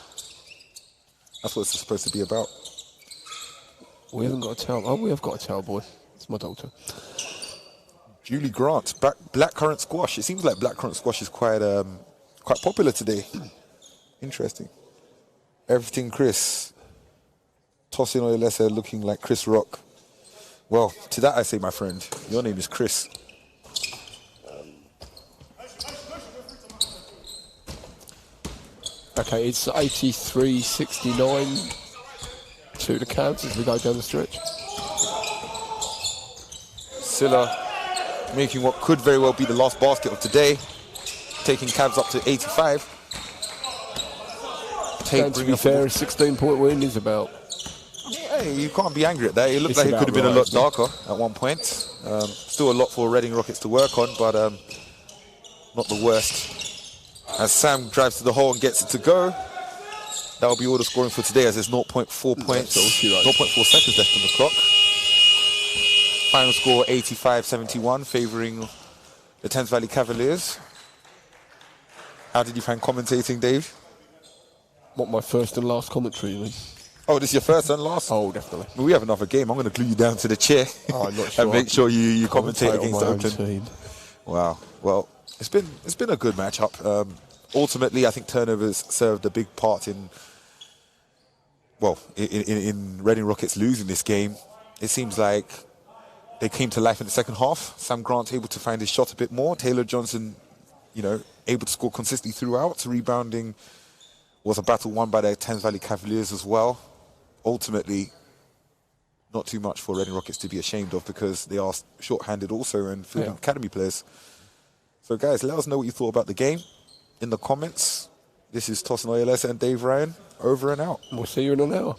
That's what it's supposed to be about. We haven't got a towel. Oh, we have got a towel, boy. It's my daughter. Julie Grant, blackcurrant squash. It seems like blackcurrant squash is quite popular today. Interesting. Everything Chris. Tossing Oil Lesser looking like Chris Rock. Well, to that I say, my friend, your name is Chris. Okay, it's 83-69 to the Cavs as we go down the stretch. Silla making what could very well be the last basket of today, taking Cavs up to 85. And to be fair, a 16-point win is about... Hey, you can't be angry at that. It looked like it could have been a lot darker at one point. Still a lot for Reading Rockets to work on, but not the worst. As Sam drives to the hole and gets it to go, that'll be all the scoring for today, as there's 0.4 points, 0.4 seconds left on the clock. Final score 85-71, favouring the Thames Valley Cavaliers. How did you find commentating, Dave? What, my first and last commentary, you mean? Oh, this is your first and last? Oh, definitely. Well, we have another game. I'm going to glue you down to the chair I'm not sure and make sure you commentate against Oakland. Oakland. Wow. Well, it's been a good matchup. Ultimately, I think turnovers served a big part in Reading Rockets losing this game. It seems like they came to life in the second half. Sam Grant able to find his shot a bit more. Taylor Johnson, able to score consistently throughout. Rebounding was a battle won by the Thames Valley Cavaliers as well. Ultimately, not too much for Reading Rockets to be ashamed of, because they are short-handed also and fielding academy players. So guys, let us know what you thought about the game in the comments. This is Tosin Oyelesa and Dave Ryan, over and out. We'll see you in an hour.